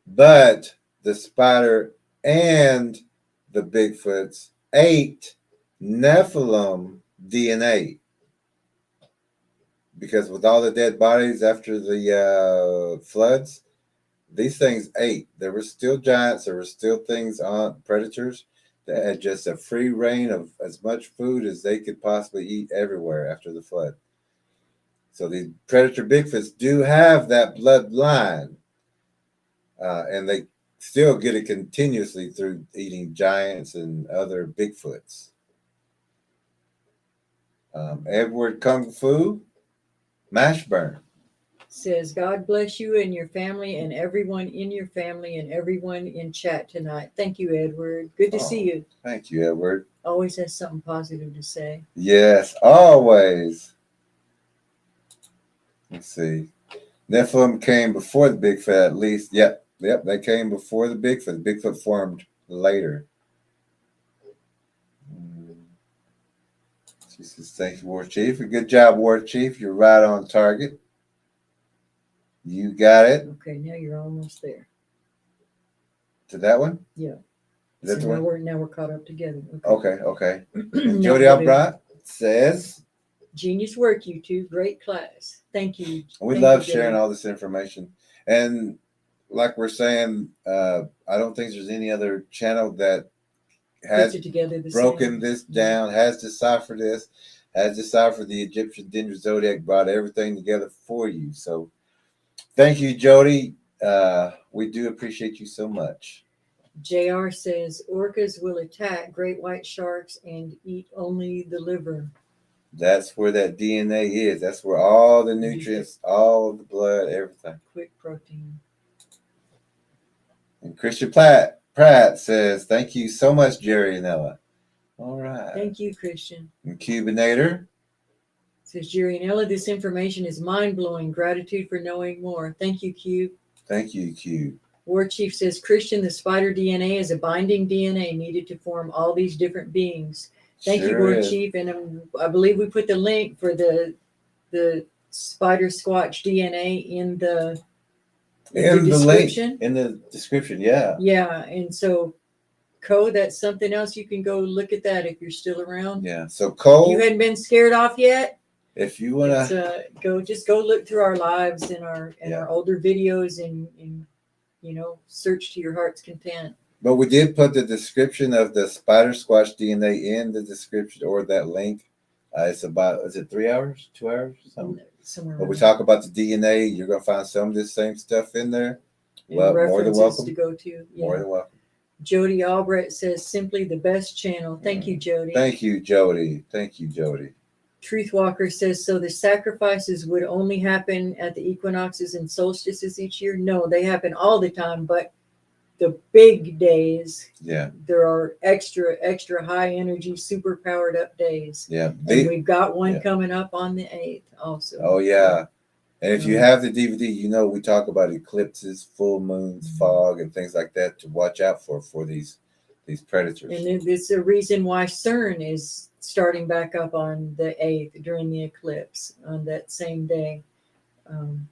S2: but the spider and the Bigfoots ate Nephilim DNA. Because with all the dead bodies after the floods, these things ate. There were still giants. There were still things on predators that had just a free reign of as much food as they could possibly eat everywhere after the flood. So these predator Bigfoots do have that bloodline, and they still get it continuously through eating giants and other Bigfoots. Edward Kung Fu Mashburn
S1: says, God bless you and your family and everyone in your family and everyone in chat tonight. Thank you, Edward. Good to see you.
S2: Thank you, Edward.
S1: Always has something positive to say.
S2: Yes, always. Let's see. Nephilim came before the Bigfoot, at least. Yep, they came before the Bigfoot. The Bigfoot formed later. She says, thank you, War Chief. Good job, War Chief. You're right on target. You got it.
S1: Okay, now you're almost there.
S2: To that one?
S1: Yeah.
S2: Is that
S1: so
S2: the one?
S1: Now we're caught up together.
S2: Okay. And Jody Albright says,
S1: genius work, you two. Great class. Thank you.
S2: We love sharing all this information. And like we're saying, I don't think there's any other channel that has broken this down, has deciphered this, has deciphered the Egyptian Dendro Zodiac, brought everything together for you. So thank you, Jody. We do appreciate you so much.
S1: JR says orcas will attack great white sharks and eat only the liver.
S2: That's where that DNA is. That's where all the nutrients, all the blood, everything.
S1: Quick protein.
S2: And Christian Pratt says, thank you so much, Jerry and Ella. All right.
S1: Thank you, Christian.
S2: And Cubinator
S1: says, Jerry and Ella, this information is mind-blowing. Gratitude for knowing more. Thank you, Cube.
S2: Thank you, Cube.
S1: War Chief says, Christian, the spider DNA is a binding DNA needed to form all these different beings. Thank you, War Chief. And I believe we put the link for the spider-squatch DNA in the description.
S2: Link in the description, yeah.
S1: Yeah, and so Cole, that's something else you can go look at that if you're still around.
S2: Yeah. So Cole,
S1: you hadn't been scared off yet.
S2: If you want
S1: to go look through our lives and our older videos and search to your heart's content.
S2: But we did put the description of the spider-squatch DNA in the description, or that link. It's about, is it 3 hours, 2 hours, something?
S1: Somewhere.
S2: But we talk about the DNA. You're gonna find some of this same stuff in there. Well, more than welcome
S1: to go to. Yeah.
S2: More than welcome.
S1: Jody Albrecht says, simply the best channel. Thank you, Jody.
S2: Thank you, Jody. Thank you, Jody.
S1: Truthwalker says, so the sacrifices would only happen at the equinoxes and solstices each year? No, they happen all the time, but the big days, there are extra high energy, super powered up days.
S2: Yeah.
S1: And we've got one coming up on the 8th also.
S2: Oh, yeah. And if you have the DVD, we talk about eclipses, full moons, fog, and things like that to watch out for these predators.
S1: And it's a reason why CERN is starting back up on the 8th during the eclipse on that same day.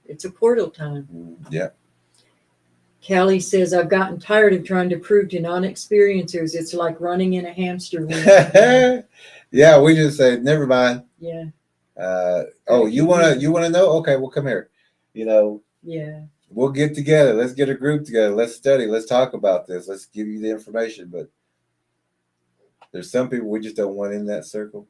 S1: It's a portal time.
S2: Yeah.
S1: Callie says, I've gotten tired of trying to prove to non-experiencers it's like running in a hamster wheel.
S2: Yeah, we just say, never mind.
S1: Yeah.
S2: You wanna know? Okay, well, come here.
S1: Yeah.
S2: We'll get together. Let's get a group together. Let's study. Let's talk about this. Let's give you the information. But there's some people we just don't want in that circle.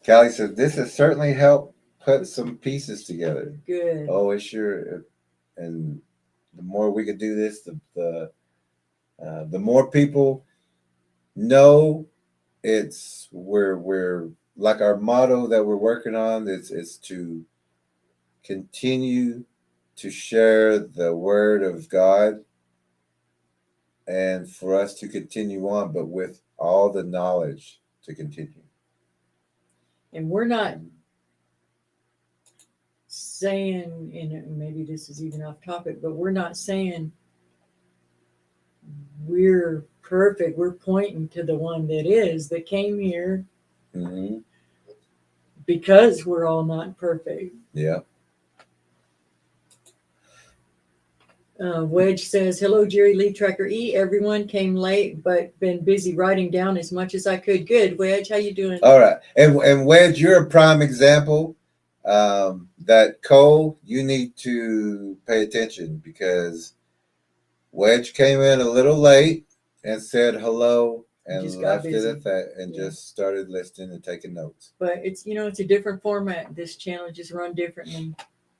S2: Callie says this has certainly helped put some pieces together.
S1: Good.
S2: Oh, it sure. And the more we could do this, the more people know. We're like our motto that we're working on is to continue to share the word of God, and for us to continue on, but with all the knowledge to continue.
S1: And we're not saying, and maybe this is even off topic, but we're not saying we're perfect. We're pointing to the one that came here,
S2: Mm-hmm.
S1: because we're all not perfect.
S2: Yeah.
S1: Wedge says, hello, Jerry Lee Tracker E. Everyone came late, but been busy writing down as much as I could. Good, Wedge. How you doing?
S2: All right. And Wedge, you're a prime example. That Cole, you need to pay attention, because Wedge came in a little late and said hello and left it at that, and just started listening and taking notes.
S1: But it's a different format. This channel just run differently.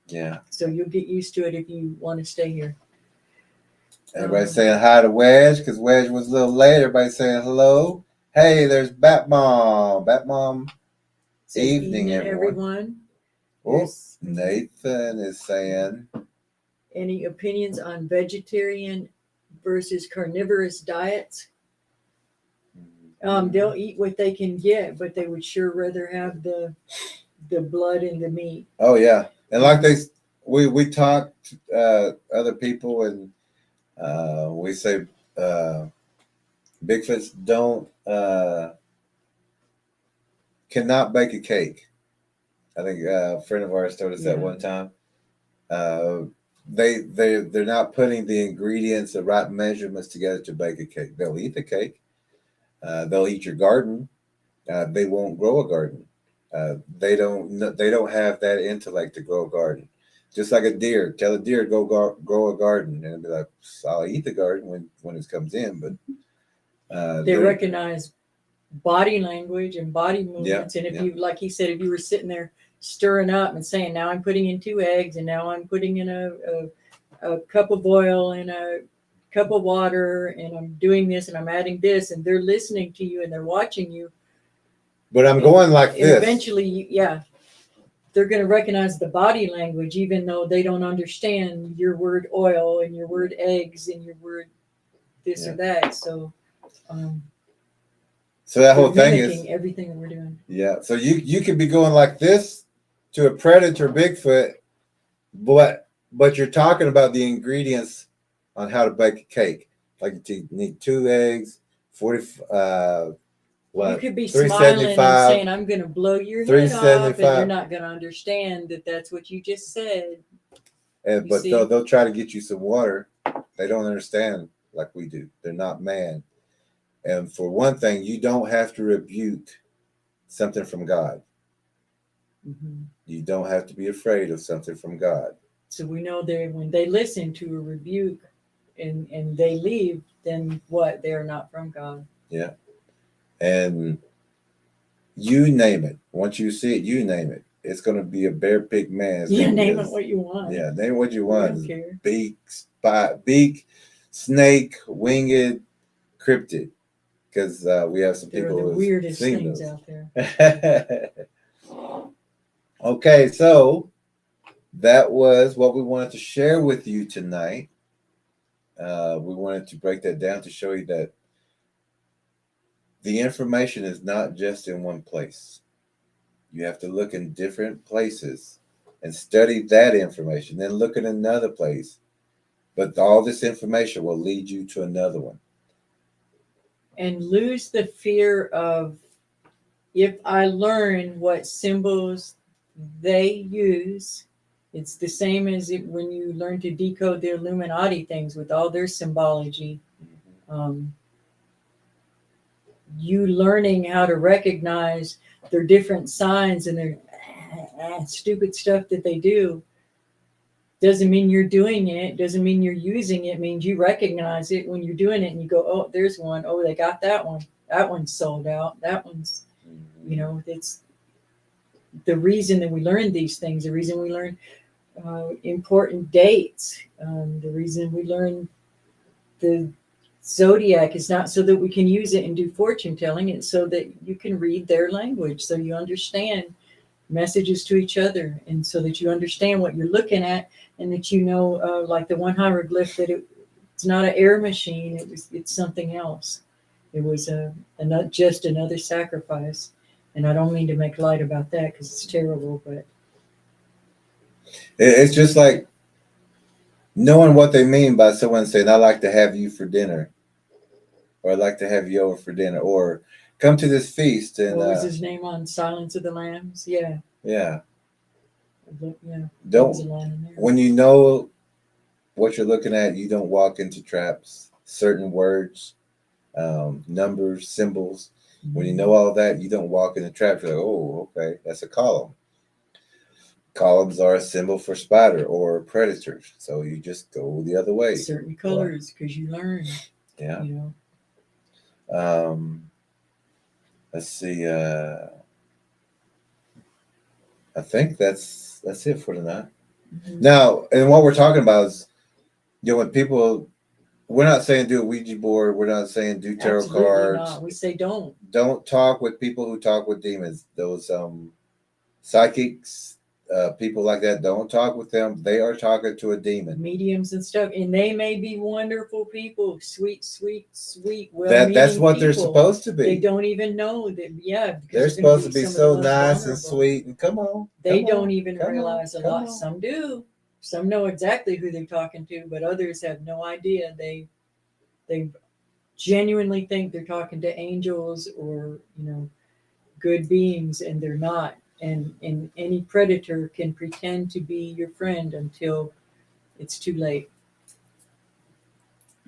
S2: Yeah.
S1: So you'll get used to it if you want to stay here.
S2: Everybody saying hi to Wedge, because Wedge was a little late. Everybody saying hello. Hey, there's Batmom. Batmom. Evening, everyone. Oh, Nathan is saying,
S1: any opinions on vegetarian versus carnivorous diets? They'll eat what they can get, but they would sure rather have the blood and the meat.
S2: Oh yeah, and like we talked other people, and we say Bigfoots don't cannot bake a cake. I think a friend of ours told us that one time. They're not putting the ingredients, the right measurements together to bake a cake. They'll eat the cake. They'll eat your garden. They won't grow a garden. They don't have that intellect to grow a garden. Just like a deer, tell a deer go grow a garden, and it'll be like, I'll eat the garden when it comes in. But
S1: they recognize body language and body movements,
S2: yeah,
S1: and if you, like he said, if you were sitting there stirring up and saying, now I'm putting in 2 eggs, and now I'm putting in a cup of oil and a cup of water, and I'm doing this and I'm adding this, and they're listening to you and they're watching you.
S2: But I'm going like this.
S1: Eventually, they're going to recognize the body language, even though they don't understand your word oil and your word eggs and your word this or that. So
S2: that whole thing is
S1: everything that we're doing.
S2: Yeah. So you could be going like this to a predator Bigfoot, but you're talking about the ingredients on how to bake a cake. Like you need 2 eggs, 40.
S1: You could be smiling and saying, I'm going to blow your head off, and you're not going to understand that that's what you just said.
S2: But they'll try to get you some water. They don't understand like we do. They're not man. And for one thing, you don't have to rebuke something from God. Mm-hmm. You don't have to be afraid of something from God.
S1: So we know that when they listen to a rebuke and they leave, then what? They are not from God.
S2: Yeah. And you name it. Once you see it, you name it. It's going to be a bear, pig, man.
S1: Name it what you want.
S2: Yeah, name what you want.
S1: I don't care.
S2: Beak, snake, winged, cryptid. Because we have some people
S1: who are the weirdest things
S2: those
S1: out there.
S2: Okay, so that was what we wanted to share with you tonight. We wanted to break that down to show you that the information is not just in one place. You have to look in different places and study that information, then look in another place. But all this information will lead you to another one.
S1: And lose the fear of, if I learn what symbols they use, it's the same as when you learn to decode the Illuminati things with all their symbology. You learning how to recognize their different signs and their stupid stuff that they do doesn't mean you're doing it, doesn't mean you're using it. It means you recognize it when you're doing it, and you go, oh, there's one. Oh, they got that one. That one's sold out. That one's, it's the reason that we learn these things, the reason we learn important dates, the reason we learn the zodiac is not so that we can use it and do fortune telling. It's so that you can read their language, so you understand messages to each other, and so that you understand what you're looking at, and that you know, like the one hieroglyph, that it's not an air machine. It's something else. It was not just another sacrifice. And I don't mean to make light about that because it's terrible, but
S2: It's just like knowing what they mean by someone saying, "I'd like to have you for dinner," or "I'd like to have you over for dinner," or "Come to this feast." And
S1: what was his name on Silence of the Lambs? Yeah,
S2: yeah,
S1: yeah. There was a
S2: don't
S1: line in there.
S2: when you know what you're looking at, you don't walk into traps. Certain words, numbers, symbols. When you know all that, you don't walk into traps. You're like, "Oh, okay, that's a column." Columns are a symbol for spider or predators, so you just go the other way.
S1: Certain colors, because you learn.
S2: Yeah.
S1: You know.
S2: Let's see. I think that's it for tonight.
S1: Mm-hmm.
S2: Now, and what we're talking about is, when people, we're not saying do a Ouija board. We're not saying do tarot
S1: Absolutely
S2: cards.
S1: not. We say don't.
S2: Don't talk with people who talk with demons. Those psychics, people like that. Don't talk with them. They are talking to a demon.
S1: Mediums and stuff, and they may be wonderful people, sweet,
S2: That's what they're
S1: people.
S2: supposed to be.
S1: They don't even know that. Yeah,
S2: they're supposed to be so nice and sweet. And come on,
S1: they don't even realize a lot. Some do. Some know exactly who they're talking to, but others have no idea. They genuinely think they're talking to angels or good beings, and they're not. And any predator can pretend to be your friend until it's too late.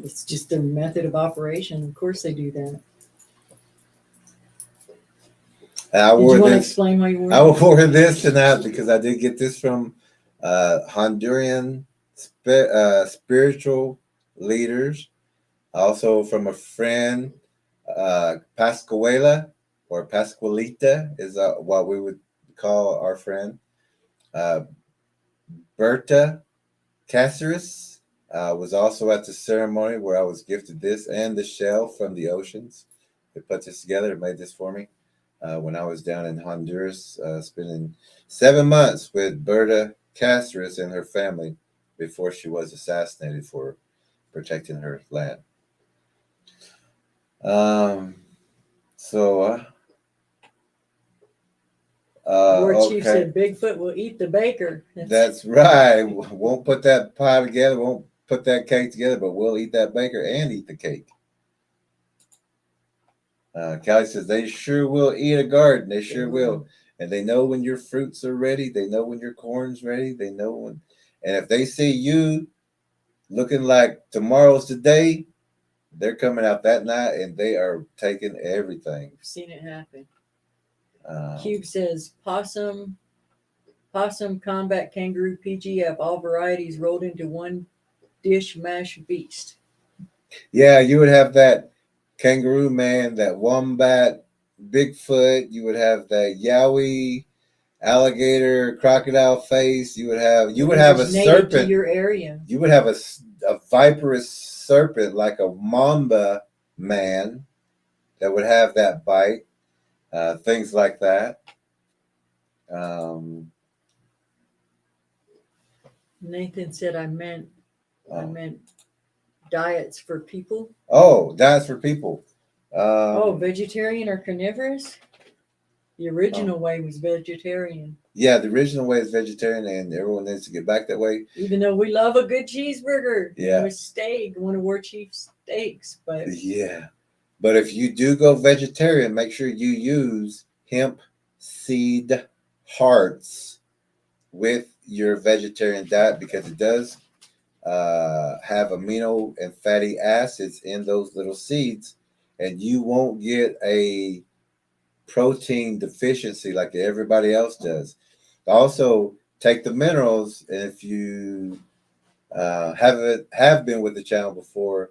S1: It's just their method of operation. Of course, they do that.
S2: Did
S1: you want to explain why you wore it?
S2: I wore this tonight because I did get this from Honduran spiritual leaders, also from a friend, Pascuela or Pascualita is what we would call our friend, Berta Cáceres. Was also at the ceremony where I was gifted this and the shell from the oceans. They put this together and made this for me when I was down in Honduras, spending 7 months with Berta Cáceres and her family before she was assassinated for protecting her land.
S1: War Chief said Bigfoot will eat the baker.
S2: That's right. Won't put that pie together, won't put that cake together, but we'll eat that baker and eat the cake. Callie says they sure will eat a garden. They sure will. And they know when your fruits are ready. They know when your corn's ready. They know when. And if they see you looking like tomorrow's the day, they're coming out that night and they are taking everything.
S1: I've seen it happen. Cube says possum, combat kangaroo, PGF, all varieties rolled into one dish mashed beast.
S2: Yeah, you would have that kangaroo man, that wombat, Bigfoot. You would have that yowie, alligator, crocodile face. You would have a serpent
S1: to your area.
S2: You would have a viperous serpent like a mamba man that would have that bite. Things like that.
S1: Nathan said, I meant diets for people.
S2: Oh, diets for people.
S1: Vegetarian or carnivorous? The original way was vegetarian.
S2: Yeah, the original way is vegetarian, and everyone needs to get back that way.
S1: Even though we love a good cheeseburger.
S2: Yeah.
S1: With steak, one of War Chief's steaks. But
S2: yeah. But if you do go vegetarian, make sure you use hemp seed hearts with your vegetarian diet, because it does have amino and fatty acids in those little seeds, and you won't get a protein deficiency like everybody else does. Also, take the minerals, and if you have been with the channel before,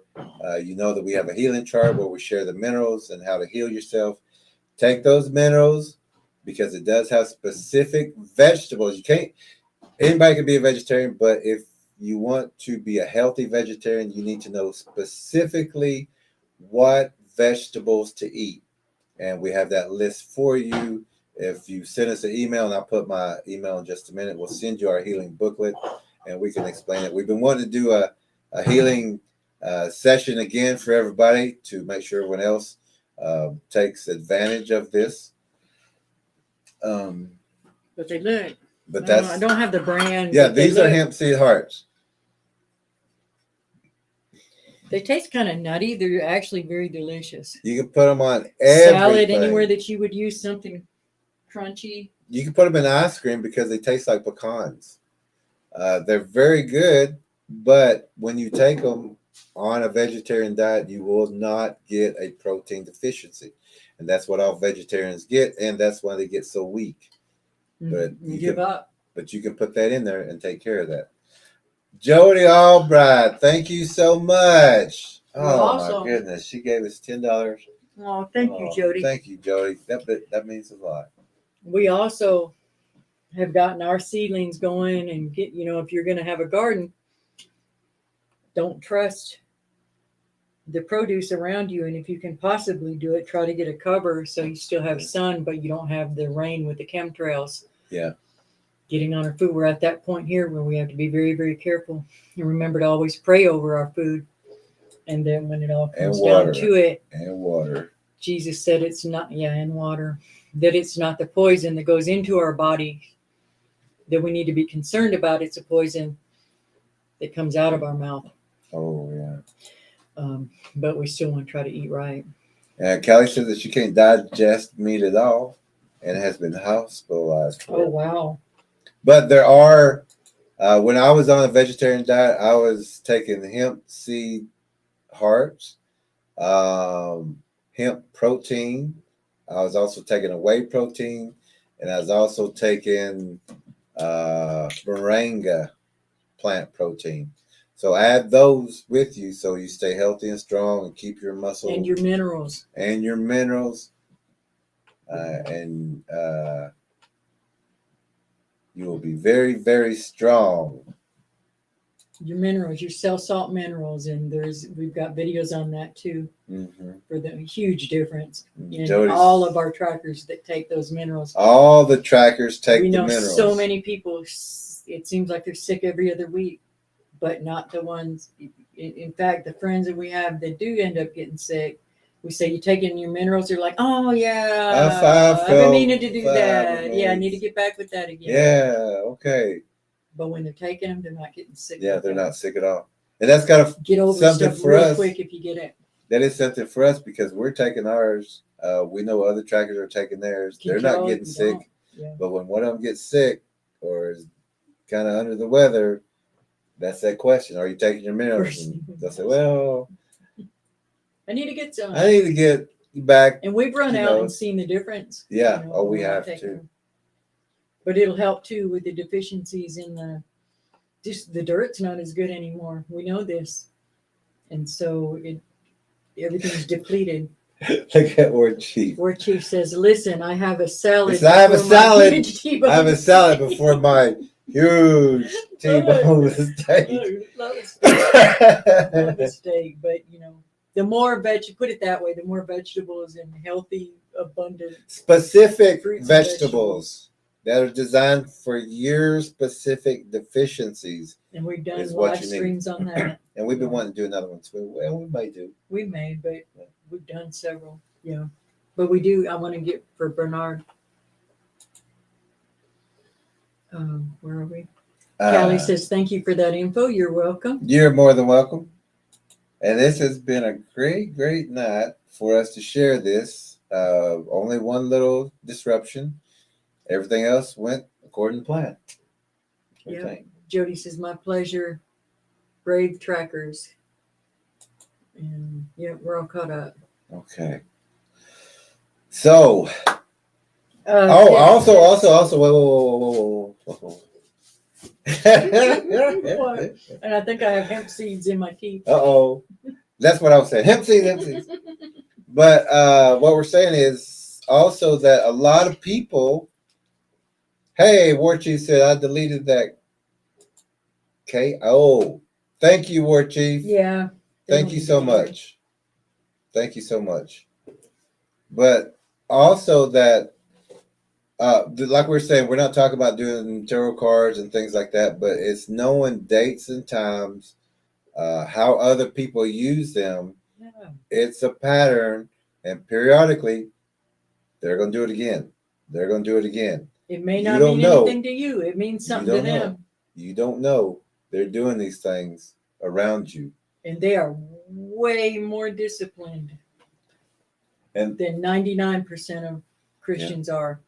S2: you know that we have a healing chart where we share the minerals and how to heal yourself. Take those minerals because it does have specific vegetables. You can't, anybody can be a vegetarian, but if you want to be a healthy vegetarian, you need to know specifically what vegetables to eat. And we have that list for you. If you send us an email, and I'll put my email in just a minute, we'll send you our healing booklet and we can explain it. We've been wanting to do a healing session again for everybody to make sure everyone else takes advantage of this.
S1: But they look.
S2: But
S1: I don't have the brand.
S2: Yeah, these are hemp seed hearts.
S1: They taste kind of nutty. They're actually very delicious.
S2: You can put them on everything.
S1: Salad, anywhere that you would use something crunchy.
S2: You can put them in ice cream because they taste like pecans. They're very good, but when you take them on a vegetarian diet, you will not get a protein deficiency. And that's what all vegetarians get, and that's why they get so weak. But
S1: you give up.
S2: But you can put that in there and take care of that. Jody Albright, thank you so much. Oh my goodness, she gave us $10.
S1: Oh, thank you, Jody.
S2: Thank you, Jody. That means a lot.
S1: We also have gotten our seedlings going and get, if you're going to have a garden, don't trust the produce around you. And if you can possibly do it, try to get a cover so you still have sun, but you don't have the rain with the chemtrails.
S2: Yeah.
S1: Getting on our food. We're at that point here where we have to be very, very careful and remember to always pray over our food. And then when it all comes down to it,
S2: and water,
S1: Jesus said it's not, and water, that it's not the poison that goes into our body that we need to be concerned about. It's a poison that comes out of our mouth.
S2: Oh, yeah.
S1: But we still want to try to eat right.
S2: And Kelly says that she can't digest meat at all and has been hospitalized for it.
S1: Oh, wow.
S2: But there are, when I was on a vegetarian diet, I was taking hemp seed hearts, hemp protein. I was also taking a whey protein, and I was also taking moringa plant protein. So add those with you so you stay healthy and strong and keep your muscle.
S1: And your minerals.
S2: And your minerals. You will be very, very strong.
S1: Your minerals, your cell salt minerals, and we've got videos on that too, for the huge difference in all of our trackers that take those minerals.
S2: All the trackers take the minerals.
S1: We know so many people. It seems like they're sick every other week, but not the ones. In fact, the friends that we have that do end up getting sick, we say, you taking your minerals? They're like, oh yeah, I've been meaning to do that. Yeah, I need to get back with that again.
S2: Yeah, okay.
S1: But when they're taking them, they're not getting sick.
S2: Yeah, they're not sick at all. And that's got to
S1: get over
S2: something
S1: stuff
S2: for
S1: real
S2: us.
S1: Quick if you get it.
S2: That is something for us because we're taking ours. We know other trackers are taking theirs. They're not getting sick.
S1: Yeah.
S2: But when one of them gets sick or is kind of under the weather, that's that question. Are you taking your minerals? And they'll say, well,
S1: I need to get some.
S2: I need to get back.
S1: And we've run out and seen the difference.
S2: Yeah. We have to.
S1: But it'll help too with the deficiencies in the dirt's not as good anymore. We know this. And so everything's depleted.
S2: Look at Ward Chief.
S1: Ward Chief says, listen, I have a salad.
S2: I have a salad. I have a salad before my huge T-bone steak.
S1: Love a steak, but the more put it that way, the more vegetables and healthy, abundant,
S2: specific vegetables that are designed for your specific deficiencies.
S1: And we've done live streams on that.
S2: And we've been wanting to do another one too. Well, we might do.
S1: We may, but we've done several. Yeah. But we do. I want to get for Bernard. Where are we? Callie says, thank you for that info. You're welcome.
S2: You're more than welcome. And this has been a great, great night for us to share this. Only one little disruption. Everything else went according to plan.
S1: Yeah. Jody says, my pleasure. Brave trackers. And we're all caught up.
S2: Okay. So. Also, whoa.
S1: And I think I have hemp seeds in my teeth.
S2: That's what I was saying. Hemp seeds. But what we're saying is also that a lot of people, hey, War Chief said I deleted that. Okay. Oh, thank you, War Chief.
S1: Yeah.
S2: Thank you so much. Thank you so much. But also that, like we're saying, we're not talking about doing tarot cards and things like that, but it's knowing dates and times, how other people use them.
S1: Yeah.
S2: It's a pattern, and periodically they're going to do it again. They're going to do it again.
S1: It may not mean anything to you. It means something to them.
S2: You don't know. They're doing these things around you.
S1: And they are way more disciplined than 99% of Christians are,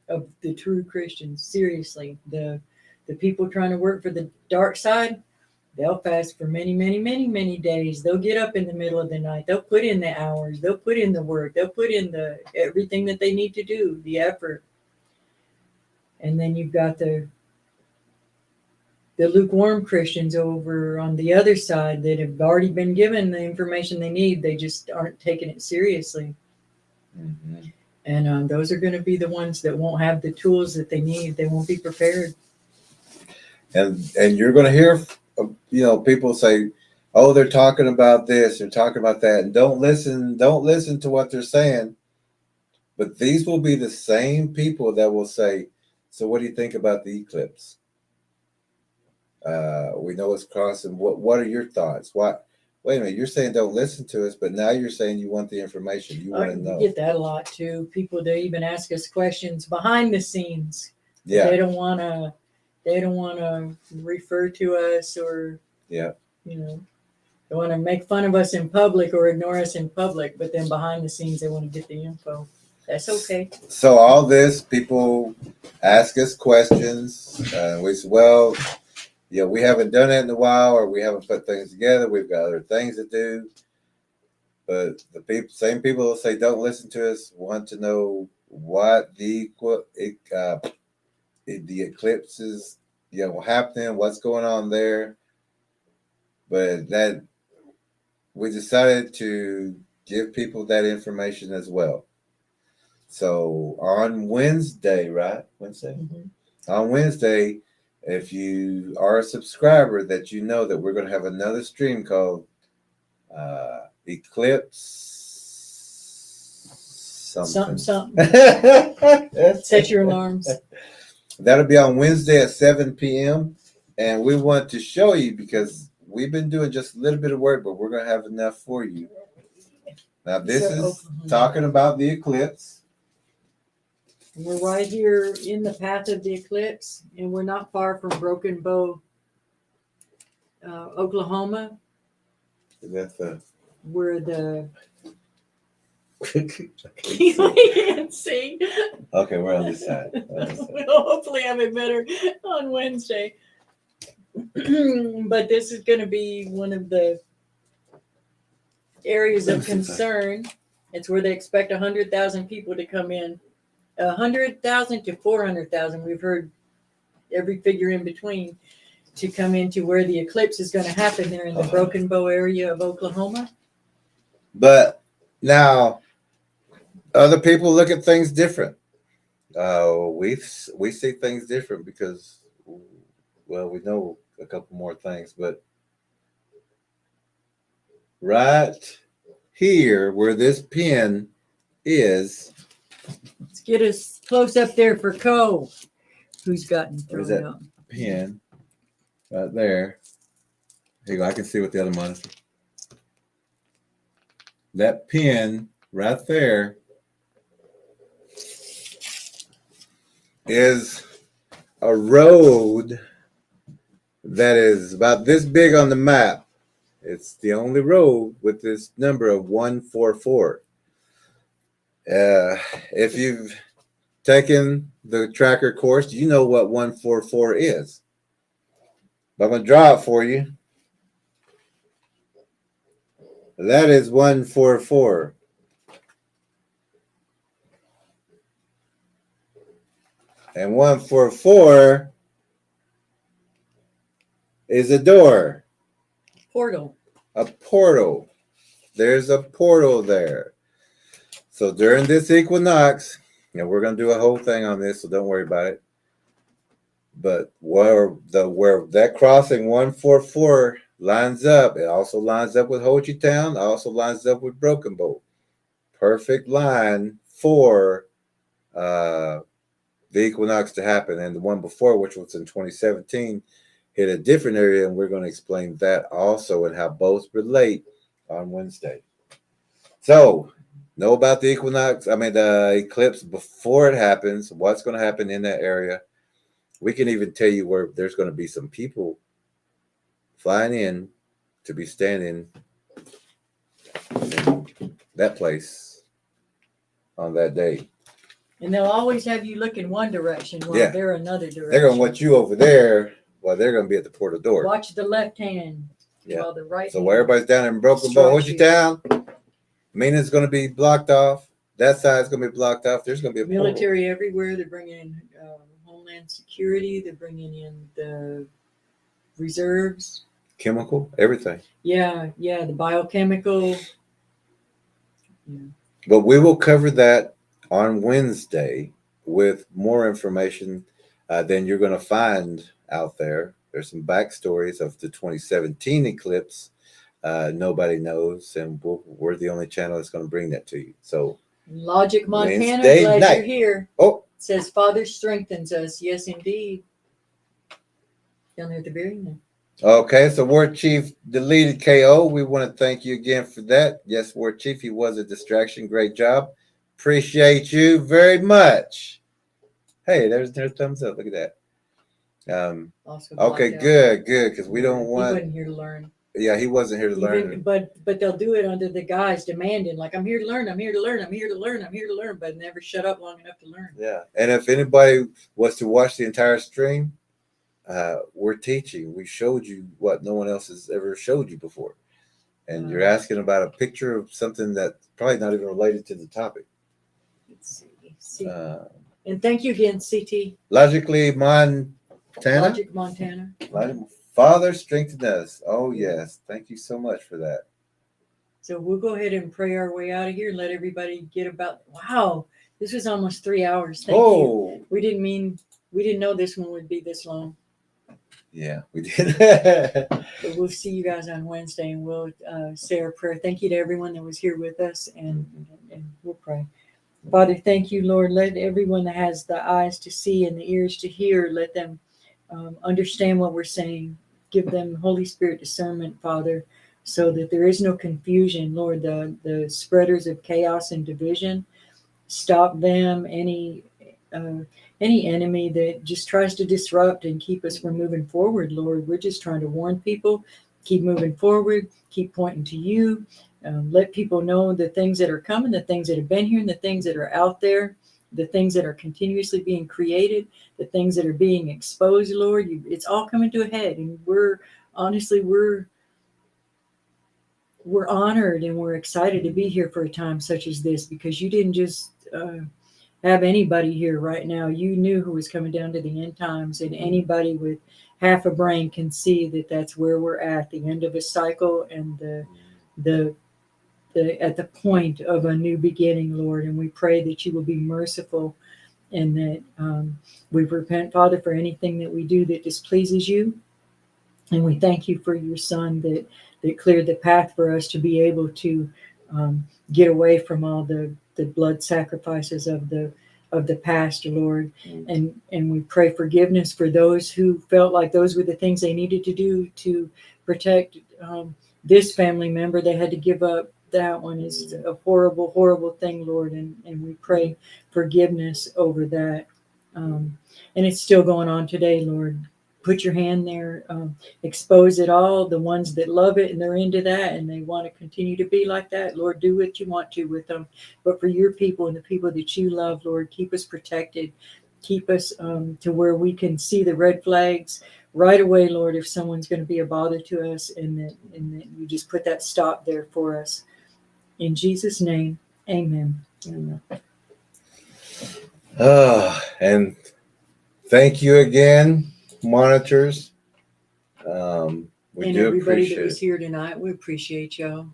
S1: of the true Christians. Seriously, the people trying to work for the dark side, they'll fast for many, many, many, many days. They'll get up in the middle of the night. They'll put in the hours. They'll put in the work. They'll put in the everything that they need to do, the effort. And then you've got the lukewarm Christians over on the other side that have already been given the information they need. They just aren't taking it seriously.
S2: Mm-hmm.
S1: And those are going to be the ones that won't have the tools that they need. They won't be prepared.
S2: And you're going to hear, people say, oh, they're talking about this, they're talking about that. And don't listen to what they're saying. But these will be the same people that will say, so what do you think about the eclipse? We know it's crossing. What are your thoughts? Wait a minute, you're saying don't listen to us, but now you're saying you want the information. You want to know.
S1: We get that a lot too. People, they even ask us questions behind the scenes.
S2: Yeah.
S1: They don't want to refer to us, or they want to make fun of us in public or ignore us in public, but then behind the scenes they want to get the info. That's okay.
S2: So all this, people ask us questions. We say, well, we haven't done it in a while, or we haven't put things together. We've got other things to do. But the same people will say, don't listen to us, want to know what the eclipse is, happening, what's going on there. But that we decided to give people that information as well. So on Wednesday, right? Wednesday? Mm-hmm. On Wednesday, if you are a subscriber, that you know that we're going to have another stream called Eclipse something.
S1: Set your alarms.
S2: That'll be on Wednesday at 7 p.m. And we want to show you, because we've been doing just a little bit of work, but we're going to have enough for you. Now, this is talking about the eclipse.
S1: We're right here in the path of the eclipse, and we're not far from Broken Bow, Oklahoma.
S2: That's
S1: where the you can't see.
S2: Okay, we're on this side.
S1: We'll hopefully have it better on Wednesday. But this is going to be one of the areas of concern. It's where they expect 100,000 people to come in. 100,000 to 400,000. We've heard every figure in between, to come into where the eclipse is going to happen there in the Broken Bow area of Oklahoma.
S2: But now, other people look at things different. We see things different because, well, we know a couple more things, but right here where this pin is.
S1: Let's get us close up there for Cole, who's gotten
S2: thrown
S1: that up.
S2: Pin right there. Here you go. I can see with the other monitor. That pin right there is a road that is about this big on the map. It's the only road with this number of 144. If you've taken the tracker course, you know what 144 is. But I'm going to draw it for you. That is 144. And 144 is a door.
S1: Portal.
S2: A portal. There's a portal there. So during this equinox, and we're going to do a whole thing on this, so don't worry about it. But where that crossing 144 lines up, it also lines up with Ho Chi Town, also lines up with Broken Bow. Perfect line for the equinox to happen. And the one before, which was in 2017, hit a different area, and we're going to explain that also and how both relate on Wednesday. So, know about the equinox, the eclipse before it happens, what's going to happen in that area. We can even tell you where there's going to be some people flying in to be standing in that place on that day.
S1: And they'll always have you look in one direction while they're another direction.
S2: They're going to want you over there while they're going to be at the portal door.
S1: Watch the left hand while the right
S2: So where everybody's down in Broken Bow, Ho Chi Town, Mina's going to be blocked off. That side's going to be blocked off. There's going to be a
S1: military
S2: portal
S1: everywhere. They're bringing in Homeland Security. They're bringing in the reserves.
S2: Chemical, everything.
S1: Yeah, the biochemical. Yeah.
S2: But we will cover that on Wednesday with more information than you're going to find out there. There's some backstories of the 2017 eclipse. Nobody knows, and we're the only channel that's going to bring that to you. So,
S1: Logic Montana,
S2: Wednesday
S1: glad
S2: night.
S1: you're here.
S2: Oh,
S1: it says Father strengthens us. Yes, indeed. Down there at the very end.
S2: Okay, so War Chief deleted KO. We want to thank you again for that. Yes, War Chief, he was a distraction. Great job. Appreciate you very much. Hey, there's their thumbs up. Look at that. Okay, good, because we don't want.
S1: He wasn't here to learn.
S2: Yeah, he wasn't here to learn.
S1: But they'll do it under the guise demanding, like, I'm here to learn, I'm here to learn, I'm here to learn, I'm here to learn, but never shut up long enough to learn.
S2: Yeah, and if anybody was to watch the entire stream, we're teaching. We showed you what no one else has ever showed you before. And you're asking about a picture of something that's probably not even related to the topic.
S1: Let's see. And thank you again, CT.
S2: Logically Montana.
S1: Logic Montana.
S2: Father strengthen us. Oh, yes. Thank you so much for that.
S1: So we'll go ahead and pray our way out of here and let everybody get about. Wow, this was almost 3 hours. Thank you. We didn't know this one would be this long.
S2: Yeah, we did.
S1: But we'll see you guys on Wednesday, and we'll say our prayer. Thank you to everyone that was here with us, and we'll pray. Father, thank you, Lord. Let everyone that has the eyes to see and the ears to hear, let them understand what we're saying. Give them Holy Spirit discernment, Father, so that there is no confusion. Lord, the spreaders of chaos and division, stop them. Any enemy that just tries to disrupt and keep us from moving forward, Lord, we're just trying to warn people, keep moving forward, keep pointing to you. Let people know the things that are coming, the things that have been here, and the things that are out there, the things that are continuously being created, the things that are being exposed, Lord. It's all coming to a head, and we're honored and we're excited to be here for a time such as this, because you didn't just have anybody here right now. You knew who was coming down to the end times, and anybody with half a brain can see that that's where we're at, the end of a cycle and the at the point of a new beginning, Lord. And we pray that you will be merciful, and that we repent, Father, for anything that we do that displeases you. And we thank you for your Son that cleared the path for us to be able to get away from all the blood sacrifices of the past, Lord. And we pray forgiveness for those who felt like those were the things they needed to do to protect this family member. They had to give up. That one is a horrible, horrible thing, Lord. And we pray forgiveness over that. And it's still going on today, Lord. Put your hand there, expose it all, the ones that love it and they're into that and they want to continue to be like that. Lord, do what you want to with them. But for your people and the people that you love, Lord, keep us protected. Keep us to where we can see the red flags right away, Lord, if someone's going to be a bother to us, and that you just put that stop there for us. In Jesus' name, amen. Amen.
S2: And thank you again, monitors. We
S1: and
S2: do
S1: everybody
S2: appreciate
S1: that was here tonight, we appreciate y'all.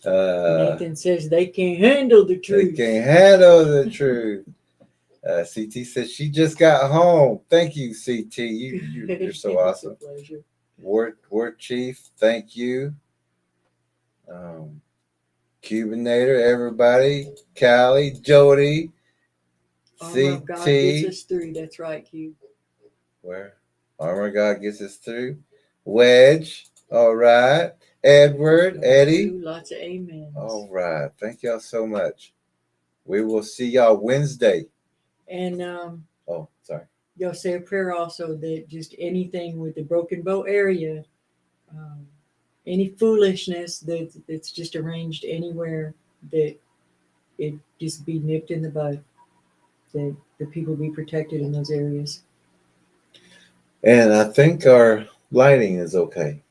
S1: Nathan says they can't handle the
S2: They
S1: truth.
S2: can't handle the truth. CT says she just got home. Thank you, CT. You're so awesome.
S1: It's a pleasure.
S2: War Chief, thank you. Cubinator, everybody. Callie, Jody,
S1: Armor of God gets us through. That's right, Cube.
S2: Where? Armor of God gets us through. Wedge. All right. Edward, Eddie.
S1: Lots of amens.
S2: All right. Thank y'all so much. We will see y'all Wednesday.
S1: And
S2: oh, sorry.
S1: Y'all say a prayer also that just anything with the broken bow area, any foolishness that's just arranged anywhere, that it just be nipped in the bud, that the people be protected in those areas.
S2: And I think our lighting is okay.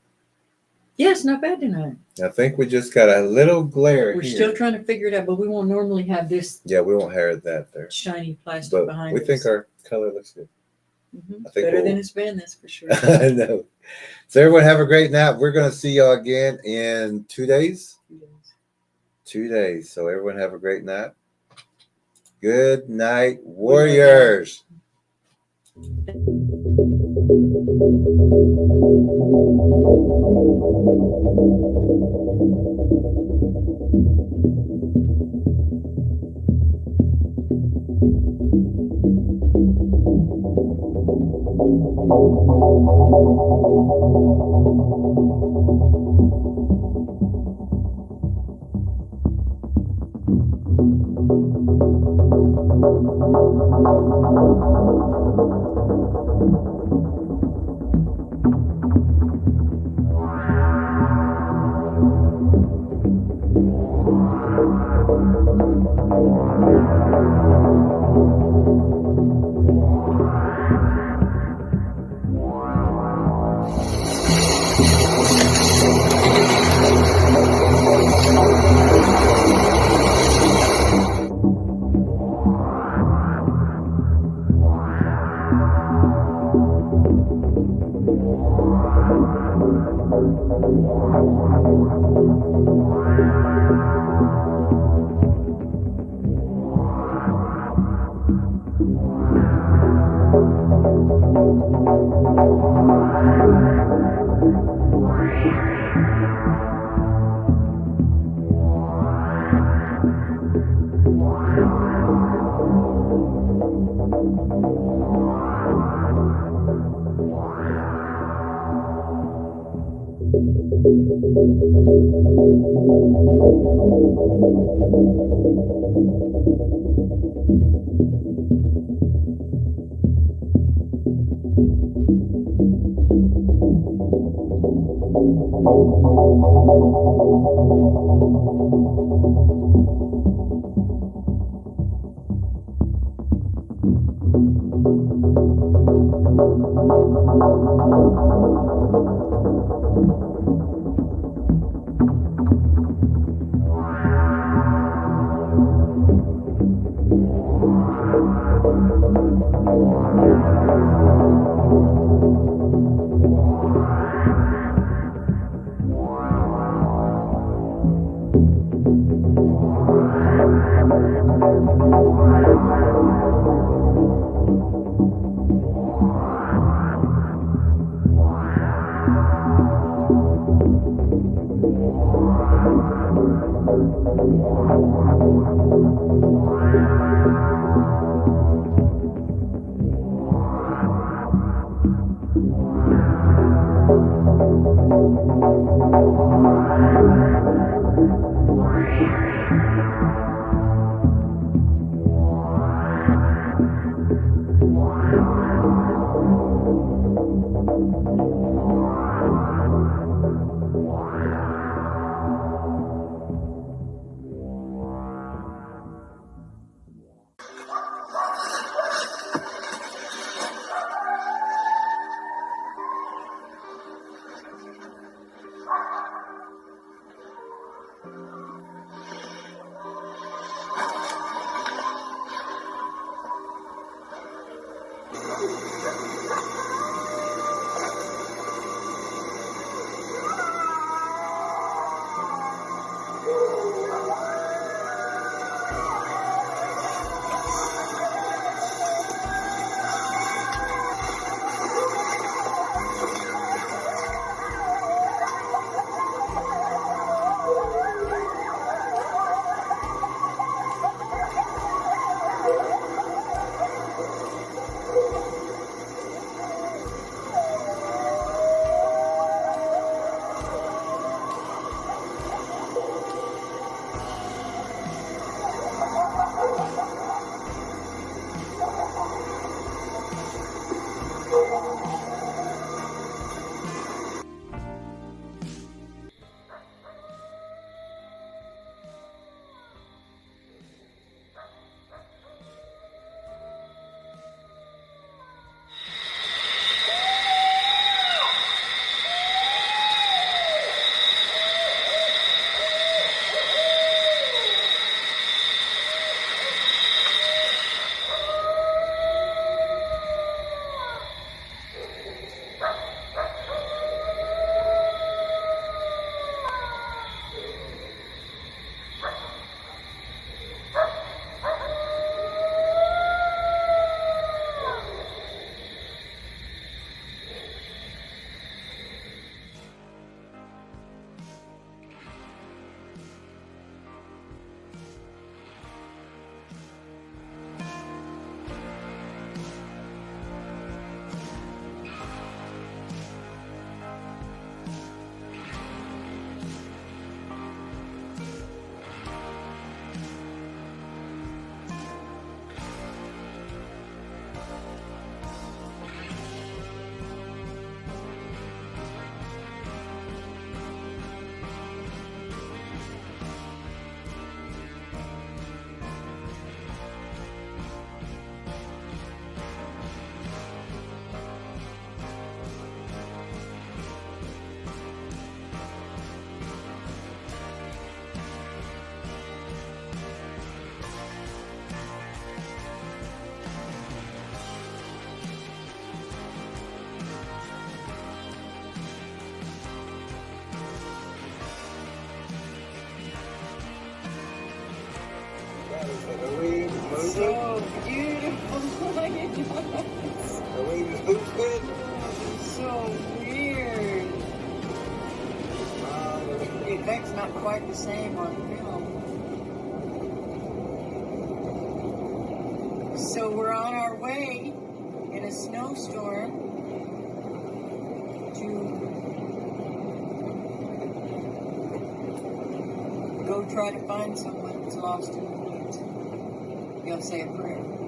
S1: Yes, not bad tonight.
S2: I think we just got a little glare
S1: We're
S2: here.
S1: still trying to figure it out, but we won't normally have this.
S2: Yeah, we won't have that there.
S1: Shiny plastic
S2: but
S1: behind
S2: we
S1: us.
S2: think our color looks good.
S1: Mm-hmm.
S2: I think
S1: better than it's been, that's for sure.
S2: I know. So everyone have a great night. We're going to see y'all again in 2 days.
S1: 2 days.
S2: 2 days. So everyone have a great night. Good night, warriors.
S1: So beautiful.
S2: Are we Bigfoot?
S1: So weird. The effect's not quite the same on film. So we're on our way in a snowstorm to go try to find someone that's lost in the woods. You'll say a prayer.